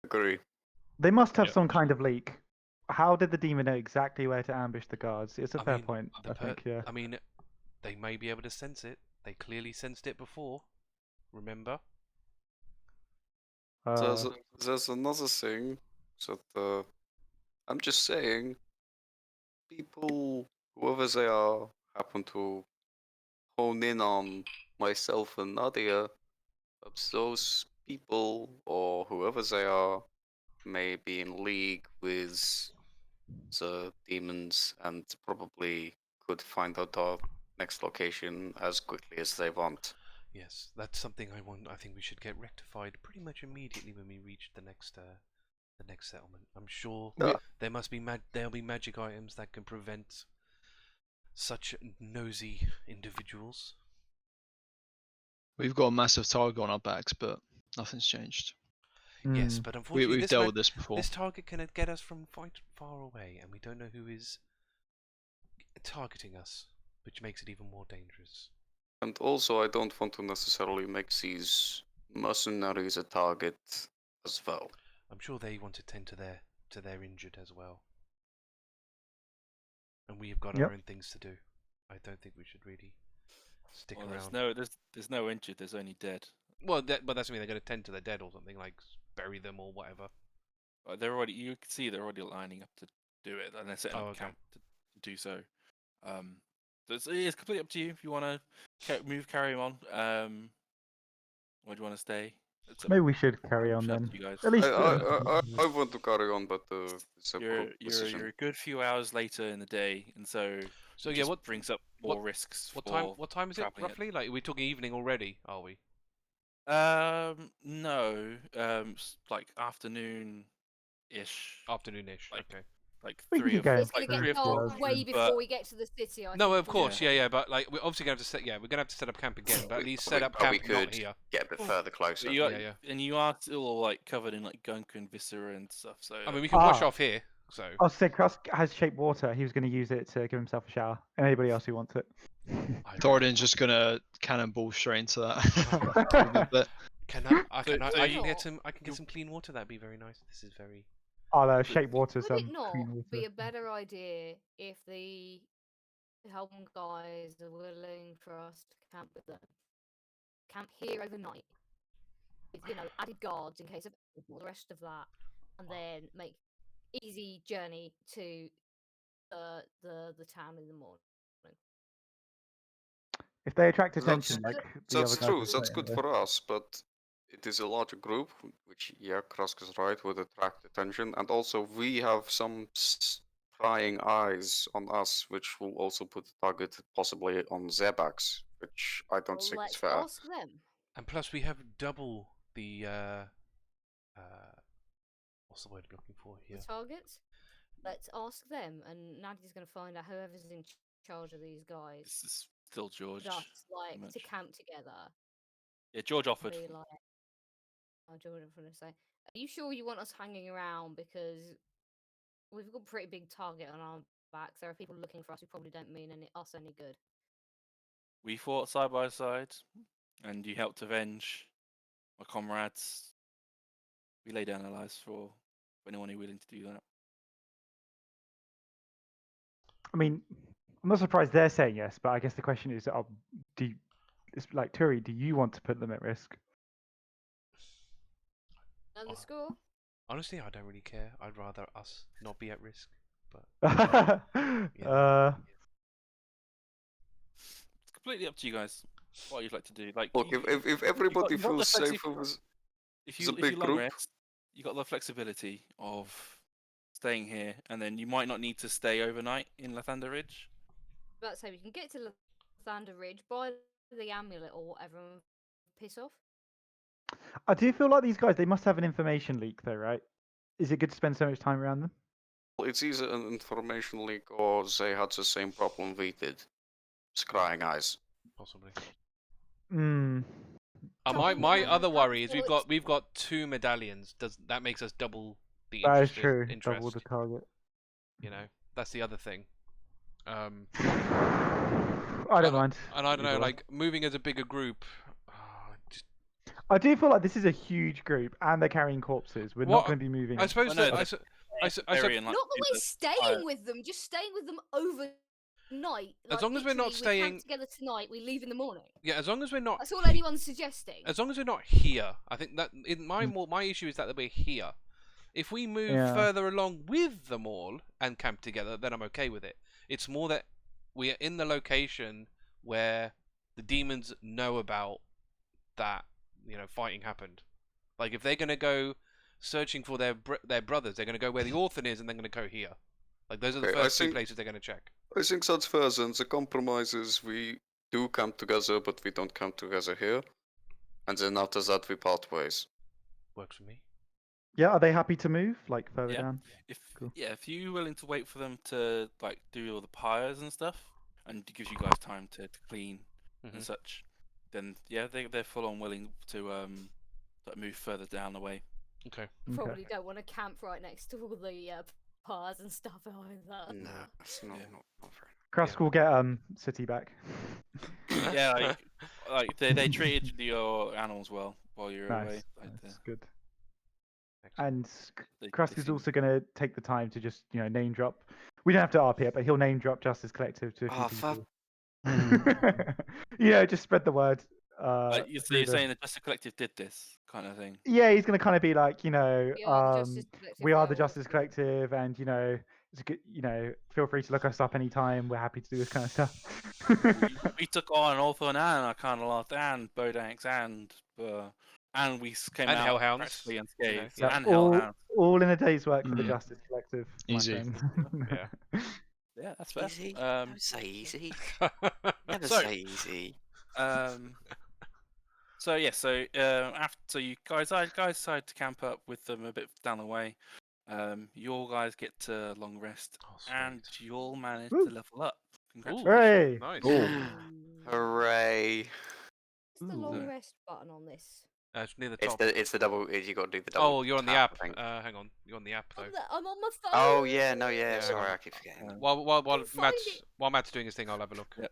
Agree. They must have Yep. some kind of leak. How did the demon know exactly where to ambush the guards? It's a fair mean, point, I think, yeah. I mean, they may be able to sense it. They clearly sensed it before. Remember? There's another thing that I'm just saying, people, whoever they are, happen to hone in on myself and Nadia. Perhaps those people, or whoever they are, may be in league with the demons and probably could find out our next location as quickly as they want. Yes, that's something I think we should get rectified pretty much immediately when we reach the next settlement. I'm sure Yeah. there'll be magic items that can prevent such nosy individuals. We've got a massive target on our backs, but nothing's changed. Yes, but unfortunately, We've dealt with this before. this target can get us from quite far away, and we don't know who is targeting us, which makes it even more dangerous. And also, I don't want to necessarily make these mercenaries a target as well. I'm sure they want to tend to their injured as well. And we have got Yep. our own things to do. I don't think we should really stick Well, around. there's no injured. There's only dead. Well, but that's mean they're going to tend to their dead or something, like bury them or whatever. You can see they're already lining up to do it, and they're setting Oh, up okay. camp to do so. So it's completely up to you if you want to carry on. Or do you want to stay? Maybe we should carry on Up then. to you guys. At least. I want to carry on, but it's a You're group decision. a good few hours later in the day, and so So it yeah, just what brings up more risks. what for time is it traveling roughly? Like, are we talking evening already? Are we? No, like afternoon-ish, Afternoon-ish. Like- okay. like We can 3 or keep going It's gonna for get 3 or 4 4 dark hours, way yeah. before But- we get to the city. I No, think, of course, doesn't yeah, it? but like we're obviously gonna have to set. Yeah, we're gonna have to set up camp again, but at least set up But camp we not could here. get a bit further closer. But you are, Yeah, yeah. and you are still like covered in like gunk and viscera and stuff. So I mean, we can wash Ah. off here. So I'll say Krusk has shaped water. He was going to use it to give himself a shower. And anybody else who wants it. I Thoradin's just gonna cannonball straight into that. But can I So- can so I you- can get some clean water. That'd be very nice. This is very. I'll shape water Would some it not clean water. be a better idea if the Helm guys are willing for us to camp with them? Camp here overnight with, added guards in case of all the rest of that, and then make easy journey to the town in the morning. If they attract That's- attention, like the That's other guys true. will That's say good anyway. for us, but it is a larger group, which Krusk is right, would attract attention, and also we have some prying eyes on us, which will also put the target possibly on their backs, which I don't Well, think is let's fair. ask them. And plus, we have double the what's the word I'm looking for The here? targets. Let's ask them, and Nadia's going to find out whoever's in charge of these guys. this is still George. Us like to much. camp together. Yeah, George offered. Be like, oh, Jordan, I'm gonna say, are you sure you want us hanging around? Because we've got a pretty big target on our backs. There are people looking for us who probably don't mean us any good. We fought side by side, and you helped avenge my comrades. We lay down our lives for anyone who's willing to do that. I mean, I'm not surprised they're saying yes, but I guess the question is, it's like Turi, do you want to put them at risk? And the Oh. score? Honestly, I don't really care. I'd rather us not be at risk. It's completely up to you guys. What you'd like to do. Like, Look, if everybody you've got the feels safe flexi- with if it's a you big long group. rest, you got the flexibility of staying here, and then you might not need to stay overnight in Lathander Ridge. About to say we can get to Thunder Ridge, buy the amulet or whatever, and piss off. I do feel like these guys, they must have an information leak though, right? Is it good to spend so much time around them? it's either an information leak or they had the same problem we did. Scrying eyes. Possibly. Hmm. My Trouble other with worry is passports. we've got 2 medallions. Does that makes us double the That is interest? true. Interest. Double the target. You know, that's the other thing. I don't mind. And I don't know, Either way. like moving as a bigger group. Just, I do feel like this is a huge group, and they're carrying corpses. We're What- not going to be moving. I suppose no, that that's- I suppose Barbarian, like, Not that do we're the staying fire. with them, just staying with them overnight. As long as we're not literally, we staying- camp together tonight, we leave in the morning. yeah, as long as we're not That's all anyone's suggesting. as long as we're not here. I think that in my issue is that we're here. If we move Yeah. further along with them all and camp together, then I'm okay with it. It's more that we are in the location where the demons know about that, fighting happened. Like if they're gonna go searching for their brothers, they're gonna go where the orphan is, and they're gonna go here. Like those are the Okay, I first 2 think- places they're gonna check. I think that's fair, and the compromise is we do come together, but we don't come together here. And then after that we part ways. Works for me. Yeah, are they happy to move like further Yeah. down? Cool. If you're willing to wait for them to like do all the pyres and stuff, and it gives you guys time to clean Mhm. and such, then yeah, they're full on willing to like, move further down the way. Okay. Okay. Probably don't want to camp right next to all the bars and stuff either. No, that's not, Yeah. not very Krusk will get city back. Yeah, like they treated your animals well while you were away. Nice. Like, That's good. Excellent. And they Krusk is seem- also going to take the time to just name drop. We don't have to RP it, but he'll name drop Justice Collective to a few Oh, fuck. people. Just spread the word. so through you're the- saying that Justice Collective did this kind of thing? Yeah, he's going to kind of be like, We are the Justice Collective we are the now, Justice also. Collective, and it's a good, feel free to look us up anytime. We're happy to do this kind of stuff. We took on Orthon and Arcana and Bodax and we came And out Hellhounds, practically you know, unscathed. yeah. And all, Hellhounds. all in a day's work for the Mm. Justice Collective, my Easy. friend. Yeah. Yeah, that's fair. Easy. Don't say easy. Never So- say easy. So yeah, after you guys decide to camp up with them a bit down the way, you all guys get to long rest, Oh, sweet. and you all manage Woo. to level up. Ooh, Congratulations! Hooray! nice. Hooray! What's the Ooh. long rest button on this? It's near the It's top. the double. You got to do the double. Oh, you're on the tap, app. I think. Hang on, you're on the app though. I'm on my phone. Oh yeah, no, yeah. Yeah, Sorry, hang on. I keep forgetting. While Couldn't find Matt's it. doing his thing, I'll have a look. Yeah.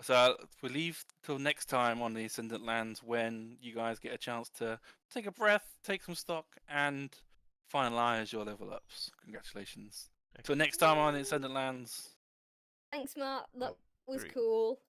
So we'll leave till next time on the Ascendant Lands when you guys get a chance to take a breath, take some stock, and finalize your level ups. Congratulations! Till next time on the Ascendant Lands. Thanks, Matt. That Oh, was three. cool.